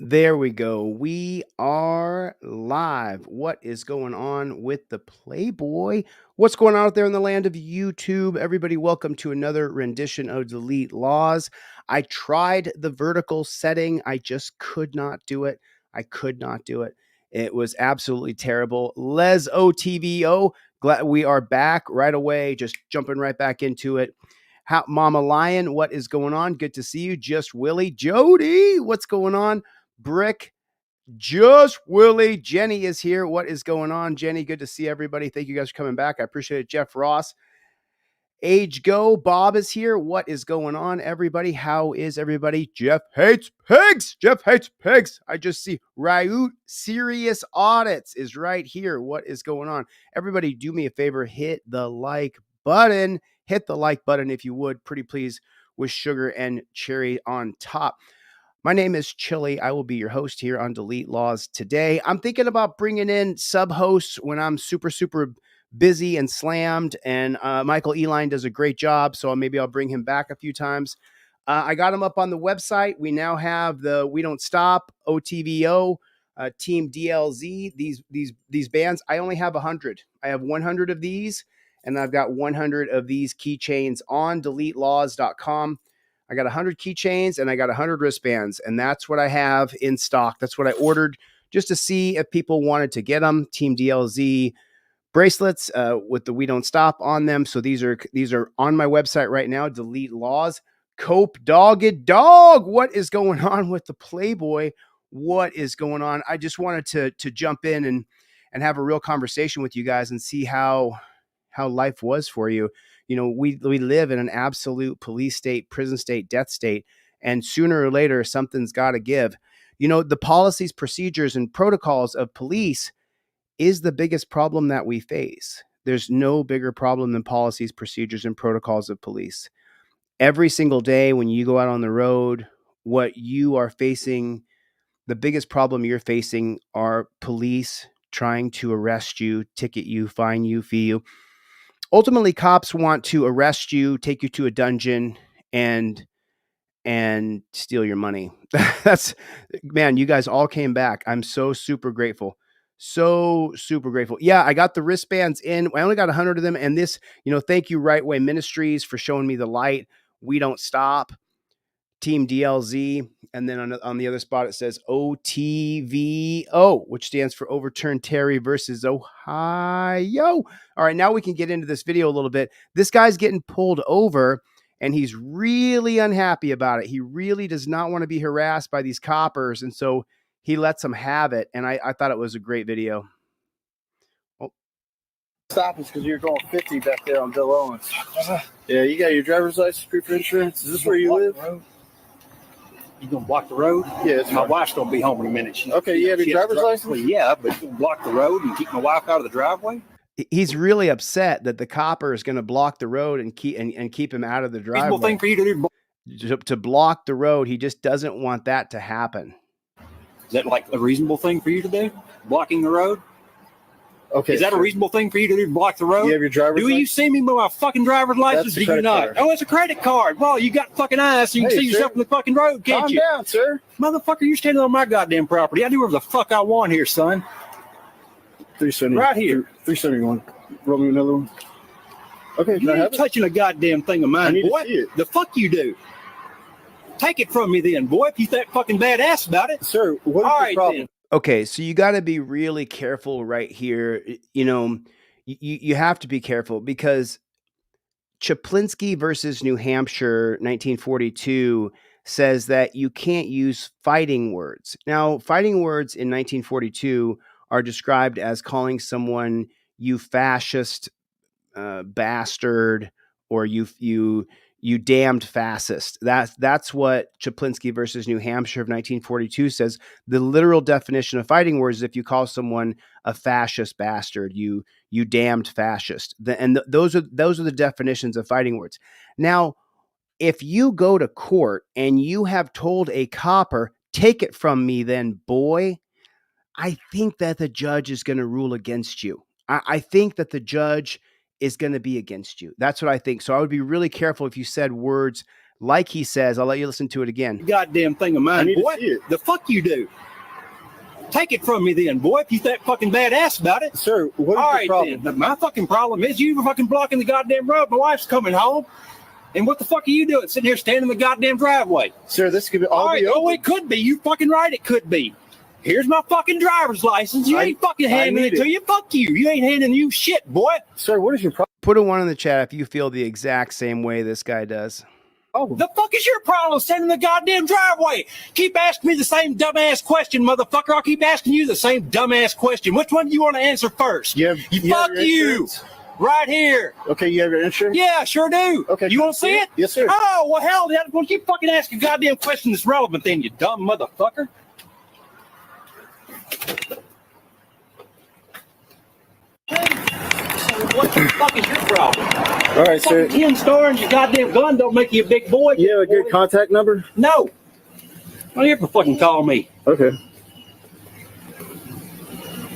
There we go. We are live. What is going on with the Playboy? What's going on out there in the land of YouTube? Everybody, welcome to another rendition of Delete Laws. I tried the vertical setting. I just could not do it. I could not do it. It was absolutely terrible. Les OTVO, glad we are back right away. Just jumping right back into it. Mama Lion, what is going on? Good to see you. Just Willie. Jody, what's going on? Brick, Just Willie. Jenny is here. What is going on, Jenny? Good to see everybody. Thank you guys for coming back. I appreciate it. Jeff Ross. Age Go. Bob is here. What is going on, everybody? How is everybody? Jeff hates pigs. Jeff hates pigs. I just see Ryut Serious Audits is right here. What is going on? Everybody, do me a favor. Hit the like button. Hit the like button if you would. Pretty please, with sugar and cherry on top. My name is Chili. I will be your host here on Delete Laws today. I'm thinking about bringing in sub-hosts when I'm super busy and slammed, and Michael Eline does a great job, so maybe I'll bring him back a few times. I got him up on the website. We now have the We Don't Stop, OTVO, Team DLZ, these bands. I only have 100. I have 100 of these, and I've got 100 of these keychains on deletelaws.com. I got 100 keychains and I got 100 wristbands, and that's what I have in stock. That's what I ordered just to see if people wanted to get them. Team DLZ bracelets with the We Don't Stop on them. So these are on my website right now. Delete Laws. Cope Dogged Dog. What is going on with the Playboy? What is going on? I just wanted to jump in and have a real conversation with you guys and see how life was for you. You know, we live in an absolute police state, prison state, death state, and sooner or later, something's got to give. You know, the policies, procedures, and protocols of police is the biggest problem that we face. There's no bigger problem than policies, procedures, and protocols of police. Every single day when you go out on the road, what you are facing, the biggest problem you're facing are police trying to arrest you, ticket you, fine you, fee you. Ultimately, cops want to arrest you, take you to a dungeon, and steal your money. That's, man, you guys all came back. I'm so super grateful. So super grateful. Yeah, I got the wristbands in. I only got 100 of them. And this, thank you, Right Way Ministries, for showing me the light. We Don't Stop. Team DLZ, and then on the other spot it says OTVO, which stands for Overturn Terry versus Ohio. All right, now we can get into this video a little bit. This guy's getting pulled over, and he's really unhappy about it. He really does not want to be harassed by these coppers, and so he lets them have it, and I thought it was a great video. Stop us because you're going 50 back there on Bill Owens. Yeah, you got your driver's license, proof of insurance. Is this where you live? You gonna block the road? Yeah, it's my wife's gonna be home in a minute. Okay, you have your driver's license? Well, yeah, but you block the road and keep my wife out of the driveway? He's really upset that the copper is going to block the road and keep him out of the driveway. Reasonable thing for you to do. To block the road. He just doesn't want that to happen. Is that like a reasonable thing for you to do? Blocking the road? Okay. Is that a reasonable thing for you to do? Block the road? You have your driver's license? Do you see me with my fucking driver's license? Do you not? Card. Oh, it's a credit card. Well, you got fucking eyes so you can see yourself in the fucking road, can't you? Calm down, sir. Motherfucker, you're standing on my goddamn property. I do whatever the fuck I want here, son. 370. Right here. 371. Roll me another one. Okay. You ain't touching a goddamn thing of mine, boy. The fuck you do? Take it from me then, boy, if you that fucking badass about it. Sir, what is the problem? Then. Okay, so you got to be really careful right here. You have to be careful because Chaplinsky versus New Hampshire, 1942, says that you can't use fighting words. Now, fighting words in 1942 are described as calling someone you fascist bastard or you damned fascist. That's what Chaplinsky versus New Hampshire of 1942 says. The literal definition of fighting words is if you call someone a fascist bastard, you damned fascist. Those are the definitions of fighting words. Now, if you go to court and you have told a copper, take it from me then, boy, I think that the judge is going to rule against you. I think that the judge is going to be against you. That's what I think. So I would be really careful if you said words Like he says, I'll let you listen to it again. Goddamn thing of mine, I need boy. to see it. The fuck you do. Take it from me then, boy, if you that fucking badass about it. Sir, what is All the right, problem? then. My fucking problem is you fucking blocking the goddamn road. My wife's coming home. And what the fuck are you doing? Sitting here standing in the goddamn driveway. Sir, this could be all right. be Oh, open. it could be. You fucking right, it could be. Here's my fucking driver's license. You ain't fucking handing it to you. Fuck you. You ain't handing you shit, boy. Sir, what is your problem? Put a 1 in the chat if you feel the exact same way this guy does. Oh, The fuck is your problem standing in the goddamn driveway? Keep asking me the same dumbass question, motherfucker. I'll keep asking you the same dumbass question. Which one do you want to answer first? you have Fuck your you. insurance? Right here. Okay, you have your insurance? Yeah, I sure do. Okay. You want to see it? Yes, sir. Oh, well, hell, well, keep fucking asking a goddamn question that's relevant then, you dumb motherfucker. What the fuck is your problem? All right, sir. Fucking 10 stars, your goddamn gun don't make you a big boy. You have a good contact number? No. Don't ever fucking call me. Okay.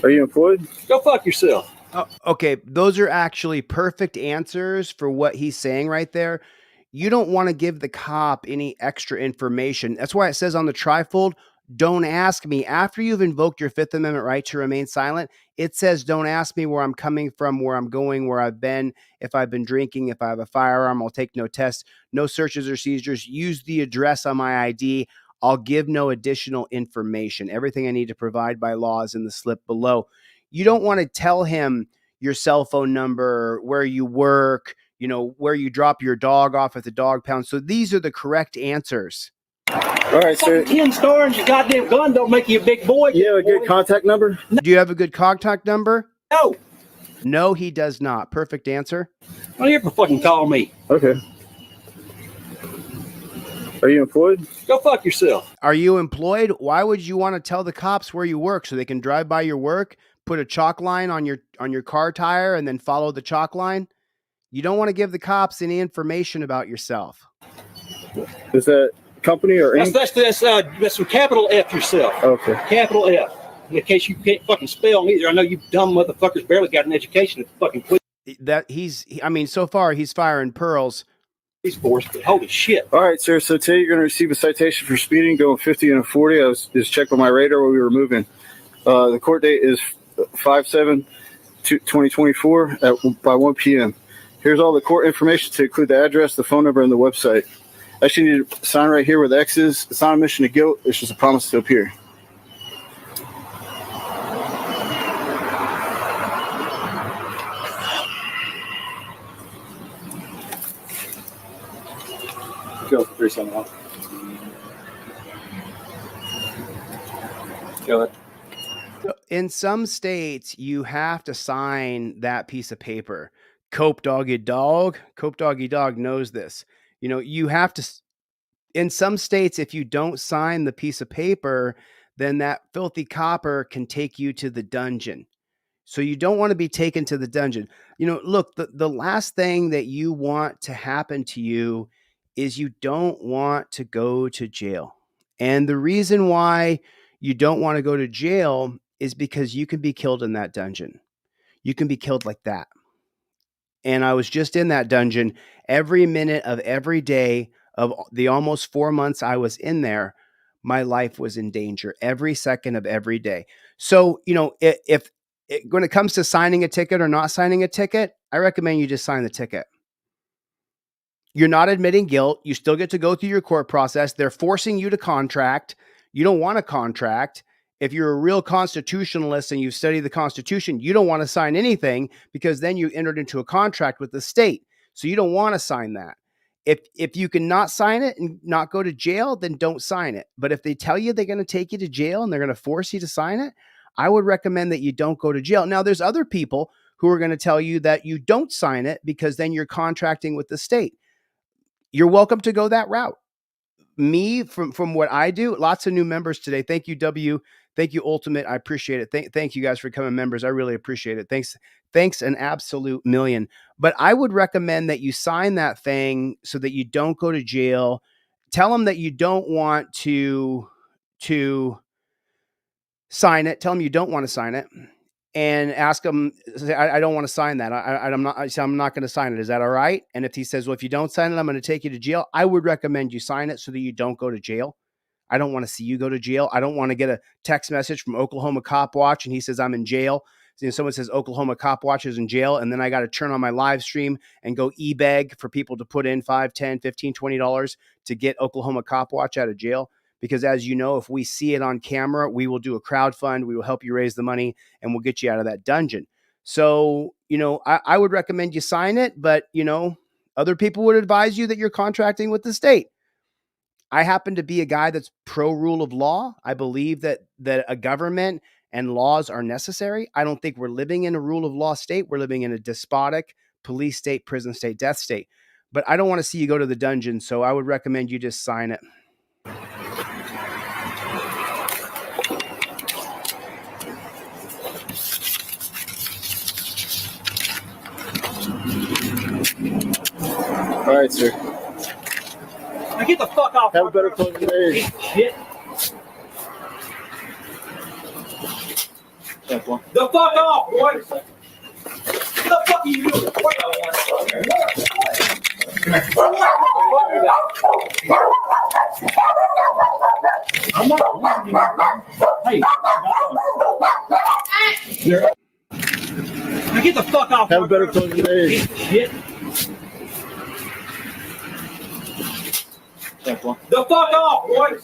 Are you employed? Go fuck yourself. Okay, those are actually perfect answers for what he's saying right there. You don't want to give the cop any extra information. That's why it says on the trifold, don't ask me. After you've invoked your Fifth Amendment right to remain silent, it says don't ask me where I'm coming from, where I'm going, where I've been, if I've been drinking, if I have a firearm, I'll take no tests, no searches or seizures, use the address on my ID. I'll give no additional information. Everything I need to provide by law is in the slip below. You don't want to tell him your cell phone number, where you work, you know, where you drop your dog off at the dog pound. So these are the correct answers. All right, sir. 10 stars, your goddamn gun don't make you a big boy. You have a good contact number? Do you have a good contact number? No. No, he does not. Perfect answer. Don't ever fucking call me. Okay. Are you employed? Go fuck yourself. Are you employed? Why would you want to tell the cops where you work so they can drive by your work, put a chalk line on your car tire, and then follow the chalk line? You don't want to give the cops any information about yourself. Is that company or any? That's some capital F yourself. Okay. Capital F. In case you can't fucking spell either. I know you dumb motherfuckers barely got an education at fucking I mean, so far he's firing pearls. police force, but holy shit. All right, sir. So today you're going to receive a citation for speeding, going 50 and a 40. I was just checked on my radar while we were moving. The court date is 5/7/2024 by 1 p.m. Here's all the court information to include the address, the phone number, and the website. Actually, you need to sign right here where the X is. It's not a admission of guilt. It's just a promise to appear. Go 371. Go ahead. In some states, you have to sign that piece of paper. Cope Doggy Dog knows this. You know, you have to, in some states, if you don't sign the piece of paper, then that filthy copper can take you to the dungeon. So you don't want to be taken to the dungeon. You know, look, the last thing that you want to happen to you is you don't want to go to jail. And the reason why you don't want to go to jail is because you can be killed in that dungeon. You can be killed like that. And I was just in that dungeon every minute of every day of the almost 4 months I was in there. My life was in danger every second of every day. So, you know, if when it comes to signing a ticket or not signing a ticket, I recommend you just sign the ticket. You're not admitting guilt. You still get to go through your court process. They're forcing you to contract. You don't want to contract. If you're a real constitutionalist and you study the Constitution, you don't want to sign anything because then you entered into a contract with the state. So you don't want to sign that. If you can not sign it and not go to jail, then don't sign it. But if they tell you they're going to take you to jail and they're going to force you to sign it, I would recommend that you don't go to jail. Now, there's other people who are going to tell you that you don't sign it because then you're contracting with the state. You're welcome to go that route. Me, from what I do, lots of new members today. Thank you, W. Thank you, Ultimate. I appreciate it. Thank you guys for becoming members. I really appreciate it. Thanks an absolute million. But I would recommend that you sign that thing so that you don't go to jail. Tell them that you don't want to sign it. Tell them you don't want to sign it. and ask him, say, I don't want to sign that. I'm not going to sign it. Is that all right? And if he says, well, if you don't sign it, I'm going to take you to jail. I would recommend you sign it so that you don't go to jail. I don't want to see you go to jail. I don't want to get a text message from Oklahoma Cop Watch and he says I'm in jail. So, someone says Oklahoma Cop Watch is in jail, and then I got to turn on my live stream and go e-beg for people to put in $5, $10, $15, $20 to get Oklahoma Cop Watch out of jail. Because as you know, if we see it on camera, we will do a crowdfund. We will help you raise the money and we'll get you out of that dungeon. So, I would recommend you sign it, but, other people would advise you that you're contracting with the state. I happen to be a guy that's pro rule of law. I believe that a government and laws are necessary. I don't think we're living in a rule of law state. We're living in a despotic police state, prison state, death state. But I don't want to see you go to the dungeon, so I would recommend you just sign it. All right, sir. Now get the fuck off. Have a better closing day. Shit. The fuck off, boy. What the fuck are you doing? I'm not. Hey. Now get the fuck off. Have a better closing day. Shit. The fuck off, boy.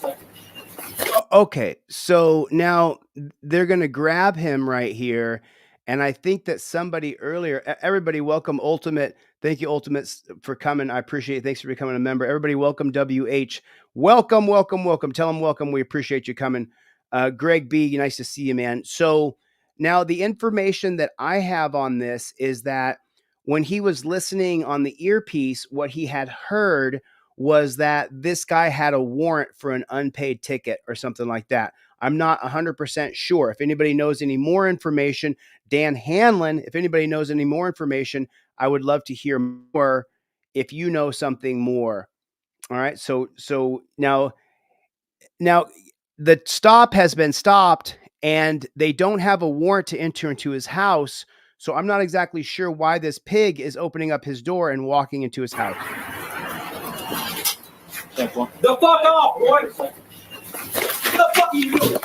Okay, so now they're going to grab him right here. And I think that somebody earlier, everybody welcome Ultimate. Thank you, Ultimate, for coming. I appreciate it. Thanks for becoming a member. Everybody welcome WH. Welcome, welcome, welcome. Tell them welcome. We appreciate you coming. Greg B, nice to see you, man. So now the information that I have on this is that when he was listening on the earpiece, what he had heard was that this guy had a warrant for an unpaid ticket or something like that. I'm not 100% sure. If anybody knows any more information, Dan Hanlon, if anybody knows any more information, I would love to hear more if you know something more. All right. So now the stop has been stopped and they don't have a warrant to enter into his house. So I'm not exactly sure why this pig is opening up his door and walking into his house. The fuck off, boy. What the fuck are you doing?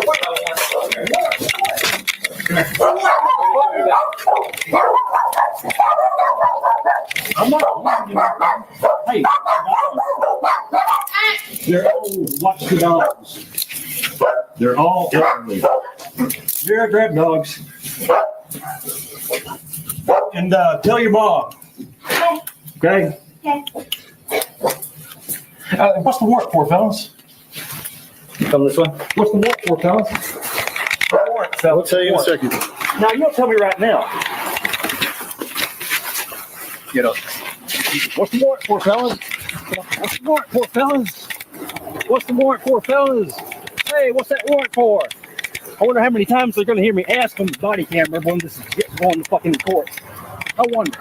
I'm not. Hey. They're all watch the dogs. They're all ugly. They're grab dogs. And tell your mom. Okay? What's the warrant for, fellas? Come this way. What's the warrant for, fellas? The warrant, fellas. I'll tell you in a second. Now, you don't tell me right now. Get up. What's the warrant for, fellas? What's the warrant for, fellas? What's the warrant for, fellas? Hey, what's that warrant for? I wonder how many times they're going to hear me ask on the body camera when this is going to fucking court. I wonder.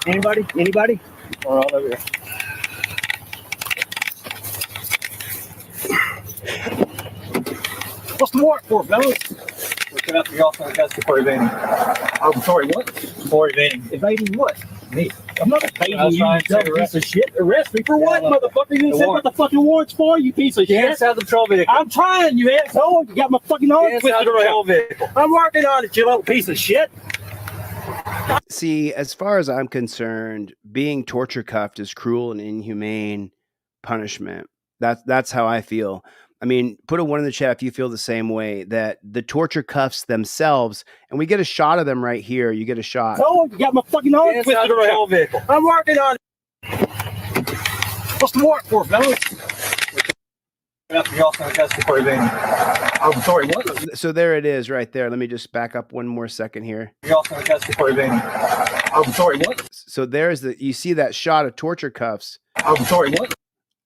Anybody? Anybody? We're all over here. What's the warrant for, fellas? We're coming out to the office on the custody for evading. I'm sorry, what? For evading. Evading what? Me. I'm not evading you, you dumb piece of shit. Arrest me for what, motherfucker? You said what the fucking warrant's for, you piece of shit. Get inside the patrol vehicle. I'm trying, you asshole. You got my fucking arm twisted around. I'm working on it, you little piece of shit. See, as far as I'm concerned, being torture cuffed is cruel and inhumane punishment. That's how I feel. I mean, put a 1 in the chat if you feel the same way, that the torture cuffs themselves, and we get a shot of them right here. You get a shot. Oh, you got my fucking arm twisted around. Vehicle. I'm working on it. What's the warrant for, fellas? I'm sorry, what? So there it is right there. Let me just back up 1 more second here. I'm sorry, what? So there's you see that shot of torture cuffs. I'm sorry, what?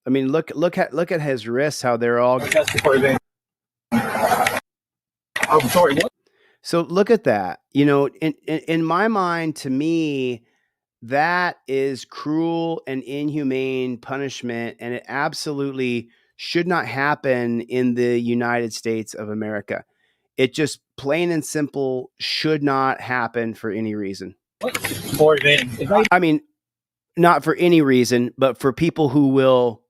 I mean, look at his wrists, how they're all. I'm sorry, what? So look at that. You know, in my mind, to me, that is cruel and inhumane punishment, and it absolutely should not happen in the United States of America. It just plain and simple should not happen for any reason. For evading. I mean, not for any reason, but for people who will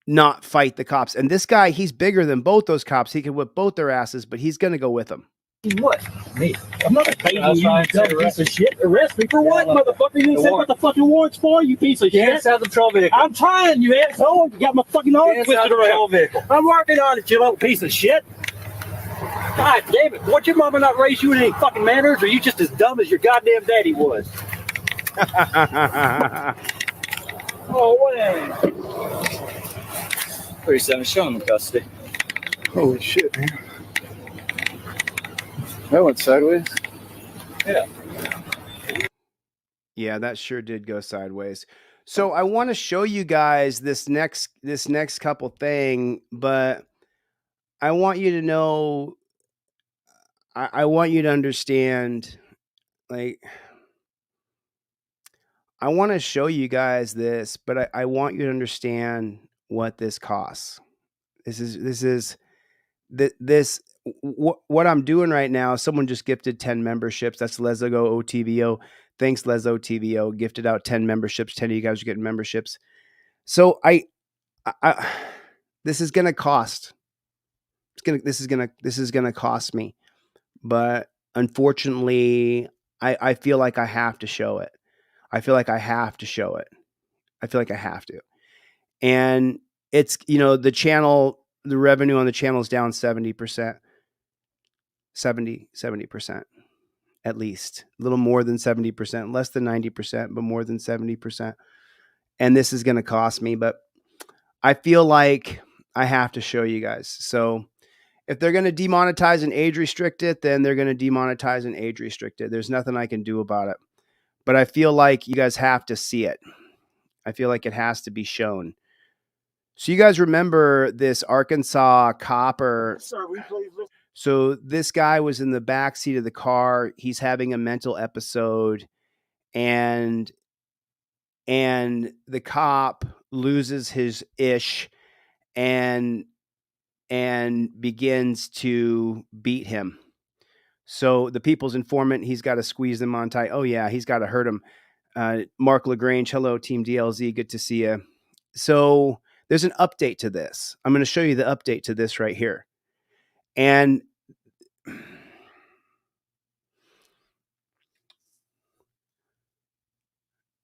not fight the cops. And this guy, he's bigger than both those cops. He can whip both their asses, but he's going to go with them. What? Me? I'm not evading you, you dumb piece of shit. Arrest me for what, motherfucker? You said what the fucking warrant's for, you piece of shit. Get out the patrol vehicle. I'm trying, you asshole. You got my fucking arm twisted around. I'm working on it, you little piece of shit. God damn it. What, your mama not raised you in any fucking manners, or are you just as dumb as your goddamn daddy was? Oh, wait. 37, show him in custody. Holy shit, man. That went sideways. Yeah. Yeah, that sure did go sideways. So I want to show you guys this next couple thing, but I want you to know, I want you to understand, like, I want to show you guys this, but I want you to understand what this costs. What I'm doing right now. Someone just gifted 10 memberships. That's Lezo OTVO. Thanks, Lezo TVO. Gifted out 10 memberships. 10 of you guys are getting memberships. So I this is gonna cost. This is gonna cost me. But unfortunately, I feel like I have to show it. I feel like I have to show it. I feel like I have to. And it's, the channel, the revenue on the channel is down 70%. 70%, at least. A little more than 70%, less than 90%, but more than 70%. And this is going to cost me, but I feel like I have to show you guys. So if they're going to demonetize and age restrict it, then they're going to demonetize and age restrict it. There's nothing I can do about it. But I feel like you guys have to see it. I feel like it has to be shown. So you guys remember this Arkansas copper? So this guy was in the back seat of the car. He's having a mental episode, and the cop loses his ish and begins to beat him. So the people's informant, he's got to squeeze them on tight. Oh yeah, he's got to hurt him. Mark LaGrange, hello, Team DLZ, good to see you. So there's an update to this. I'm going to show you the update to this right here. And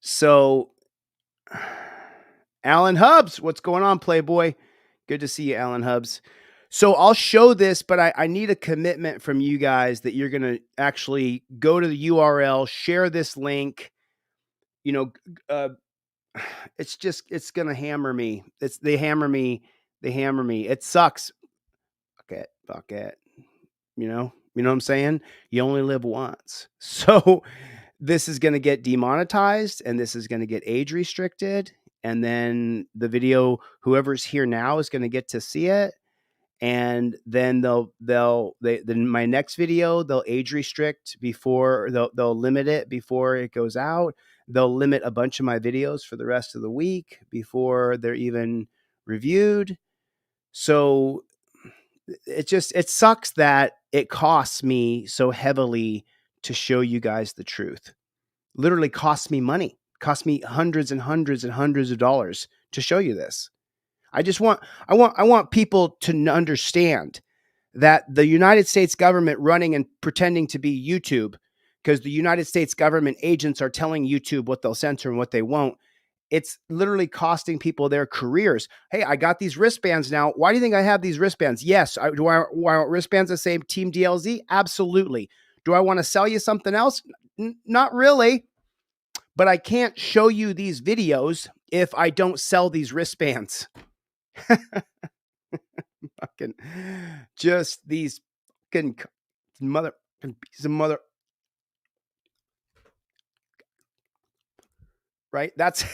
so Alan Hubbs, what's going on, Playboy? Good to see you, Alan Hubbs. So I'll show this, but I need a commitment from you guys that you're going to actually go to the URL, share this link. It's going to hammer me. They hammer me. It sucks. Fuck it. You know what I'm saying? You only live once. So this is going to get demonetized, and this is going to get age restricted. And then the video, whoever's here now is going to get to see it. And then then my next video, they'll age restrict before they'll limit it before it goes out. They'll limit a bunch of my videos for the rest of the week before they're even reviewed. So it sucks that it costs me so heavily to show you guys the truth. Literally costs me money, costs me hundreds and hundreds and hundreds of dollars to show you this. I want people to understand that the United States government running and pretending to be YouTube, because the United States government agents are telling YouTube what they'll censor and what they won't. It's literally costing people their careers. Hey, I got these wristbands now. Why do you think I have these wristbands? Yes. Do I want wristbands that say Team DLZ? Absolutely. Do I want to sell you something else? Not really. But I can't show you these videos if I don't sell these wristbands. Fucking just these fucking piece of mother. Right? That's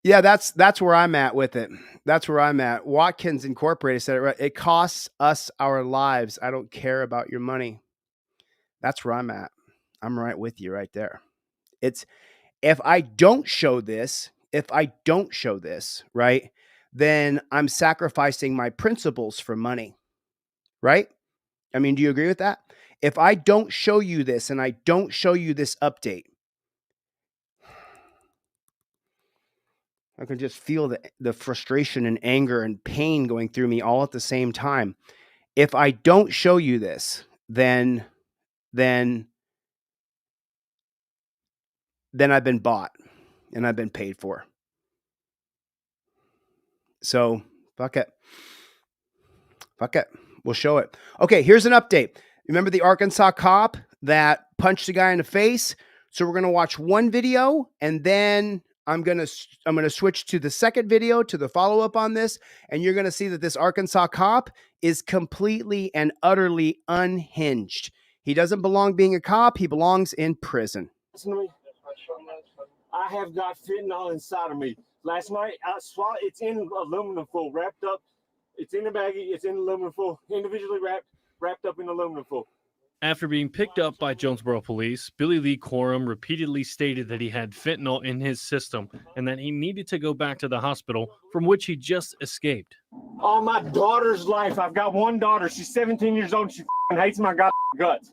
yeah, that's where I'm at with it. That's where I'm at. Watkins Incorporated said it right. It costs us our lives. I don't care about your money. That's where I'm at. I'm right with you right there. It's if I don't show this, right, then I'm sacrificing my principles for money, right? I mean, do you agree with that? If I don't show you this and I don't show you this update, I can just feel the frustration and anger and pain going through me all at the same time. If I don't show you this, then I've been bought and I've been paid for. So fuck it. Fuck it. We'll show it. Okay, here's an update. Remember the Arkansas cop that punched the guy in the face? So we're gonna watch one video, and then I'm gonna switch to the second video, to the follow-up on this, and you're gonna see that this Arkansas cop is completely and utterly unhinged. He doesn't belong being a cop. He belongs in prison. Listen to me. I have got fentanyl inside of me. Last night, I swallowed. It's in aluminum foil, wrapped up. It's in a baggie. It's in aluminum foil, individually wrapped up in aluminum foil. After being picked up by Jonesboro police, Billy Lee Corum repeatedly stated that he had fentanyl in his system and that he needed to go back to the hospital from which he just escaped. On my daughter's life, I've got one daughter. She's 17 years old. She hates my goddamn guts.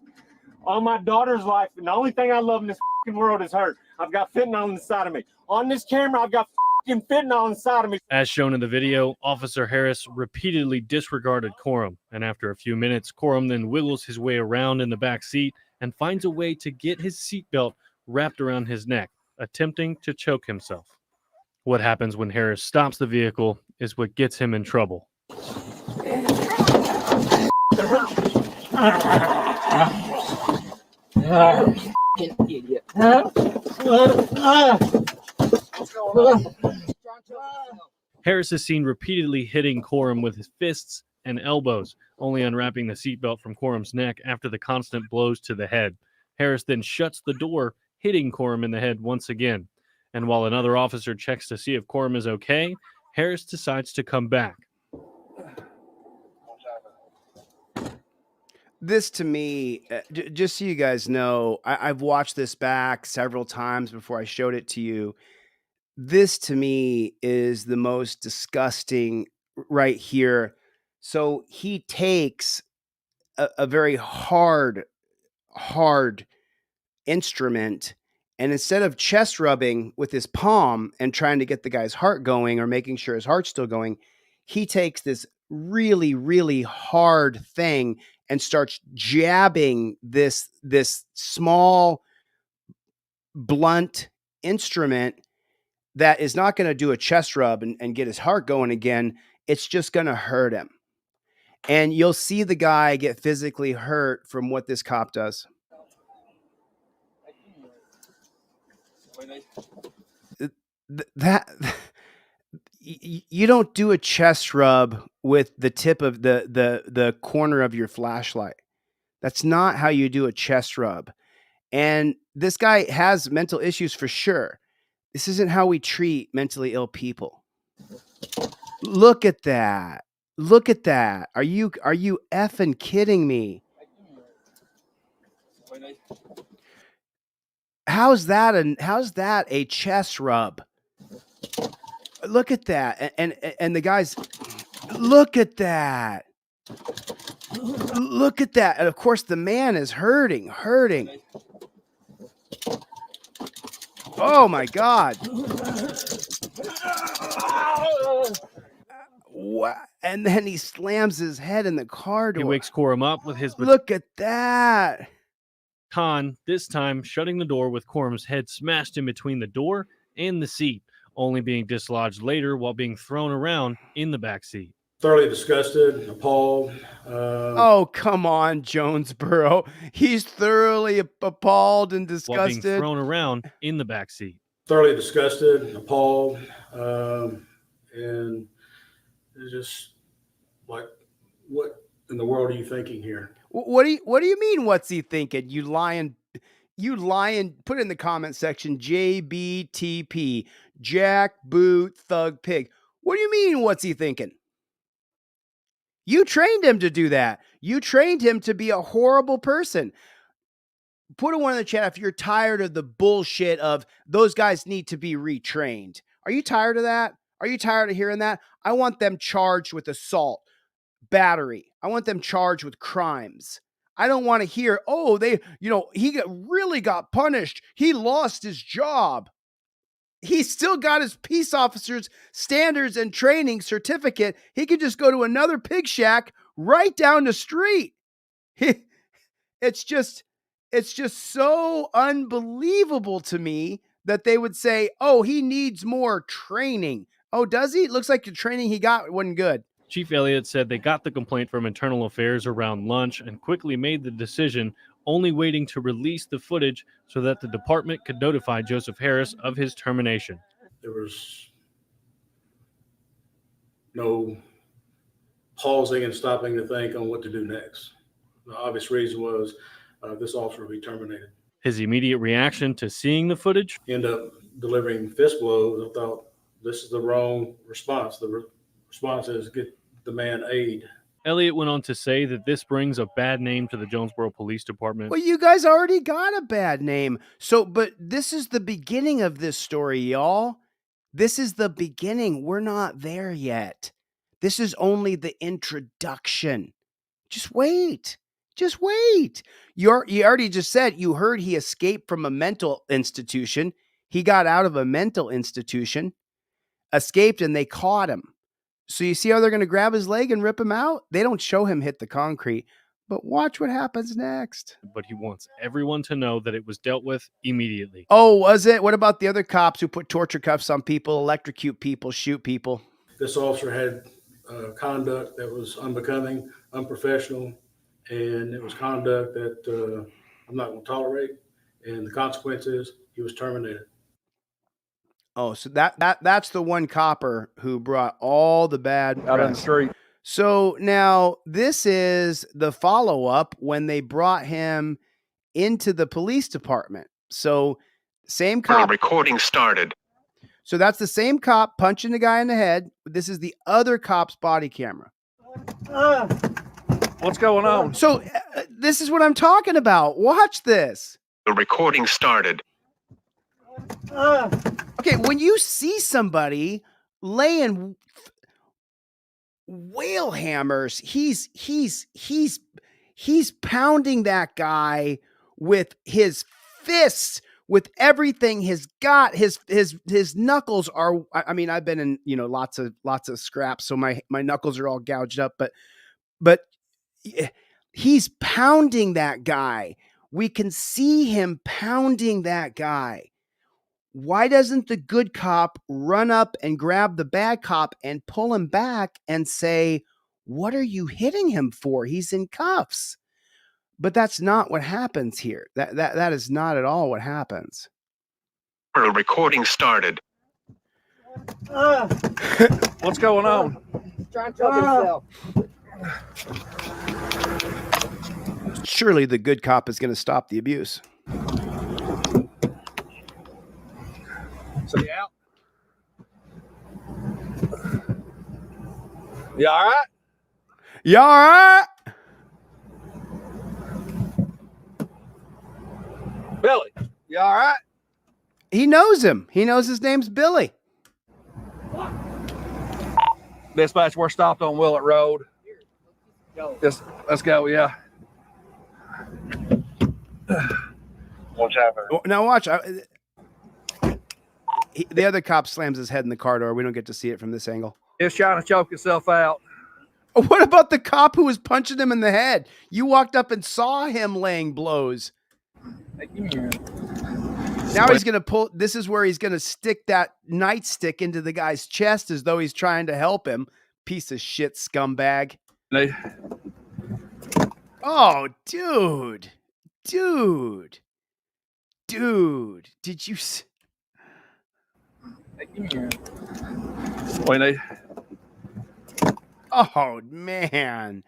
On my daughter's life, and the only thing I love in this world is her. I've got fentanyl inside of me. On this camera, I've got fentanyl inside of me. As shown in the video, Officer Harris repeatedly disregarded Corum, and after a few minutes, Corum then wiggles his way around in the back seat and finds a way to get his seatbelt wrapped around his neck, attempting to choke himself. What happens when Harris stops the vehicle is what gets him in trouble. Idiot. Harris is seen repeatedly hitting Corum with his fists and elbows, only unwrapping the seatbelt from Corum's neck after the constant blows to the head. Harris then shuts the door, hitting Corum in the head once again. And while another officer checks to see if Corum is okay, Harris decides to come back. This to me, just so you guys know, I've watched this back several times before I showed it to you. This to me is the most disgusting right here. So he takes a very hard instrument, and instead of chest rubbing with his palm and trying to get the guy's heart going or making sure his heart's still going, he takes this really, really hard thing and starts jabbing this small, blunt instrument that is not going to do a chest rub and get his heart going again. It's just going to hurt him. And you'll see the guy get physically hurt from what this cop does. That you don't do a chest rub with the tip of the corner of your flashlight. That's not how you do a chest rub. And this guy has mental issues for sure. This isn't how we treat mentally ill people. Look at that. Look at that. Are you effing kidding me? How's that a chest rub? Look at that. And the guys, look at that. Look at that. And of course the man is hurting. Oh my God. What? And then he slams his head in the car door. He wakes Corum up with his Look at that. baton, this time shutting the door with Corum's head smashed in between the door and the seat, only being dislodged later while being thrown around in the back seat. Thoroughly disgusted, appalled. Oh, come on, Jonesboro. He's thoroughly appalled and disgusted. While being thrown around in the back seat. Thoroughly disgusted, appalled, and it's just like, what in the world are you thinking here? What do you mean? What's he thinking? You lying. Put in the comment section, JBTP, Jack Boot Thug Pig. What do you mean? What's he thinking? You trained him to do that. You trained him to be a horrible person. Put a one in the chat if you're tired of the bullshit of those guys need to be retrained. Are you tired of that? Are you tired of hearing that? I want them charged with assault, battery. I want them charged with crimes. I don't want to hear, oh, he really got punished. He lost his job. He's still got his peace officer's standards and training certificate. He could just go to another pig shack right down the street. It's just so unbelievable to me that they would say, oh, he needs more training. Oh, does he? It looks like the training he got wasn't good. Chief Elliott said they got the complaint from Internal Affairs around lunch and quickly made the decision, only waiting to release the footage so that the department could notify Joseph Harris of his termination. There was no pausing and stopping to think on what to do next. The obvious reason was this officer would be terminated. His immediate reaction to seeing the footage? End up delivering fist blows. I thought, this is the wrong response. The response is get the man aid. Elliott went on to say that this brings a bad name to the Jonesboro Police Department. Well, you guys already got a bad name. But this is the beginning of this story, y'all. This is the beginning. We're not there yet. This is only the introduction. Just wait. Just wait. You already just said you heard he escaped from a mental institution. He got out of a mental institution, escaped, and they caught him. So you see how they're going to grab his leg and rip him out? They don't show him hit the concrete, but watch what happens next. But he wants everyone to know that it was dealt with immediately. Oh, was it? What about the other cops who put torture cuffs on people, electrocute people, shoot people? This officer had conduct that was unbecoming, unprofessional, and it was conduct that I'm not going to tolerate. And the consequences, he was terminated. Oh, so that's the one copper who brought all the bad Out on the street. So now this is the follow-up when they brought him into the police department. So same cop. Recording started. So that's the same cop punching the guy in the head. This is the other cop's body camera. What's going on? So this is what I'm talking about. Watch this. The recording started. Okay, when you see somebody laying whale hammers, he's pounding that guy with his fists, with everything he's got. His knuckles are, I mean, I've been in, lots of scraps, so my knuckles are all gouged up, but he's pounding that guy. We can see him pounding that guy. Why doesn't the good cop run up and grab the bad cop and pull him back and say, what are you hitting him for? He's in cuffs. But that's not what happens here. That is not at all what happens. The recording started. What's going on? He's trying to choke himself. Surely the good cop is going to stop the abuse. So you out? You all right? You all right? Billy, you all right? He knows him. He knows his name's Billy. Dispatch, we're stopped on Willett Road. Let's go, yeah. What's happening? Now watch. The other cop slams his head in the car door. We don't get to see it from this angle. He's trying to choke himself out. What about the cop who was punching him in the head? You walked up and saw him laying blows. Now he's going to pull. This is where he's going to stick that nightstick into the guy's chest as though he's trying to help him. Piece of shit scumbag. Oh, dude. Did you... Oh, man.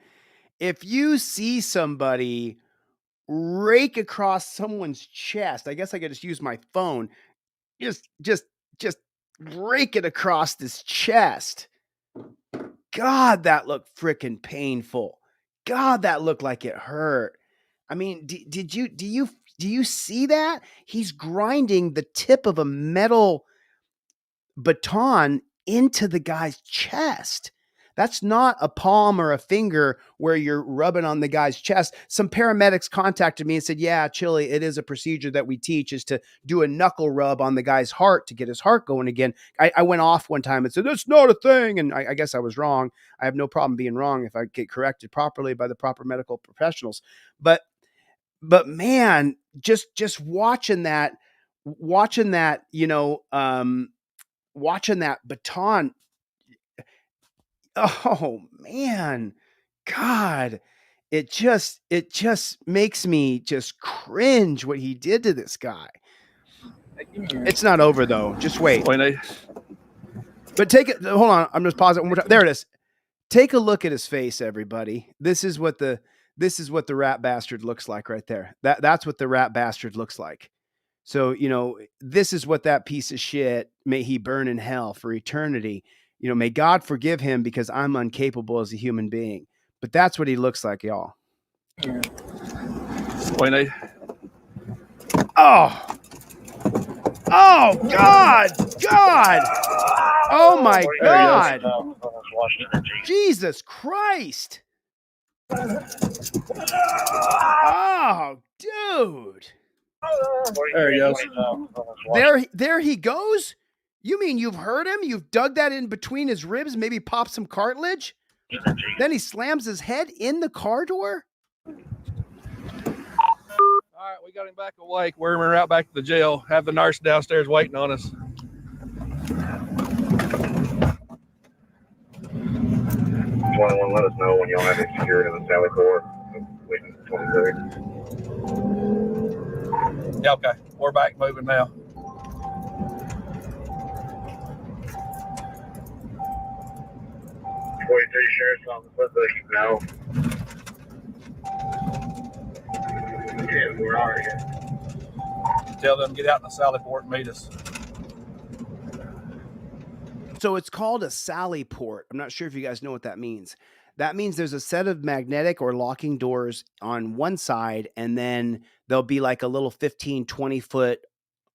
If you see somebody rake across someone's chest, I guess I could just use my phone. Just rake it across this chest. God, that looked freaking painful. God, that looked like it hurt. I mean, do you see that? He's grinding the tip of a metal baton into the guy's chest. That's not a palm or a finger where you're rubbing on the guy's chest. Some paramedics contacted me and said, yeah, Chili, it is a procedure that we teach, is to do a knuckle rub on the guy's heart to get his heart going again. I went off one time and said, that's not a thing. And I guess I was wrong. I have no problem being wrong if I get corrected properly by the proper medical professionals. But man, just watching that, watching that baton. Oh man, God, it just makes me just cringe what he did to this guy. It's not over though. Just wait. But take it. Hold on. I'm just pausing it one more time. There it is. Take a look at his face, everybody. This is what the rat bastard looks like right there. That's what the rat bastard looks like. So, this is what that piece of shit, may he burn in hell for eternity. May God forgive him because I'm incapable as a human being. But that's what he looks like, y'all. Oh, God. Oh, my God. Jesus Christ. Oh, dude. There he goes. There he goes? You mean you've hurt him? You've dug that in between his ribs, maybe popped some cartilage? Then he slams his head in the car door? All right, we got him back awake. We're out back to the jail. Have the nurse downstairs waiting on us. 21, let us know when y'all have it secured in the Sally Port. Waiting 23. Yeah, okay. We're back moving now. Sheriff's Office, let the know. Yeah, where are you? Tell them to get out in the Sally Port and meet us. So it's called a Sally Port. I'm not sure if you guys know what that means. That means there's a set of magnetic or locking doors on one side, and then there'll be like a little 15, 20-foot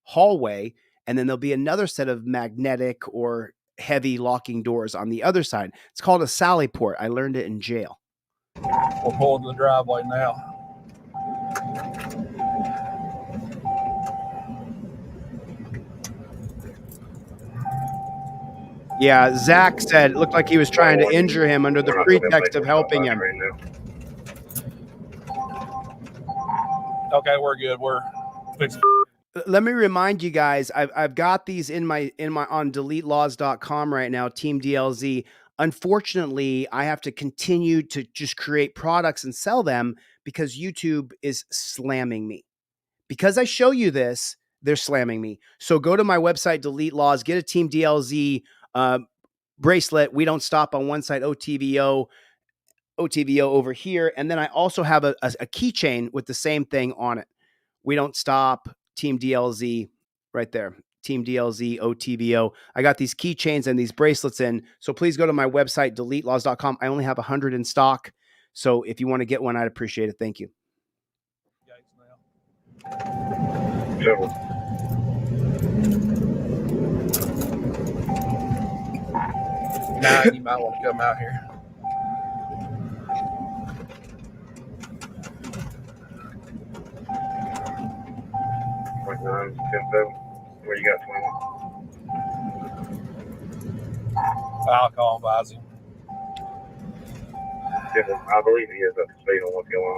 hallway, and then there'll be another set of magnetic or heavy locking doors on the other side. It's called a Sally Port. I learned it in jail. We'll pull into the driveway now. Yeah, Zach said it looked like he was trying to injure him under the pretext of helping him. Okay, we're good. We're fixing. Let me remind you guys, I've got these in my on deletelaws.com right now, Team DLZ. Unfortunately, I have to continue to just create products and sell them because YouTube is slamming me. Because I show you this, they're slamming me. So go to my website, Delete Laws, get a Team DLZ bracelet. We don't stop on one side, OTVO over here. And then I also have a keychain with the same thing on it. We don't stop, Team DLZ right there. Team DLZ, OTVO. I got these keychains and these bracelets in. So please go to my website, deletelaws.com. I only have 100 in stock. So if you want to get one, I'd appreciate it. Thank you. Nah, you might want to come out here. Where you got 21? I'll call and advise him. I believe he is up to speed on what's going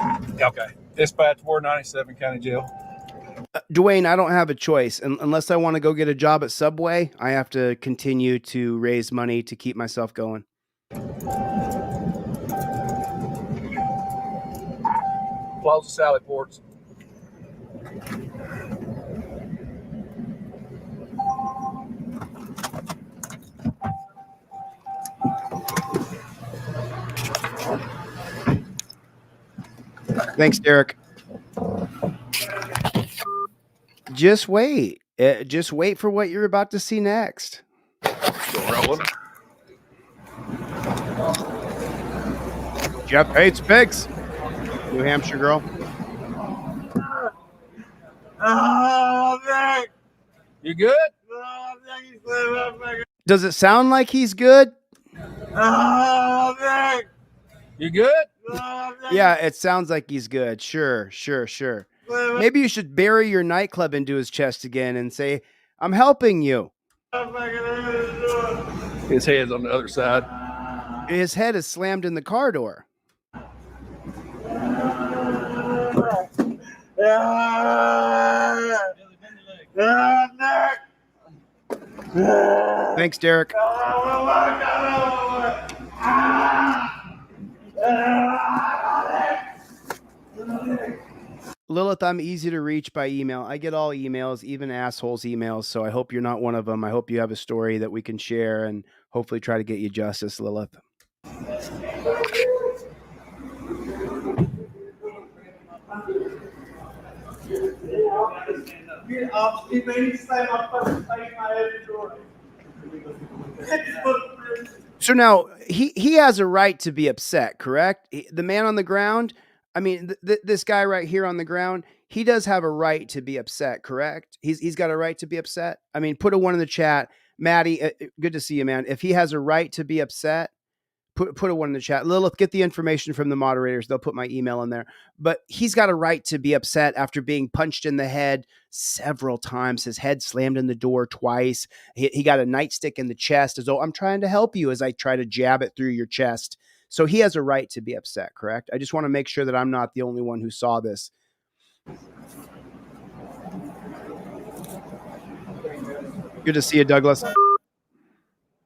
on. Okay. Dispatch 497 County Jail. Dwayne, I don't have a choice. Unless I want to go get a job at Subway, I have to continue to raise money to keep myself going. Close the Sally Ports. Thanks, Derek. Just wait. Just wait for what you're about to see next. Rolling. Jeff hates pigs. New Hampshire girl. You good? No. Does it sound like he's good? You good? Yeah, it sounds like he's good. Sure. Maybe you should bury your nightclub into his chest again and say, I'm helping you. His head's on the other side. His head is slammed in the car door. Thanks, Derek. Lilith, I'm easy to reach by email. I get all emails, even assholes emails, so I hope you're not one of them. I hope you have a story that we can share and hopefully try to get you justice, Lilith. So now he has a right to be upset, correct? The man on the ground, I mean, this guy right here on the ground, he does have a right to be upset, correct? He's got a right to be upset. I mean, put a 1 in the chat, Maddie. Good to see you, man. If he has a right to be upset, put a 1 in the chat. Lilith, get the information from the moderators. They'll put my email in there. But he's got a right to be upset after being punched in the head several times. His head slammed in the door twice. He got a nightstick in the chest as though I'm trying to help you as I try to jab it through your chest. So he has a right to be upset, correct? I just want to make sure that I'm not the only one who saw this. Good to see you, Douglas.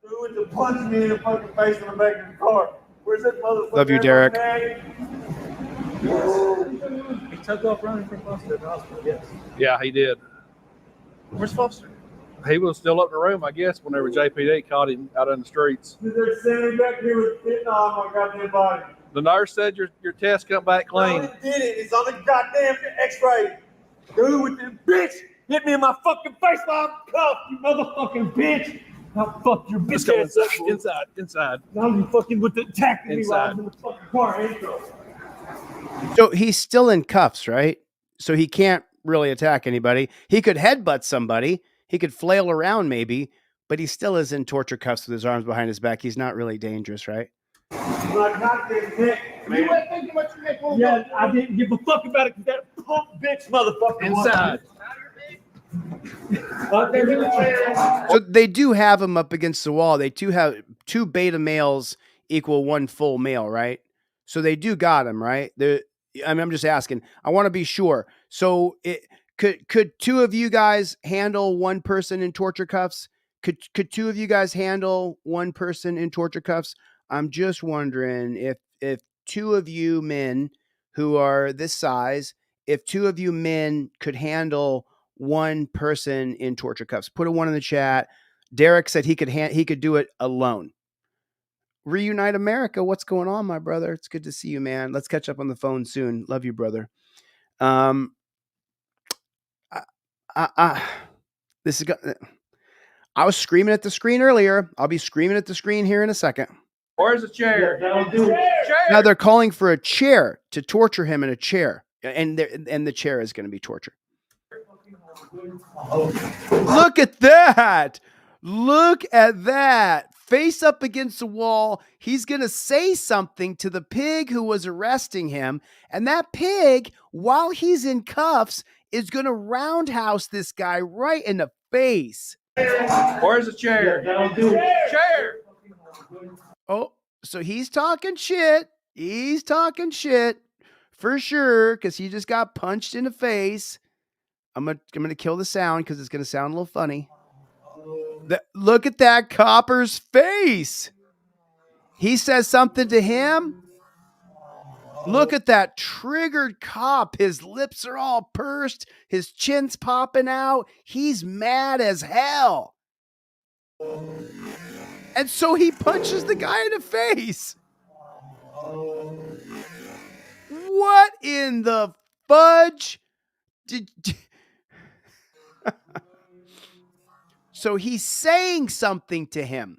Who would have punched me in the fucking face in the back of the car? Where's that motherfucker? Love you, Derek. He took off running from Foster to the hospital, yes. Yeah, he did. Where's Foster? He was still up in the room, I guess, whenever JPD caught him out in the streets. They're standing back here with fentanyl on my goddamn body. The nurse said your test come back clean. No, it did it. It's on the goddamn x-ray. Dude with this bitch hit me in my fucking face while I'm cuffed, you motherfucking bitch. I'll fuck your Let's bitch go ass up. inside. Now you fucking with the attacking me while I Inside. was in the fucking car, ain't you? So he's still in cuffs, right? So he can't really attack anybody. He could headbutt somebody. He could flail around maybe, but he still is in torture cuffs with his arms behind his back. He's not really dangerous, right? My goddamn neck. You weren't thinking about your neck. Yeah, I didn't give a fuck about it because that punk bitch motherfucker. Inside. So they do have him up against the wall. They do have 2 beta males equal 1 full male, right? So they do got him, right? I'm just asking. I want to be sure. So could 2 of you guys handle 1 person in torture cuffs? Could 2 of you guys handle 1 person in torture cuffs? I'm just wondering if 2 of you men who are this size, if 2 of you men could handle 1 person in torture cuffs. Put a 1 in the chat. Derek said he could do it alone. Reunite America. What's going on, my brother? It's good to see you, man. Let's catch up on the phone soon. Love you, brother. This is. I was screaming at the screen earlier. I'll be screaming at the screen here in a second. Where's the chair? Chair. Now they're calling for a chair to torture him in a chair, and the chair is going to be torture. Look at that. Look at that. Face up against the wall. He's going to say something to the pig who was arresting him. And that pig, while he's in cuffs, is going to roundhouse this guy right in the face. Where's the chair? Chair. Oh, so he's talking shit. He's talking shit for sure because he just got punched in the face. I'm gonna kill the sound because it's gonna sound a little funny. Look at that copper's face. He says something to him. Look at that triggered cop. His lips are all pursed. His chin's popping out. He's mad as hell. And so he punches the guy in the face. What in the fudge? So he's saying something to him.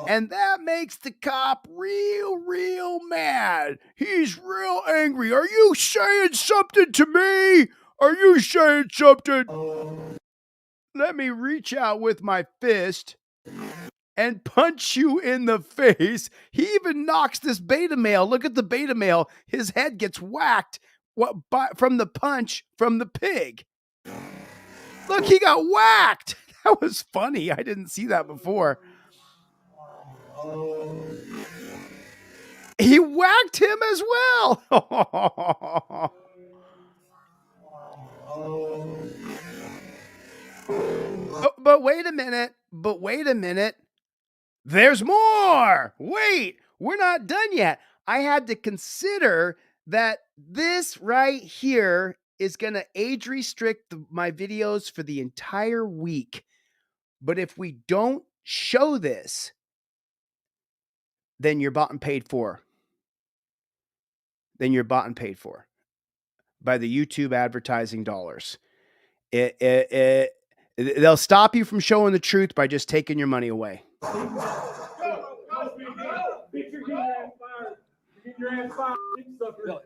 And that makes the cop real mad. He's real angry. Are you saying something to me? Are you saying something? let me reach out with my fist and punch you in the face. He even knocks this beta male. Look at the beta male. His head gets whacked from the punch from the pig. Look, he got whacked. That was funny. I didn't see that before. He whacked him as well. But wait a minute. There's more. Wait, we're not done yet. I had to consider that this right here is going to age restrict my videos for the entire week. But if we don't show this, then you're bought and paid for. Then you're bought and paid for by the YouTube advertising dollars. They'll stop you from showing the truth by just taking your money away.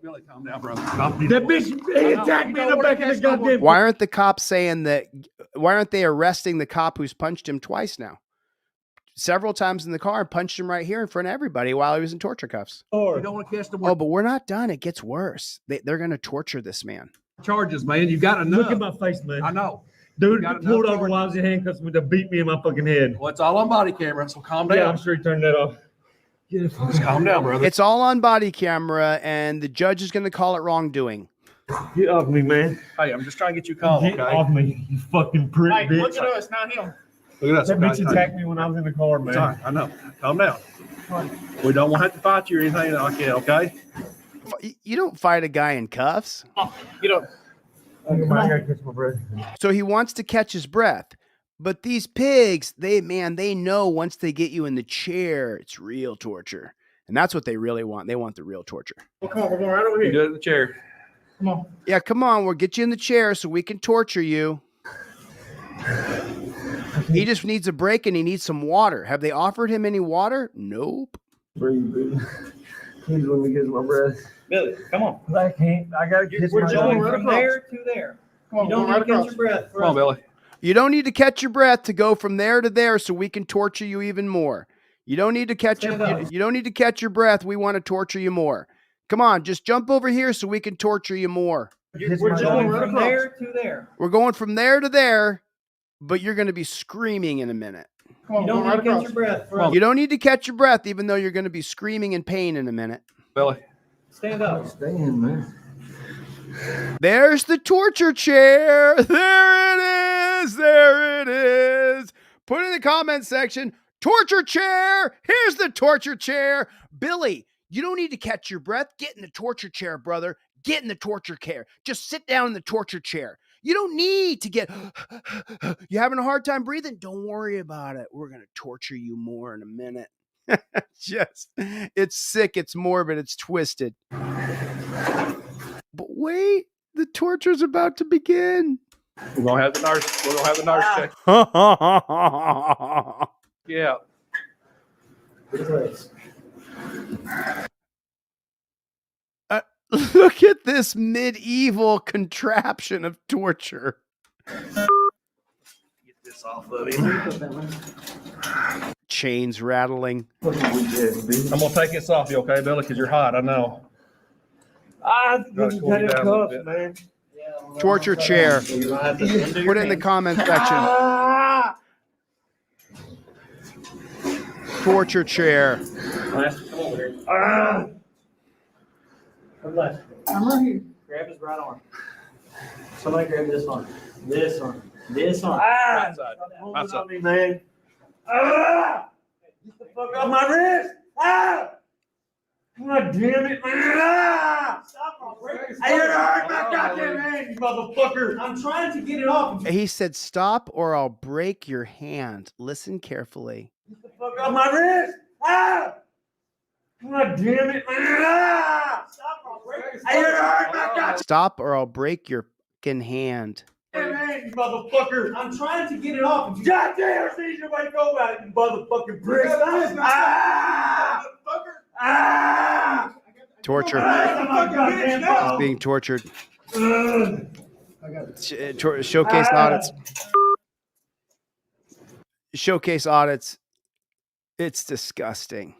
Billy, calm down, brother. That bitch attacked me in the back of the goddamn. Why aren't the cops saying that? Why aren't they arresting the cop who's punched him twice now? Several times in the car and punched him right here in front of everybody while he was in torture cuffs. You don't want to catch the Oh, but we're not done. It gets worse. They're going to torture this man. charges, man. You got enough. Look at my face, man. I know. Dude, got pulled enough over while I was in handcuffs with to beat me in my fucking head. Well, it's all on body camera, so calm down. Yeah, I'm sure he turned that off. Just calm down, brother. It's all on body camera, and the judge is going to call it wrongdoing. Get off me, man. Hey, I'm just trying to get you calm, Get okay? off me, you fucking prick, Hey, bitch. look at us, not him. Look at us. That okay? bitch attacked me when I was in the car, man. It's all right. I know. Calm down. We don't want to have to fight you or anything like that, okay? You don't fight a guy in cuffs. You know, I gotta catch my breath. So he wants to catch his breath. But these pigs, they know once they get you in the chair, it's real torture. And that's what they really want. They want the real torture. Well, come on, we're going right over You here. do it in the chair. Come on. Yeah, come on. We'll get you in the chair so we can torture you. He just needs a break and he needs some water. Have they offered him any water? Nope. Breathe, baby. Please let me catch my breath. Billy, come on. I can't. I gotta catch We're my going breath. from there to there. Come on, You don't we're need going to catch your breath. Come on, Billy. You don't need to catch your breath to go from there to there so we can torture you even more. You don't need to catch you don't need to catch your breath. We want to torture you more. Come on, just jump over here so we can torture you more. We're going from there to there. We're going from there to there, but you're going to be screaming in a minute. Come on, You don't need to catch your breath. You don't need to catch your breath, even though you're going to be screaming in pain in a minute. Billy. Stand up. Stand, man. There's the torture chair. There it is. There it is. Put it in the comment section. Torture chair. Here's the torture chair. Billy, you don't need to catch your breath. Get in the torture chair, brother. Get in the torture chair. Just sit down in the torture chair. You don't need to get, you having a hard time breathing? Don't worry about it. We're going to torture you more in a minute. It's sick. It's morbid. It's twisted. But wait, the torture's about to begin. We're gonna have the nurse. We're gonna have the nurse check. Yeah. Look at this medieval contraption of torture. Get this off of him. Chains rattling. I'm gonna take this off you, okay, Billy? Because you're hot. I know. Ah, Gotta cool you down a little bit. man. Torture chair. Put it in the comment section. Torture chair. I'm right here. Grab his right arm. Somebody grab this arm. This arm. This arm. Right side. Hold Right it side. on me, man. Get the fuck off my wrist. God damn it, man. Stop. Hey, you're hurt my goddamn hand, you motherfucker. I'm trying to get it off. He said, stop or I'll break your hand. Listen carefully. Get the fuck off my wrist. God damn it, man. Stop. Hey, you're hurt my goddamn Stop or I'll break your fucking hand. hand, you motherfucker. I'm trying to get it off. God damn, it's easier way to go about it, you motherfucking prick. Torture. Goddamn He's being tortured. Showcase audits. showcase audits. It's disgusting.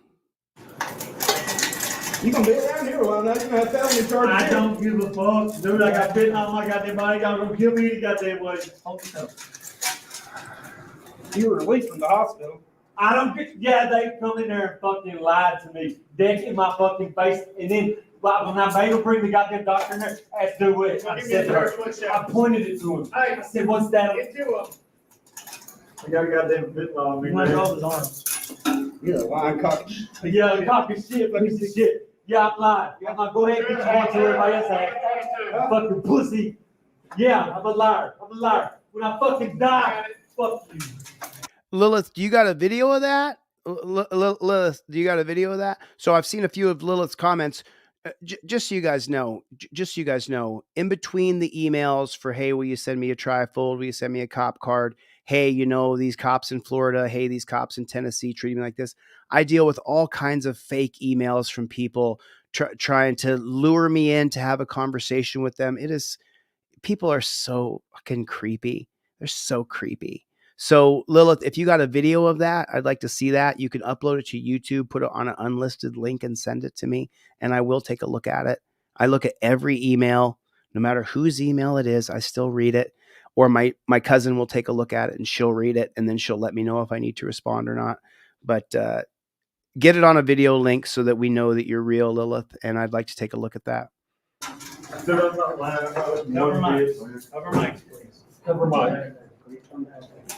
You gonna be around here a while now? You gonna have felony charges. I don't give a fuck, dude. I got bitten on my goddamn body. Y'all gonna kill me any goddamn way. You were released from the hospital. I don't get. Yeah, they come in there and fucking lied to me, deck in my fucking face, and then when I made him bring the goddamn doctor in there, I had to do it. I said to her, I pointed it to him. I said, "What's that?" Get to him. I got a goddamn bitten on me. One of his arms. You're a lying cock. Yeah, the cock is shit, piece of shit. Yeah, I'm lying. I'm not go ahead and get you on to everybody else. Fucking pussy. Yeah, I'm a liar. I'm a liar. When I fucking die, fuck you. Lilith, do you got a video of that? Lilith, do you got a video of that? So I've seen a few of Lilith's comments. Just so you guys know, in between the emails for, hey, will you send me a trifold? Will you send me a cop card? Hey, you know, these cops in Florida, hey, these cops in Tennessee treat me like this. I deal with all kinds of fake emails from people trying to lure me in to have a conversation with them. People are so fucking creepy. They're so creepy. So Lilith, if you got a video of that, I'd like to see that. You can upload it to YouTube, put it on an unlisted link and send it to me, and I will take a look at it. I look at every email, no matter whose email it is, I still read it. Or my cousin will take a look at it and she'll read it, and then she'll let me know if I need to respond or not. But get it on a video link so that we know that you're real, Lilith, and I'd like to take a look at that. Cover mic. Cover mic, please. Cover mic.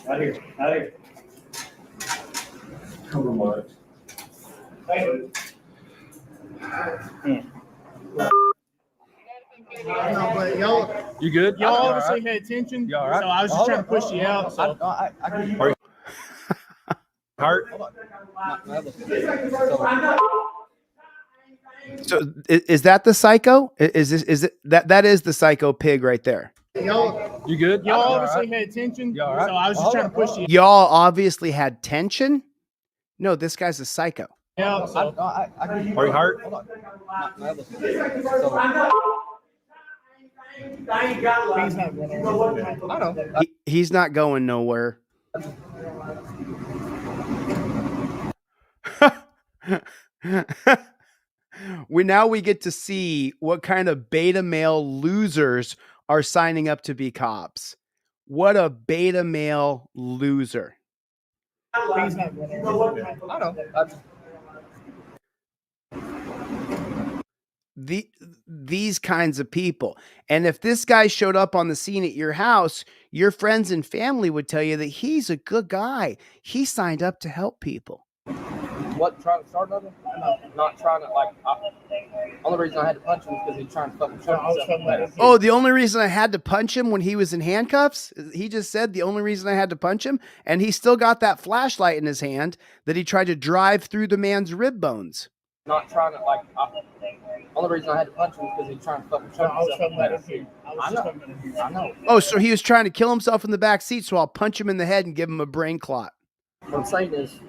Out here. Out here. Cover mic. Thank you. But y'all, You good? y'all obviously had attention. You all right? So I was just trying to push you out. So Hurt? So is that the psycho? Is it that is the psycho pig right there? y'all, You good? y'all obviously had attention. You all right? So I was just trying to push you Y'all obviously had tension. No, this guy's a psycho. out. So Are you hurt? he's not going to. I know. He's not going nowhere. We get to see what kind of beta male losers are signing up to be cops. What a beta male loser. He's not going to. I know. These kinds of people. And if this guy showed up on the scene at your house, your friends and family would tell you that he's a good guy. He signed up to help people. What, trying to start nothing? No, not trying to, like, only reason I had to punch him was because he was trying to fucking choke himself. Oh, the only reason I had to punch him when he was in handcuffs? He just said the only reason I had to punch him, and he still got that flashlight in his hand that he tried to drive through the man's rib bones. Not trying to, like, only reason I had to punch him was because he was trying to fucking choke himself. I know. Oh, so he was trying to kill himself in the back seat, so I'll punch him in the head and give him a brain clot. What I'm saying is,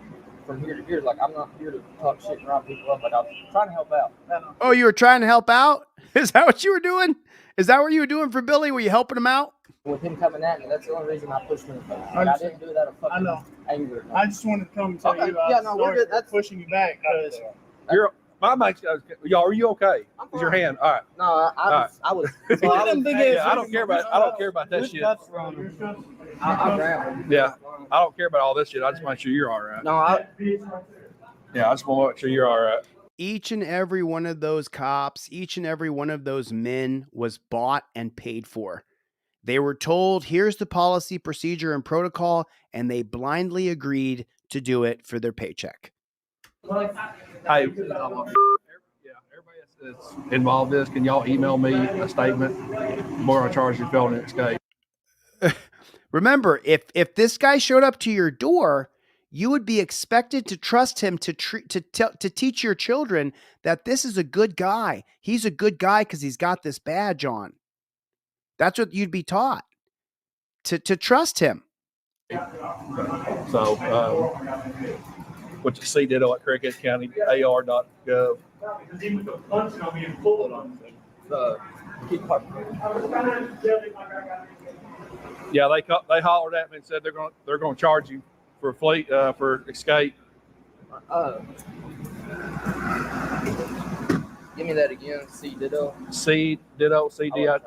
from here to here, like, I'm not here to talk shit and round people up. Like, I was trying to help out. Oh, you were trying to help out? Is that what you were doing? Is that what you were doing for Billy? Were you helping him out? With him coming at me, that's the only reason I pushed him in the face. Like, I didn't do that out of fucking anger. I just wanted to come and tell you I was sorry for pushing you back because You're my mic's y'all. Are you okay? Is your hand all right? No, I was. So I don't care about that shit. I grabbed him. Yeah, I don't care about all this shit. I just want to make sure you're all right. No, I just want to make sure you're all right. Each and every one of those cops, each and every one of those men was bought and paid for. They were told, here's the policy, procedure, and protocol, and they blindly agreed to do it for their paycheck. Hey, everybody that's involved in this, can y'all email me a statement? More on charge of felony escape. Remember, if this guy showed up to your door, you would be expected to trust him to teach your children that this is a good guy. He's a good guy because he's got this badge on. That's what you'd be taught, to trust him. So, what you see did at Cricket County AR.gov. Yeah, they hollered at me and said they're going to charge you for escape. Give me that again. C ditto. C ditto. C D I.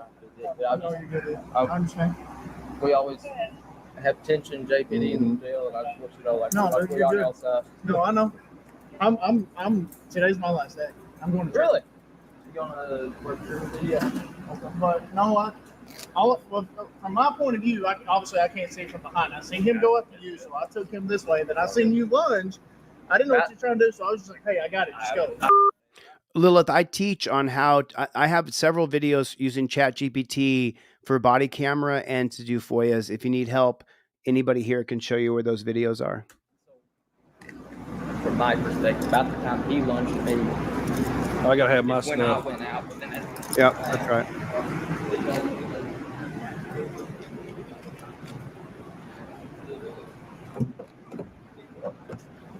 I understand. We always have tension, JPD in the jail, and I just want you to know, like, No, like you're on good. the outside. No, I know. I'm. Today's my last day. I'm going to jail. Really? You gonna work through? Yeah. But no, well, from my point of view, obviously I can't see from behind. I seen him go up to you, so I took him this way. Then I seen you lunge. I didn't know what you're trying to do, so I was just like, "Hey, I got it. Just go." Lilith, I teach on how I have several videos using ChatGPT for body camera and to do FOIAs. If you need help, anybody here can show you where those videos are. From my perspective, about the time he lunged at me, I gotta have my when I stuff. went out. And then Yeah, that's right.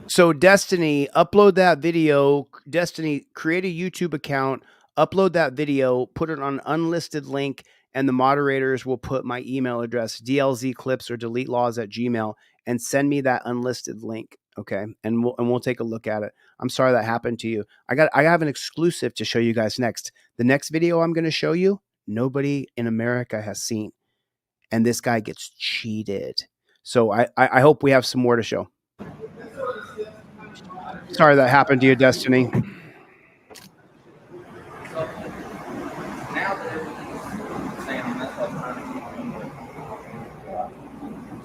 So Destiny, upload that video. Destiny, create a YouTube account, upload that video, put it on an unlisted link, and the moderators will put my email address, dlzclips or deletelaws@gmail, and send me that unlisted link. Okay. And we'll take a look at it. I'm sorry that happened to you. I have an exclusive to show you guys next. The next video I'm going to show you, nobody in America has seen. And this guy gets cheated. So I hope we have some more to show. Sorry that happened to you, Destiny.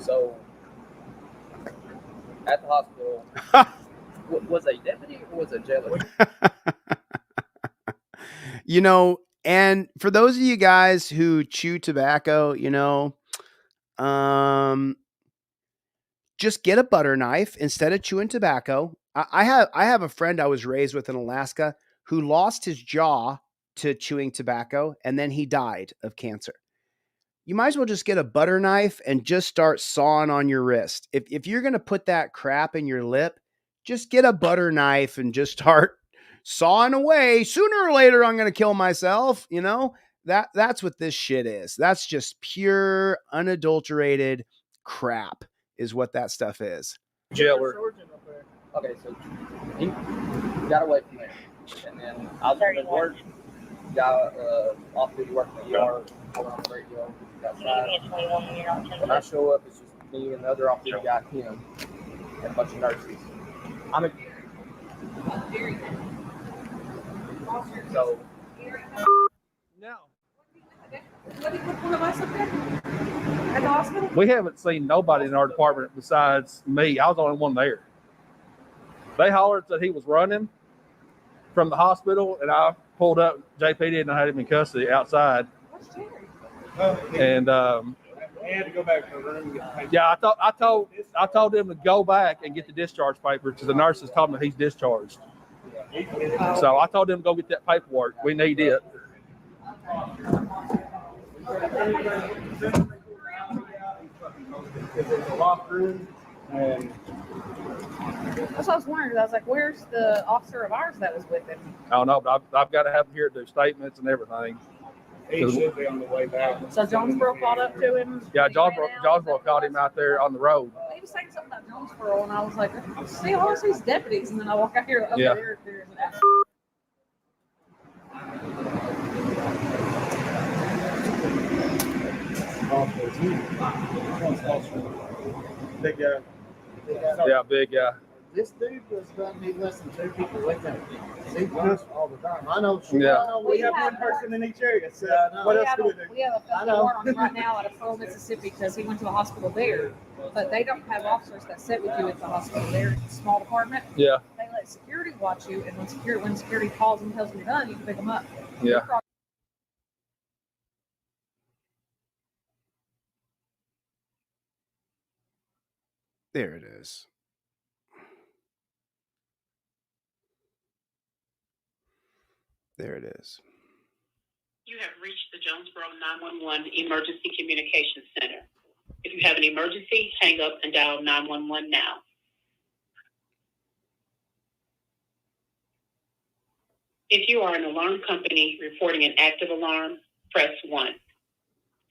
So, at the hospital, was a deputy or was a jailer? You know, and for those of you guys who chew tobacco, you know, just get a butter knife instead of chewing tobacco. I have a friend I was raised with in Alaska who lost his jaw to chewing tobacco, and then he died of cancer. You might as well just get a butter knife and just start sawing on your wrist. If you're going to put that crap in your lip, just get a butter knife and just start sawing away. Sooner or later, I'm going to kill myself. You know, that's what this shit is. That's just pure, unadulterated crap is what that stuff is. Jailer. Okay, so he got away from there. And then I was at work, got off duty working in the yard, on the radio, outside. When I show up, it's just me and the other off duty guy, him, and a bunch of nurses. So, No. One of us up there at the hospital? We haven't seen nobody in our department besides me. I was the only one there. They hollered that he was running from the hospital, and I pulled up. JPD and I had him in custody outside. And They had to go back to the room. yeah, I told him to go back and get the discharge paper because the nurses told me he's discharged. So I told him to go get that paperwork. We need it. It's a locked room, and That's what I was wondering. 'Cause I was like, "Where's the officer of ours that was with him?" I don't know, but I've got to have him here to do statements and everything. he should be on the way back. So Jonesboro called up to him. Yeah, and he ran out. Jonesboro called him out there on the road. He was saying something about Jonesboro, and I was like, "See, all I see is deputies." And then I walk out here, okay, Yeah. there's an ass. Big guy. Yeah, big guy. This dude was going to need less than 2 people with him. See, all the time. I know. Yeah. I know. We have one person in each area. So what We else have do we a do? felony warrant on him right now out of Pearl, Mississippi, because he went to a hospital there. But they don't have officers that sit with you at the hospital there. It's a small department. Yeah. They let security watch you, and when security calls and tells them you're done, you can pick them up. Yeah. There it is. There it is. You have reached the Jonesboro 911 Emergency Communications Center. If you have an emergency, hang up and dial 911 now. If you are an alarm company reporting an active alarm, press 1.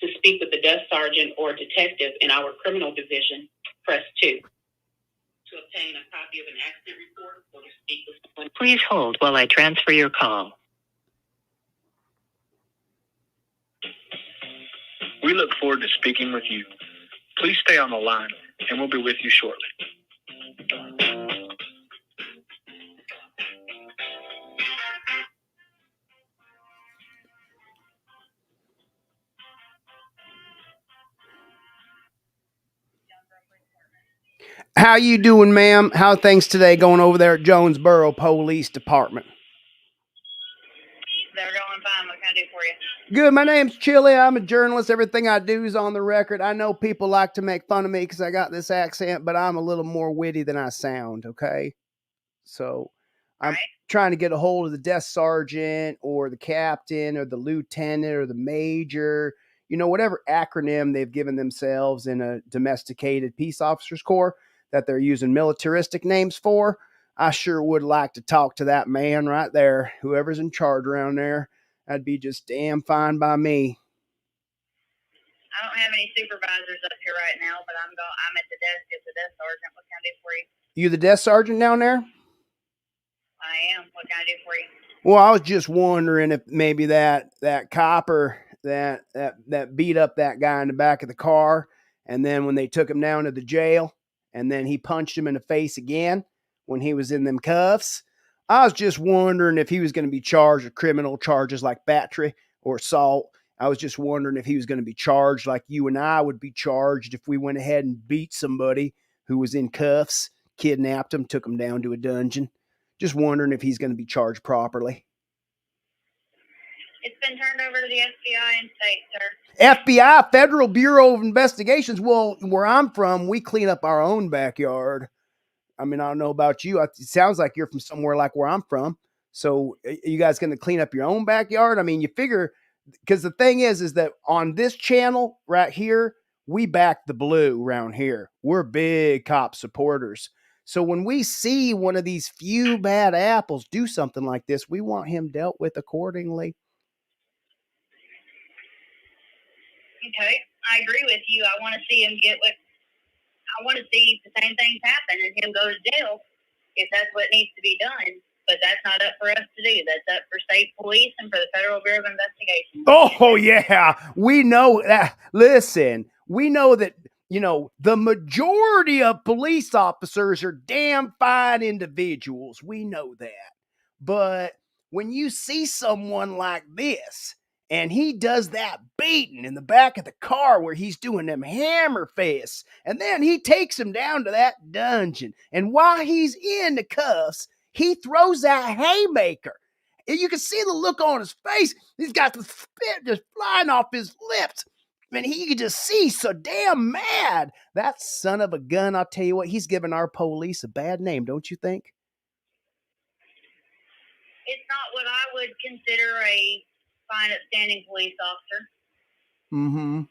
To speak with the desk sergeant or detective in our criminal division, press 2. to obtain a copy of an accident report or to speak with someone. Please hold while I transfer your call. We look forward to speaking with you. Please stay on the line, and we'll be with you shortly. How you doing, ma'am? How are things today going over there at Jonesboro Police Department? They're going fine. What can I do for you? Good. My name's Chili. I'm a journalist. Everything I do is on the record. I know people like to make fun of me because I got this accent, but I'm a little more witty than I sound, okay? So I'm trying to get a hold of the desk sergeant or the captain or the lieutenant or the major, you know, whatever acronym they've given themselves in a domesticated peace officers corps that they're using militaristic names for. I sure would like to talk to that man right there, whoever's in charge around there. That'd be just damn fine by me. I don't have any supervisors up here right now, but I'm at the desk as the desk sergeant. What can I do for you? You the desk sergeant down there? I am. What can I do for you? Well, I was just wondering if maybe that copper that beat up that guy in the back of the car, and then when they took him down to the jail, and then he punched him in the face again when he was in them cuffs. I was just wondering if he was going to be charged with criminal charges like battery or assault. I was just wondering if he was going to be charged like you and I would be charged if we went ahead and beat somebody who was in cuffs, kidnapped him, took him down to a dungeon. Just wondering if he's going to be charged properly. It's been turned over to the FBI and state, sir. FBI, Federal Bureau of Investigations. Well, where I'm from, we clean up our own backyard. I mean, I don't know about you. It sounds like you're from somewhere like where I'm from. So are you guys going to clean up your own backyard? I mean, you figure, because the thing is that on this channel right here, we back the blue around here. We're big cop supporters. So when we see one of these few bad apples do something like this, we want him dealt with accordingly. Okay, I agree with you. I want to see him I want to see the same things happen and him go to jail if that's what needs to be done. But that's not up for us to do. That's up for state police and for the Federal Bureau of Investigation. Oh, yeah. We know that. Listen, we know that, you know, the majority of police officers are damn fine individuals. We know that. But when you see someone like this, and he does that beating in the back of the car where he's doing them hammer fists, and then he takes him down to that dungeon. And while he's in the cuffs, he throws that haymaker. And you can see the look on his face. He's got the spit just flying off his lips. And you can just see so damn mad. That son of a gun, I'll tell you what, he's giving our police a bad name, don't you think? It's not what I would consider a fine, upstanding police officer. Mm-hmm.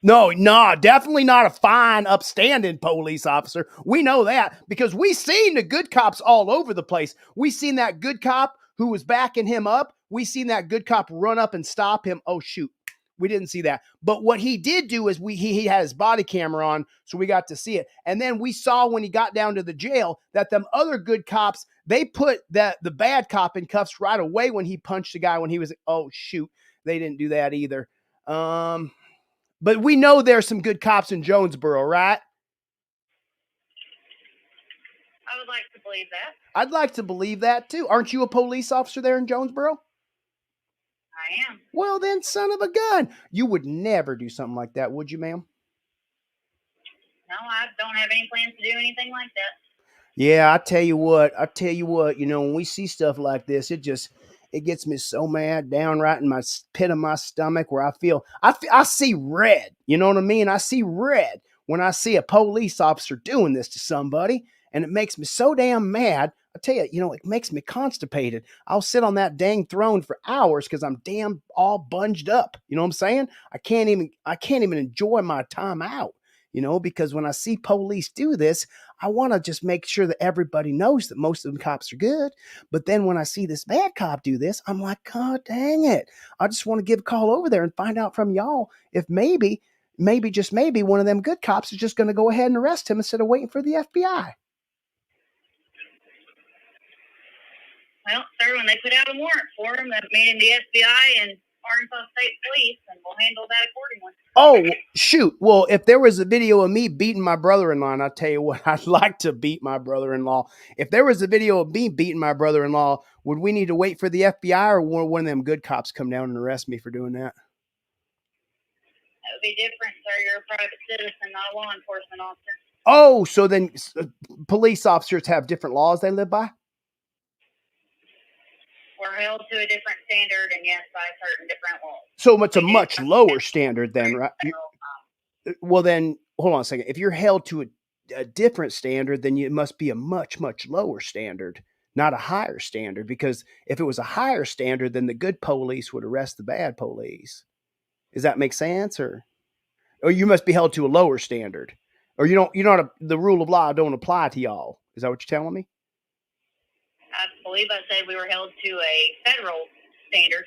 No, definitely not a fine, upstanding police officer. We know that because we seen the good cops all over the place. We seen that good cop who was backing him up. We seen that good cop run up and stop him. Oh, shoot. We didn't see that. But what he did do is he had his body camera on, so we got to see it. And then we saw when he got down to the jail that them other good cops, they put the bad cop in cuffs right away when he punched the guy when he was, oh, shoot. They didn't do that either. But we know there's some good cops in Jonesboro, right? I would like to believe that. I'd like to believe that, too. Aren't you a police officer there in Jonesboro? I am. Well, then, son of a gun. You would never do something like that, would you, ma'am? No, I don't have any plans to do anything like that. Yeah, I tell you what, you know, when we see stuff like this, it gets me so mad down right in my pit of my stomach where I see red. You know what I mean? I see red when I see a police officer doing this to somebody, and it makes me so damn mad. I tell you, you know, it makes me constipated. I'll sit on that dang throne for hours because I'm damn all bunged up. You know what I'm saying? I can't even enjoy my time out, you know, because when I see police do this, I want to just make sure that everybody knows that most of them cops are good. But then when I see this bad cop do this, I'm like, God dang it. I just want to give a call over there and find out from y'all if maybe, just maybe one of them good cops is just going to go ahead and arrest him instead of waiting for the FBI. Well, sir, when they put out a warrant for him, meaning the FBI and Arkansas State Police, and we'll handle that accordingly. Oh, shoot. Well, if there was a video of me beating my brother-in-law, and I'll tell you what, I'd like to beat my brother-in-law. If there was a video of me beating my brother-in-law, would we need to wait for the FBI or one of them good cops come down and arrest me for doing that? That would be different, sir. You're a private citizen, not a law enforcement officer. Oh, so then police officers have different laws they live by? We're held to a different standard, and yes, by certain different laws. So it's a much lower standard then, right? Well, then, hold on a second. If you're held to a different standard, then it must be a much, much lower standard, not a higher standard. Because if it was a higher standard, then the good police would arrest the bad police. Does that make sense? Or you must be held to a lower standard. Or the rule of law don't apply to y'all. Is that what you're telling me? I believe I said we were held to a federal standard.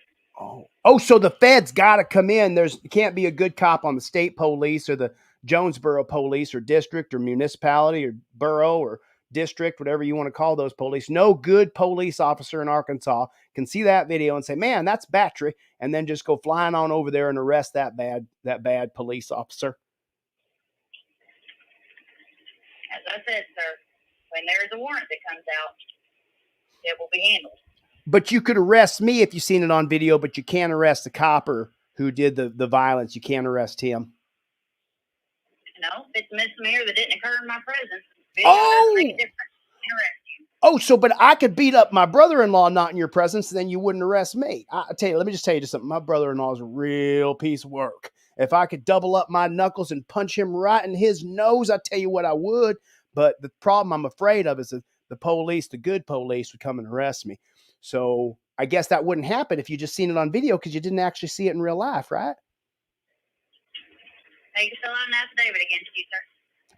Oh, so the feds got to come in. Can't be a good cop on the state police or the Jonesboro police or district or municipality or borough or district, whatever you want to call those police. No good police officer in Arkansas can see that video and say, man, that's battery, and then just go flying on over there and arrest that bad police officer. As I said, sir, when there's a warrant that comes out, it will be handled. But you could arrest me if you've seen it on video, but you can't arrest the copper who did the violence. You can't arrest him. No, if it's a misdemeanor that didn't occur in my presence, video doesn't make a difference. Oh, so but I could beat up my brother-in-law not in your presence, then you wouldn't arrest me. I tell you, let me just tell you something. My brother-in-law is a real piece of work. If I could double up my knuckles and punch him right in his nose, I tell you what I would. But the problem I'm afraid of is that the police, the good police, would come and arrest me. So I guess that wouldn't happen if you just seen it on video because you didn't actually see it in real life, right? You can fill out an affidavit against you, sir.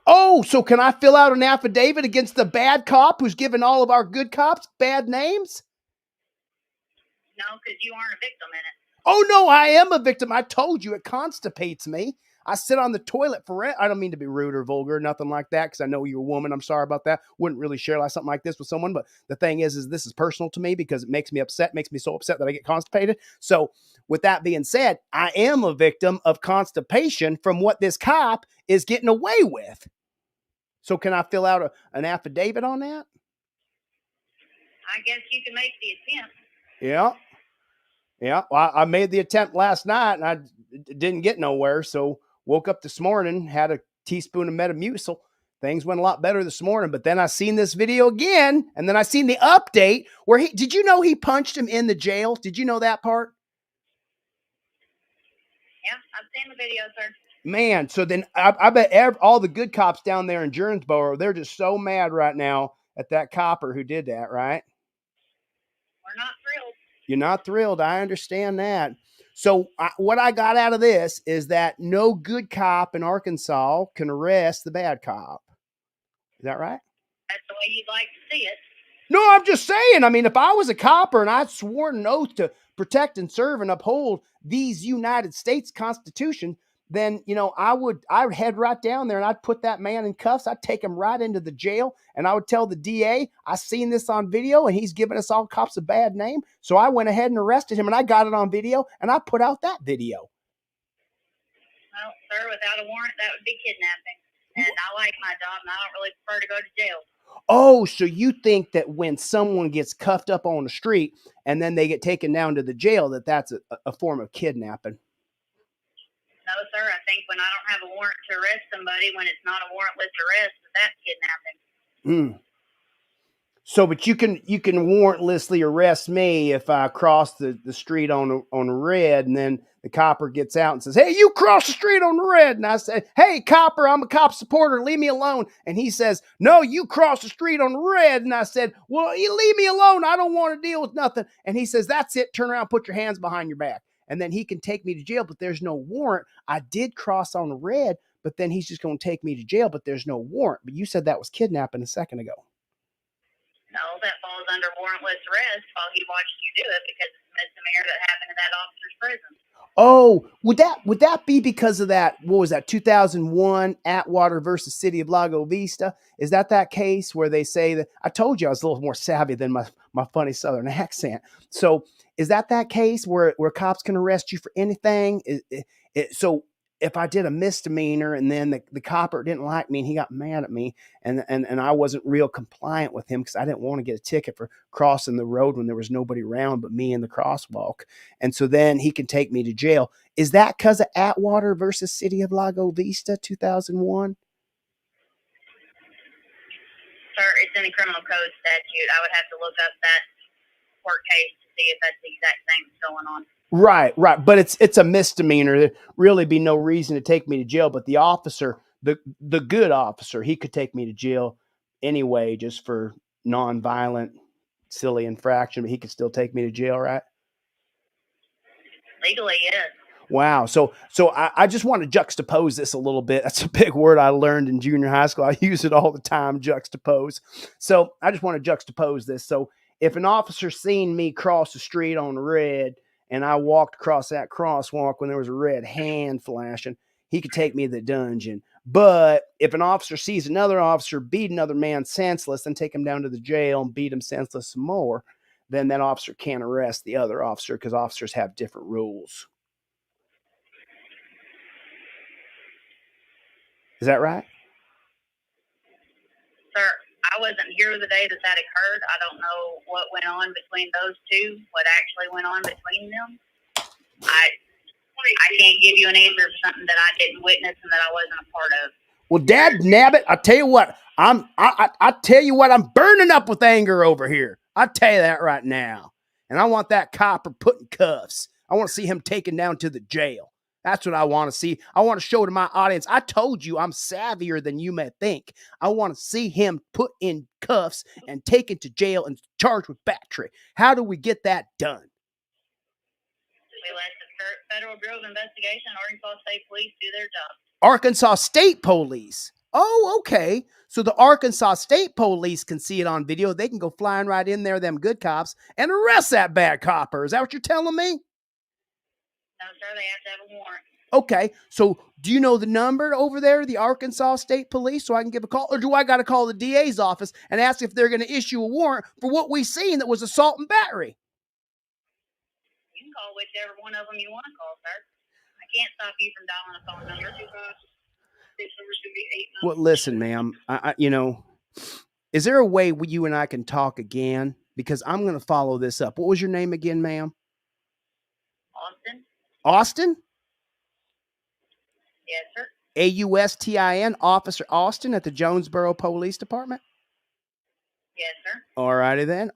Oh, so can I fill out an affidavit against the bad cop who's given all of our good cops bad names? No, because you aren't a victim in it. Oh, no, I am a victim. I told you it constipates me. I sit on the toilet forever. I don't mean to be rude or vulgar, nothing like that, because I know you're a woman. I'm sorry about that. Wouldn't really share something like this with someone, but the thing is this is personal to me because it makes me upset, makes me so upset that I get constipated. So with that being said, I am a victim of constipation from what this cop is getting away with. So can I fill out an affidavit on that? I guess you can make the attempt. Yeah. Yeah. Well, I made the attempt last night and I didn't get nowhere. So woke up this morning, had a teaspoon of Metamucil. Things went a lot better this morning, but then I seen this video again, and then I seen the update where did you know he punched him in the jail? Did you know that part? Yeah, I've seen the video, sir. Man, so then I bet all the good cops down there in Jonesboro, they're just so mad right now at that copper who did that, right? We're not thrilled. You're not thrilled. I understand that. So what I got out of this is that no good cop in Arkansas can arrest the bad cop. Is that right? That's the way you'd like to see it. No, I'm just saying. I mean, if I was a copper and I'd sworn an oath to protect and serve and uphold these United States Constitution, then, I would head right down there and I'd put that man in cuffs. I'd take him right into the jail and I would tell the DA, I seen this on video and he's giving us all cops a bad name. So I went ahead and arrested him and I got it on video and I put out that video. Well, sir, without a warrant, that would be kidnapping. And I like my job and I don't really prefer to go to jail. Oh, so you think that when someone gets cuffed up on the street and then they get taken down to the jail, that's a form of kidnapping? No, sir. I think when I don't have a warrant to arrest somebody, when it's not a warrantless arrest, that's kidnapping. So, but you can warrantlessly arrest me if I cross the street on a red, and then the copper gets out and says, "Hey, you cross the street on the red," and I say, "Hey, copper, I'm a cop supporter. Leave me alone." And he says, "No, you cross the street on the red," and I said, "Well, you leave me alone. I don't want to deal with nothing." And he says, "That's it. Turn around, put your hands behind your back." And then he can take me to jail, but there's no warrant. I did cross on the red, but then he's just going to take me to jail, but there's no warrant. But you said that was kidnapping a second ago. No, that falls under warrantless arrest while he watched you do it because it's a misdemeanor that happened in that officer's prison. Oh, would that be because of that? What was that? 2001 Atwater versus City of Lago Vista. Is that case where they say that? I told you I was a little more savvy than my funny Southern accent. So is that case where cops can arrest you for anything? So if I did a misdemeanor and then the copper didn't like me and he got mad at me and I wasn't real compliant with him because I didn't want to get a ticket for crossing the road when there was nobody around but me in the crosswalk. And so then he can take me to jail. Is that because of Atwater versus City of Lago Vista 2001? Sir, it's in the criminal code statute. I would have to look up that court case to see if that's the exact thing that's going on. Right. But it's a misdemeanor. There'd really be no reason to take me to jail. But the officer, the good officer, he could take me to jail anyway, just for nonviolent, silly infraction. But he could still take me to jail, right? Legally, yes. Wow. So I just want to juxtapose this a little bit. That's a big word I learned in junior high school. I use it all the time, juxtapose. So I just want to juxtapose this. So if an officer seen me cross the street on red and I walked across that crosswalk when there was a red hand flashing, he could take me to the dungeon. But if an officer sees another officer beat another man senseless and take him down to the jail and beat him senseless some more, then that officer can't arrest the other officer because officers have different rules. Is that right? Sir, I wasn't here the day that occurred. I don't know what went on between those two, what actually went on between them. I can't give you an answer for something that I didn't witness and that I wasn't a part of. Well, dad nabbit, I tell you what, I tell you what, I'm burning up with anger over here. I tell you that right now. And I want that copper put in cuffs. I want to see him taken down to the jail. That's what I want to see. I want to show to my audience. I told you I'm savvier than you may think. I want to see him put in cuffs and taken to jail and charged with battery. How do we get that done? We let the Federal Bureau of Investigation, Arkansas State Police do their job. Arkansas State Police. Oh, okay. So the Arkansas State Police can see it on video. They can go flying right in there, them good cops, and arrest that bad copper. Is that what you're telling me? No, sir, they have to have a warrant. Okay, so do you know the number over there, the Arkansas State Police, so I can give a call? Or do I got to call the DA's office and ask if they're going to issue a warrant for what we seen that was assault and battery? You can call whichever one of them you want to call, sir. I can't stop you from dialing a phone number. This number's going to be 8. Well, listen, ma'am, is there a way you and I can talk again? Because I'm going to follow this up. What was your name again, ma'am? Austin? Austin? Yes, sir. Austin, Officer Austin at the Jonesboro Police Department? Yes, sir. All righty then.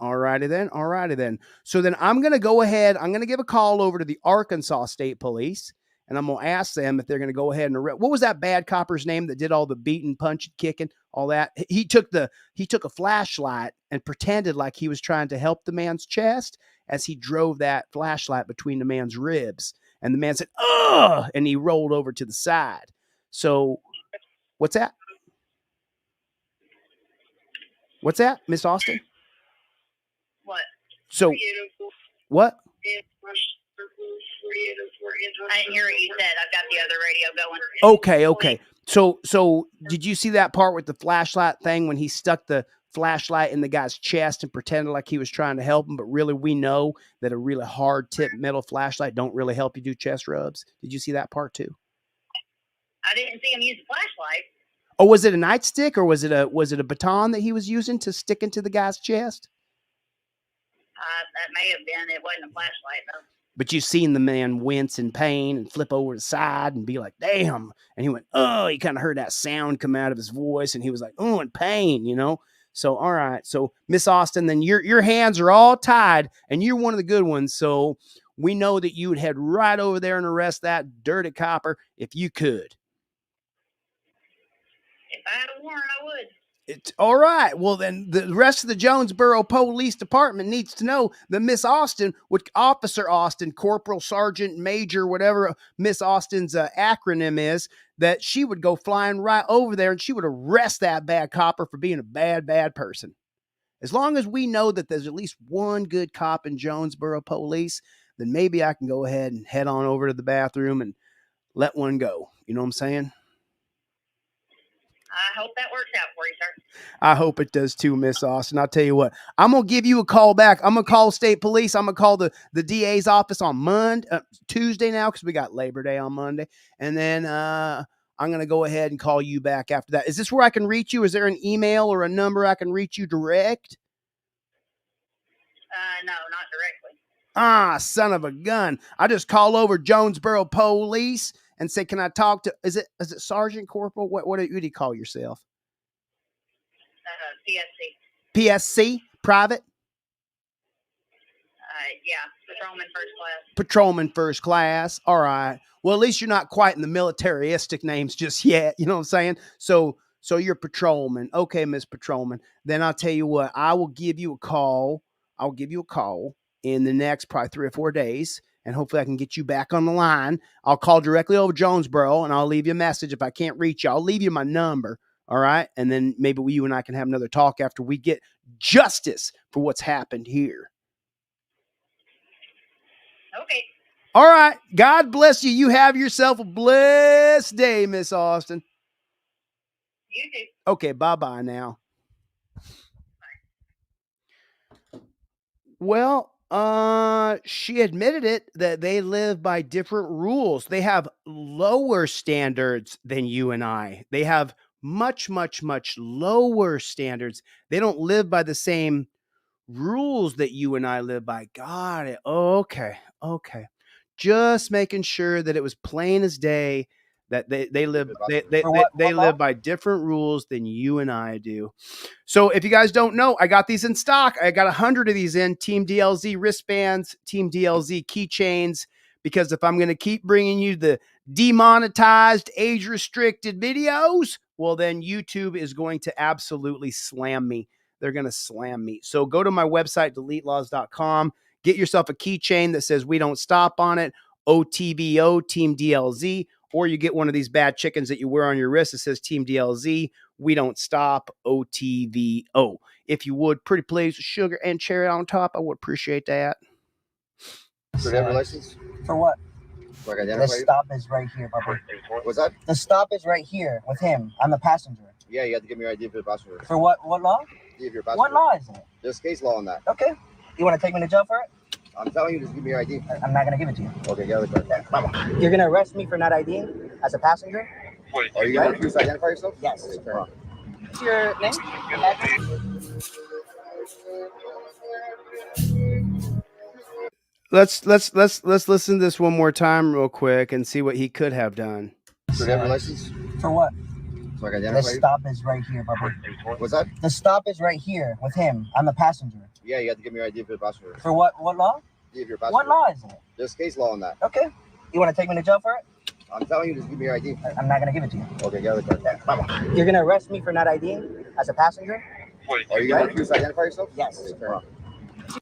So then I'm going to go ahead. I'm going to give a call over to the Arkansas State Police, and I'm going to ask them if they're going to go ahead and arrest. What was that bad copper's name that did all the beating, punching, kicking, all that? He took a flashlight and pretended like he was trying to help the man's chest as he drove that flashlight between the man's ribs. And the man said, "Ugh," and he rolled over to the side. So what's that? What's that, Miss Austin? What? So what? I didn't hear what you said. I've got the other radio going. Okay. So did you see that part with the flashlight thing when he stuck the flashlight in the guy's chest and pretended like he was trying to help him, but really we know that a really hard tip metal flashlight don't really help you do chest rubs? Did you see that part too? I didn't see him use a flashlight. Oh, was it a nightstick or was it a baton that he was using to stick into the guy's chest? That may have been. It wasn't a flashlight though. But you seen the man wince in pain and flip over the side and be like, "Damn!" And he went, "Oh!" He kind of heard that sound come out of his voice, and he was like, "Oh," in pain, So, all right. So, Miss Austin, then your hands are all tied, and you're one of the good ones. So, we know that you would head right over there and arrest that dirty copper if you could. If I had a warrant, I would. It's all right. Well, then the rest of the Jonesboro Police Department needs to know that Miss Austin, Officer Austin, Corporal, Sergeant, Major, whatever Miss Austin's acronym is, that she would go flying right over there and she would arrest that bad copper for being a bad, bad person. As long as we know that there's at least one good cop in Jonesboro Police, then maybe I can go ahead and head on over to the bathroom and let one go. You know what I'm saying? I hope that works out for you, sir. I hope it does too, Miss Austin. I'll tell you what, I'm going to give you a call back. I'm going to call state police. I'm going to call the DA's office on Tuesday now, because we got Labor Day on Monday. And then I'm going to go ahead and call you back after that. Is this where I can reach you? Is there an email or a number I can reach you direct? No, not directly. Ah, son of a gun. I just call over Jonesboro Police and say, can I talk to, is it Sergeant Corporal? What do you call yourself? PSC. PSC? Private? Yeah, patrolman first class. Patrolman first class. All right. Well, at least you're not quite in the militaristic names just yet. You know what I'm saying? So you're patrolman. Okay, Miss Patrolman. Then I'll tell you what, I will give you a call. I'll give you a call in the next probably 3 or 4 days, and hopefully I can get you back on the line. I'll call directly over Jonesboro, and I'll leave you a message. If I can't reach you, I'll leave you my number. All right. And then maybe you and I can have another talk after we get justice for what's happened here. Okay. All right. God bless you. You have yourself a blessed day, Miss Austin. You too. Okay. Bye-bye now. Well, she admitted it that they live by different rules. They have lower standards than you and I. They have much, much, much lower standards. They don't live by the same rules that you and I live by. Got it. Okay. Just making sure that it was plain as day that they live by different rules than you and I do. So if you guys don't know, I got these in stock. I got 100 of these in Team DLZ wristbands, Team DLZ keychains, because if I'm going to keep bringing you the demonetized, age-restricted videos, well, then YouTube is going to absolutely slam me. They're going to slam me. So go to my website, deletelaws.com. Get yourself a keychain that says "We Don't Stop" on it, OTVO, Team DLZ, or you get one of these bad chickens that you wear on your wrist that says Team DLZ, We Don't Stop, OTVO. If you would, pretty please, sugar and cherry on top, I would appreciate that. So they have a license? For what? Like The identify you? stop is right here, Bubba. What's that? The stop is right here with him. I'm the passenger. Yeah, you have to give me your ID for the passenger. For what law? Give your passenger. What law is it? There's case law on that. Okay. You want to take me to jail for it? I'm telling you, just give me your ID. I'm not going to give it to you. Okay, get out of the car. Bubba. You're going to arrest me for not IDing as a passenger? Are you going to refuse to identify yourself? Yes. Okay, turn on. What's your name? Let's listen to this one more time real quick and see what he could have done. So they have a license? For what? So I can The identify you? stop is right here, Bubba. What's that? The stop is right here with him. I'm the passenger. Yeah, you have to give me your ID for the passenger. For what law? Give your passenger. What law is it? There's case law on that. Okay. You want to take me to jail for it? I'm telling you, just give me your ID. I'm not going to give it to you. Okay, get out of the car. Bubba. You're going to arrest me for not IDing as a passenger? Are you going to refuse to identify yourself? Yes. Okay, turn on.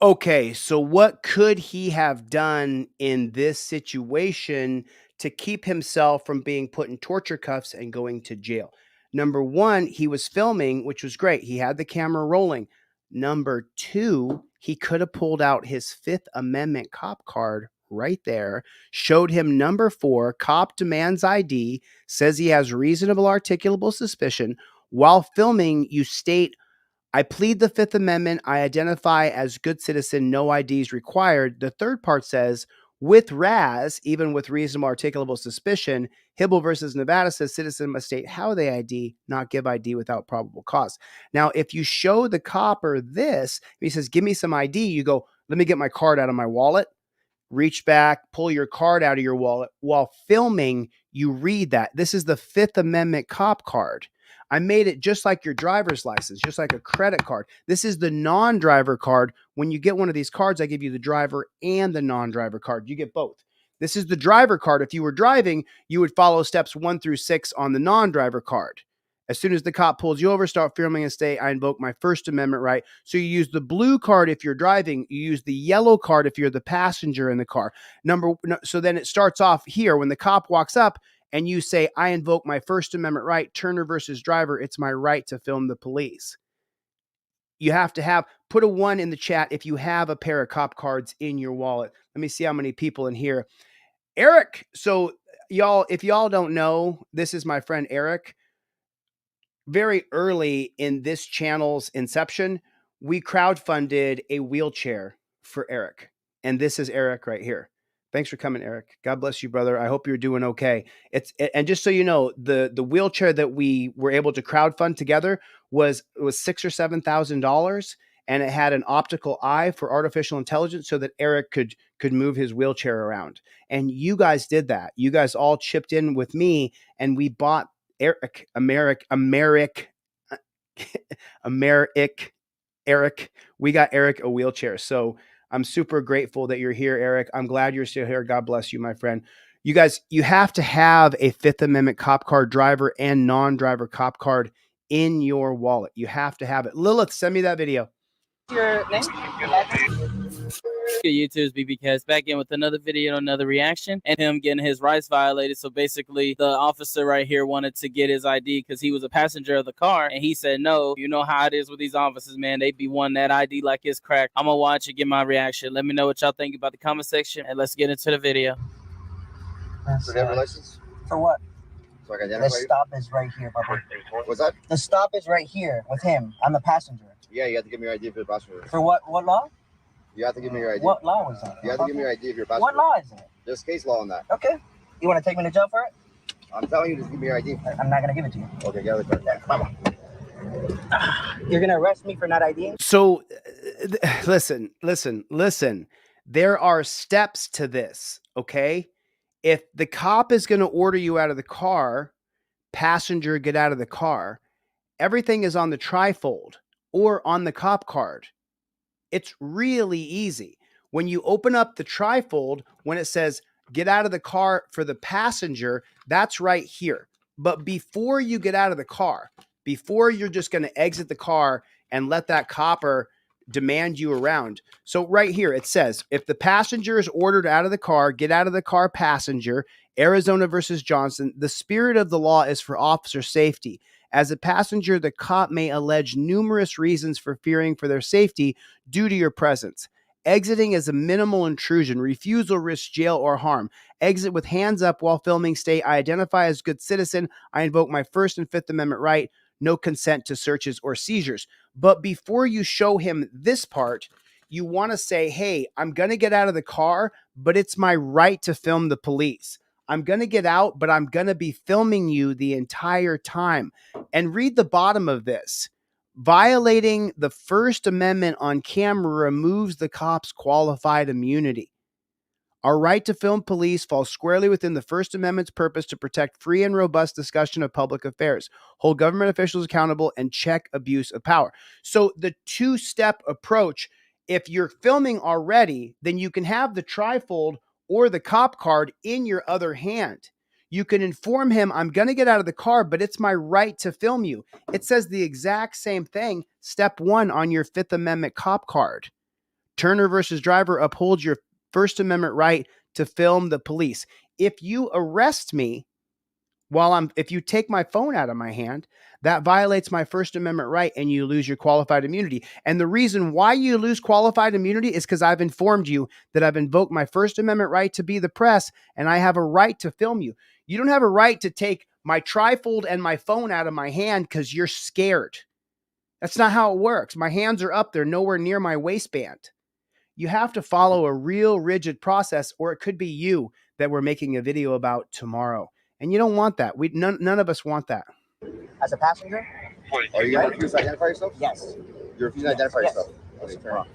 Okay, so what could he have done in this situation to keep himself from being put in torture cuffs and going to jail? Number one, he was filming, which was great. He had the camera rolling. Number two, he could have pulled out his Fifth Amendment cop card right there, showed him number 4, cop demands ID, says he has reasonable articulable suspicion. While filming, you state, I plead the Fifth Amendment. I identify as good citizen. No IDs required. The third part says, with RAS, even with reasonable articulable suspicion, Hibble versus Nevada says citizen must state how they ID, not give ID without probable cause. Now, if you show the copper this, he says, give me some ID, you go, let me get my card out of my wallet. Reach back, pull your card out of your wallet. While filming, you read that. This is the Fifth Amendment cop card. I made it just like your driver's license, just like a credit card. This is the non-driver card. When you get one of these cards, I give you the driver and the non-driver card. You get both. This is the driver card. If you were driving, you would follow steps 1 through 6 on the non-driver card. As soon as the cop pulls you over, start filming and say, I invoke my First Amendment right. So you use the blue card if you're driving. You use the yellow card if you're the passenger in the car. So then it starts off here when the cop walks up and you say, I invoke my First Amendment right, Turner versus driver. It's my right to film the police. You have to have, put a 1 in the chat if you have a pair of cop cards in your wallet. Let me see how many people in here. Eric. So y'all, if y'all don't know, this is my friend Eric. Very early in this channel's inception, we crowdfunded a wheelchair for Eric. And this is Eric right here. Thanks for coming, Eric. God bless you, brother. I hope you're doing okay. And just so you know, the wheelchair that we were able to crowdfund together was $6,000 or $7,000, and it had an optical eye for artificial intelligence so that Eric could move his wheelchair around. And you guys did that. You guys all chipped in with me, and we bought Eric. We got Eric a wheelchair. So I'm super grateful that you're here, Eric. I'm glad you're still here. God bless you, my friend. You guys, you have to have a Fifth Amendment cop card, driver and non-driver cop card in your wallet. You have to have it. Lilith, send me that video. Your name? YouTube's BBcast back in with another video, another reaction, and him getting his rights violated. So basically, the officer right here wanted to get his ID because he was a passenger of the car, and he said no. You know how it is with these officers, man. They be wanting that ID like it's crack. I'm gonna watch and get my reaction. Let me know what y'all think about the comment section, and let's get into the video. So, driver license? For what? So I can The identify you? stop is right here, Bubba. What's that? The stop is right here with him. I'm the passenger. Yeah, you have to give me your ID for the passenger. For what? What law? You have to give me your ID. What law is that? You have to give me your ID if you're a passenger. What law is it? There's case law on that. Okay. You want to take me to jail for it? I'm telling you, just give me your ID. I'm not gonna give it to you. Okay, get out of the car. Bubba. You're gonna arrest me for not IDing? So listen. There are steps to this, okay? If the cop is going to order you out of the car, passenger, get out of the car, everything is on the trifold or on the cop card. It's really easy. When you open up the trifold, when it says get out of the car for the passenger, that's right here. But before you get out of the car, before you're just going to exit the car and let that copper demand you around. So right here, it says, if the passenger is ordered out of the car, get out of the car, passenger. Arizona versus Johnson. The spirit of the law is for officer safety. As a passenger, the cop may allege numerous reasons for fearing for their safety due to your presence. Exiting is a minimal intrusion. Refusal risks jail or harm. Exit with hands up while filming. State, I identify as good citizen. I invoke my First and Fifth Amendment right. No consent to searches or seizures. But before you show him this part, you want to say, hey, I'm going to get out of the car, but it's my right to film the police. I'm going to get out, but I'm going to be filming you the entire time. And read the bottom of this. Violating the First Amendment on camera removes the cop's qualified immunity. Our right to film police falls squarely within the First Amendment's purpose to protect free and robust discussion of public affairs, hold government officials accountable, and check abuse of power. So the two-step approach, if you're filming already, then you can have the trifold or the cop card in your other hand. You can inform him, I'm going to get out of the car, but it's my right to film you. It says the exact same thing, step 1 on your Fifth Amendment cop card. Turner versus Driver upholds your First Amendment right to film the police. If you arrest me if you take my phone out of my hand, that violates my First Amendment right and you lose your qualified immunity. And the reason why you lose qualified immunity is because I've informed you that I've invoked my First Amendment right to be the press and I have a right to film you. You don't have a right to take my trifold and my phone out of my hand because you're scared. That's not how it works. My hands are up. They're nowhere near my waistband. You have to follow a real rigid process, or it could be you that we're making a video about tomorrow. And you don't want that. None of us want that. As a passenger? Are you going to refuse to identify yourself? Yes. You're refusing to identify Yes. yourself? Okay, fair enough.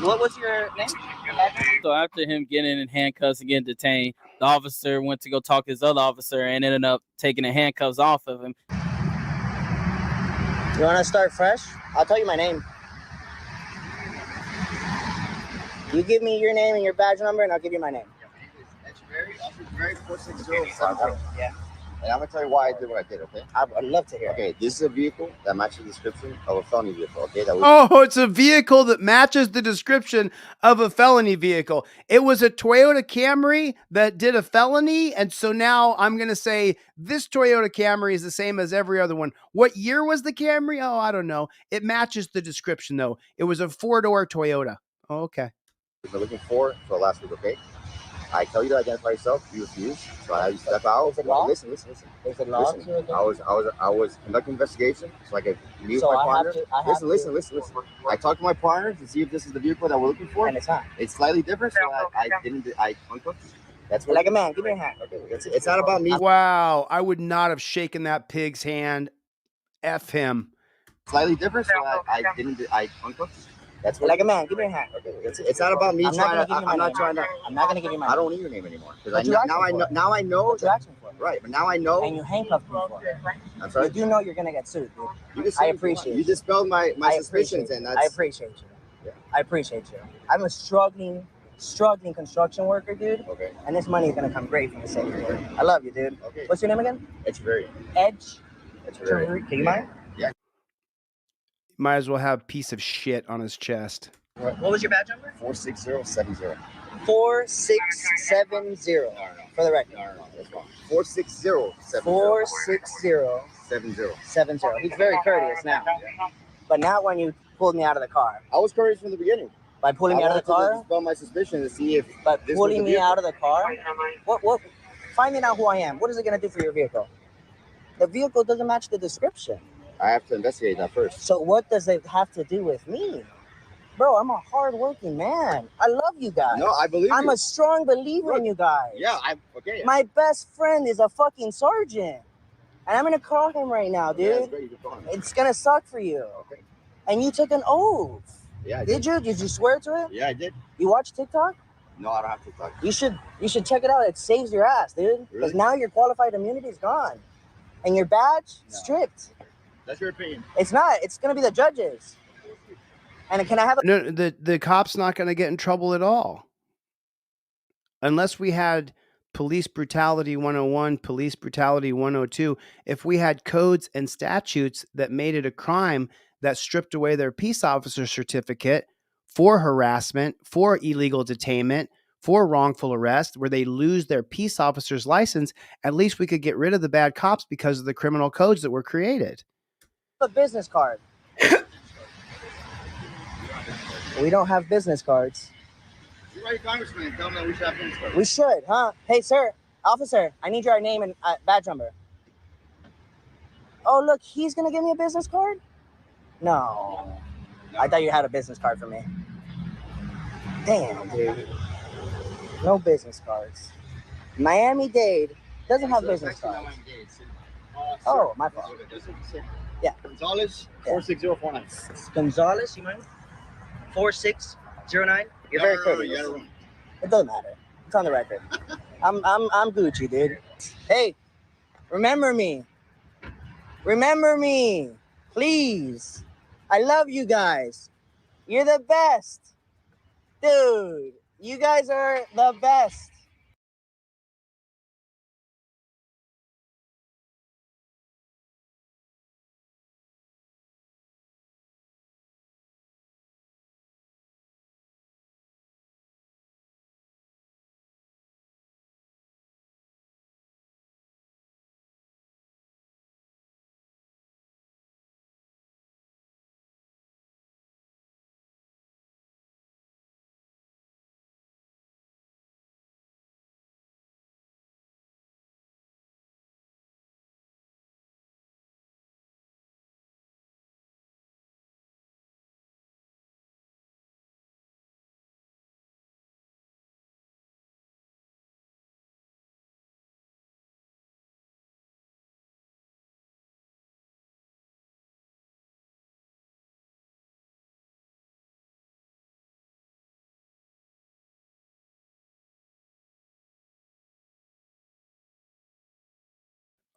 What was your name? So after him getting in handcuffs and getting detained, the officer went to go talk to his other officer and ended up taking the handcuffs off of him. You want to start fresh? I'll tell you my name. You give me your name and your badge number, and I'll give you my name. It's very 460. Yeah. And I'm gonna tell you why I did what I did. Okay. I'd love to hear. Okay, this is a vehicle that matches the description of a felony vehicle. Okay. That was. Oh, it's a vehicle that matches the description of a felony vehicle. It was a Toyota Camry that did a felony. And so now I'm going to say this Toyota Camry is the same as every other one. What year was the Camry? Oh, I don't know. It matches the description, though. It was a 4-door Toyota. Oh, okay. We're looking for last week. Okay. I tell you to identify yourself. You refuse. So I step out. Is it law? Listen. Is it law? Listen. I was conducting investigation so I could meet So my I partner. have to- Listen. I talked to my partner to see if this is the vehicle that we're looking for. And it's not. It's slightly different, so I uncooked it. That's what Like a man. Give me your hand. Okay. It's not about me. Wow. I would not have shaken that pig's hand. F him. Slightly different, so I uncooked it. That's what Like a man. Give me your hand. Okay. It's not about me I'm not trying gonna give to. you my I'm not name. trying to. I'm not gonna give you my I name. don't need your name anymore because What you asking now I know. What you asking for? Right, but now I know. And you handcuffed me for it. I'm sorry. You do know you're gonna get sued, dude. I appreciate you dispelled my I suspicions, appreciate and you. that's. I appreciate you. I appreciate you. I'm a struggling construction worker, dude. Okay. And this money is gonna come great from the same work. I love you, dude. Okay. What's your name again? It's very. Edge. It's very. Can you mind? Yeah. Might as well have piece of shit on his chest. What was your badge number? 46070. 4670. For the record. No, that's wrong. 46070. 46070. He's very courteous now. But not when you pulled me out of the car. I was courteous from the beginning. By pulling me out of the I wanted to car? dispel my suspicion to see if. But this pulling was the me vehicle. out of the car? What? Finding out who I am. What is it gonna do for your vehicle? The vehicle doesn't match the description. I have to investigate that first. So what does it have to do with me? Bro, I'm a hardworking man. I love you guys. No, I believe I'm you. a strong believer in you guys. Yeah, okay. My best friend is a fucking sergeant. And I'm gonna call him right now, dude. Yeah, it's great. You can call him. It's gonna suck for you. Okay. And you took an oath. Yeah, I Did you? Did you swear to it? Yeah, I did. You watch TikTok? No, I don't have to talk. You should check it out. It saves your ass, dude. Because Really? now your qualified immunity is gone. And your badge stripped. That's your opinion. It's not. It's gonna be the judges. And can I have a No, the cop's not going to get in trouble at all. Unless we had police brutality 101, police brutality 102, if we had codes and statutes that made it a crime that stripped away their peace officer certificate for harassment, for illegal detainment, for wrongful arrest, where they lose their peace officer's license, at least we could get rid of the bad cops because of the criminal codes that were created. business card? We don't have business cards. You're right, Congressman. Tell me that we should have business cards. We should, huh? Hey, sir, officer, I need your name and badge number. Oh, look, he's gonna give me a business card? No. I thought you had a business card for me. Damn, dude. No business cards. Miami-Dade doesn't have business cards. Oh, my fault. Yeah. Gonzalez, 46049. Gonzalez, you mind? 4609. You're very courteous. It doesn't matter. It's on the record. I'm Gucci, dude. Hey, remember me. Remember me, please. I love you guys. You're the best, dude. You guys are the best.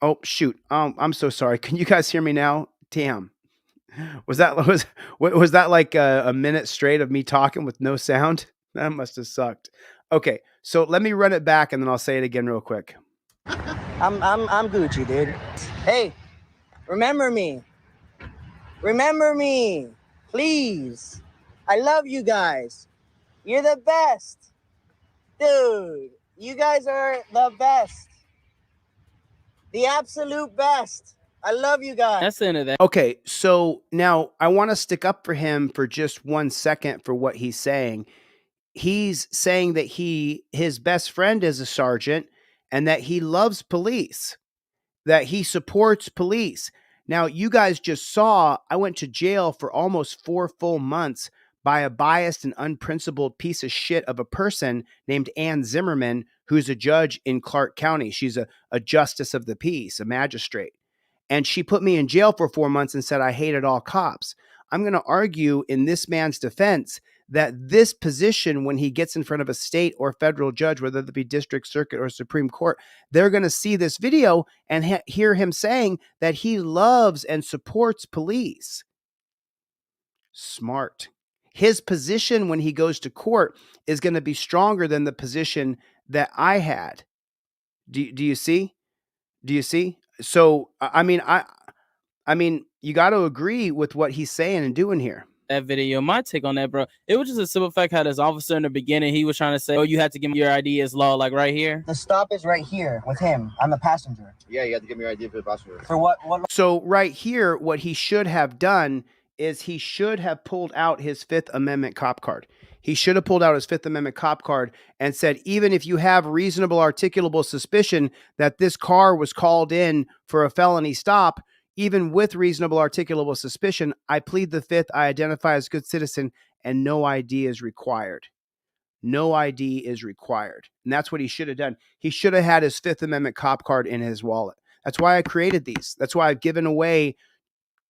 Oh, shoot. I'm so sorry. Can you guys hear me now? Damn. Was that like a minute straight of me talking with no sound? That must have sucked. Okay, so let me run it back and then I'll say it again real quick. I'm Gucci, dude. Hey, remember me. Remember me, please. I love you guys. You're the best. Dude, you guys are the best. The absolute best. I love you guys. That's the end of that. Okay, so now I want to stick up for him for just 1 second for what he's saying. He's saying that his best friend is a sergeant and that he loves police, that he supports police. Now, you guys just saw I went to jail for almost 4 full months by a biased and unprincipled piece of shit of a person named Ann Zimmerman, who's a judge in Clark County. She's a justice of the peace, a magistrate. And she put me in jail for 4 months and said I hated all cops. I'm going to argue in this man's defense that this position, when he gets in front of a state or federal judge, whether it be district, circuit, or Supreme Court, they're going to see this video and hear him saying that he loves and supports police. Smart. His position when he goes to court is going to be stronger than the position that I had. Do you see? Do you see? So, I mean, you got to agree with what he's saying and doing here. That video, my take on that, bro, it was just a simple fact how this officer in the beginning, he was trying to say, oh, you had to give me your ID as law, like right here. The stop is right here with him. I'm the passenger. Yeah, you have to give me your ID for the passenger. For what? So right here, what he should have done is he should have pulled out his Fifth Amendment cop card. He should have pulled out his Fifth Amendment cop card and said, even if you have reasonable articulable suspicion that this car was called in for a felony stop, even with reasonable articulable suspicion, I plead the Fifth, I identify as a good citizen, and no ID is required. No ID is required. And that's what he should have done. He should have had his Fifth Amendment cop card in his wallet. That's why I created these. That's why I've given away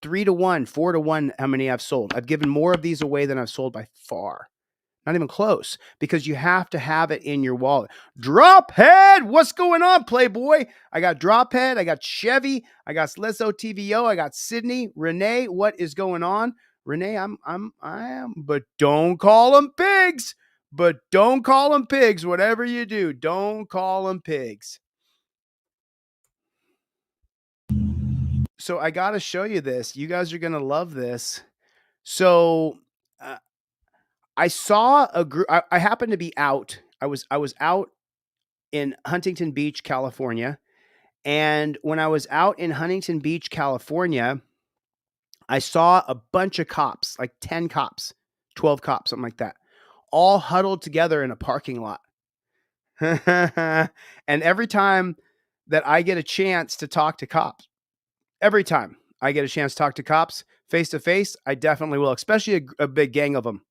3 to 1, 4 to 1, how many I've sold. I've given more of these away than I've sold by far. Not even close, because you have to have it in your wallet. Drophead, what's going on, Playboy? I got Drophead, I got Chevy, I got Leso TVO, I got Sydney, Renee. What is going on, Renee? I am, but don't call them pigs. But don't call them pigs. Whatever you do, don't call them pigs. So I got to show you this. You guys are gonna love this. So. I saw a group. I happened to be out. I was out in Huntington Beach, California. And when I was out in Huntington Beach, California, I saw a bunch of cops, like 10 cops, 12 cops, something like that, all huddled together in a parking lot. And every time that I get a chance to talk to cops, every time I get a chance to talk to cops face to face, I definitely will, especially a big gang of them.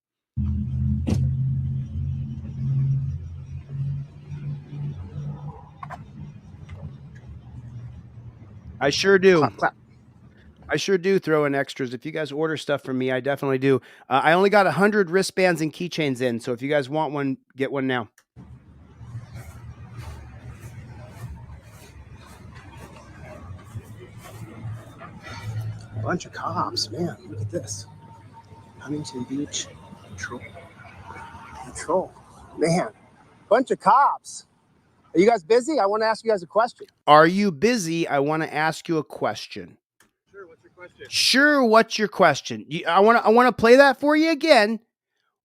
I sure do. Clap, clap. I sure do throw in extras. If you guys order stuff from me, I definitely do. I only got 100 wristbands and keychains in, so if you guys want one, get one now. A bunch of cops, man. Look at this. Huntington Beach Patrol. Man, bunch of cops. Are you guys busy? I want to ask you guys a question. Are you busy? I want to ask you a question. Sure, what's your question? I want to play that for you again,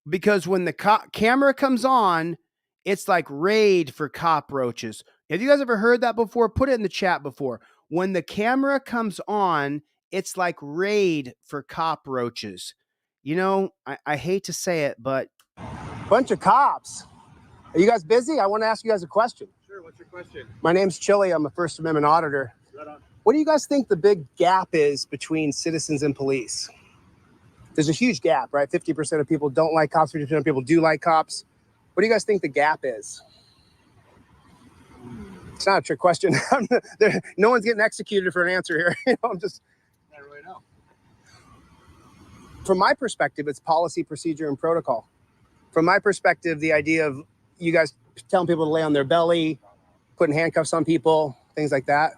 because when the camera comes on, it's like raid for cockroaches. Have you guys ever heard that before? Put it in the chat before. When the camera comes on, it's like raid for cockroaches. You know, I hate to say it, but bunch of cops. Are you guys busy? I want to ask you guys a question. Sure, what's your question? My name's Chili. I'm a First Amendment auditor. Right on. What do you guys think the big gap is between citizens and police? There's a huge gap, right? 50% of people don't like cops, 50% of people do like cops. What do you guys think the gap is? It's not a trick question. No one's getting executed for an answer here. I'm just... I don't really know. From my perspective, it's policy, procedure, and protocol. From my perspective, the idea of you guys telling people to lay on their belly, putting handcuffs on people, things like that.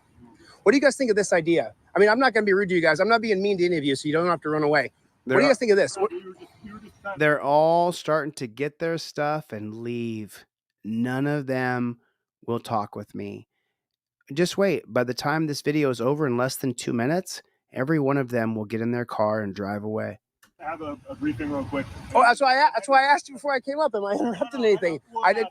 What do you guys think of this idea? I mean, I'm not going to be rude to you guys. I'm not being mean to any of you, so you don't have to run away. What do you guys think of this? They're all starting to get their stuff and leave. None of them will talk with me. Just wait. By the time this video is over in less than 2 minutes, every one of them will get in their car and drive away. Have a briefing real quick. Oh, that's why I asked you before I came up. Am I interrupting anything? I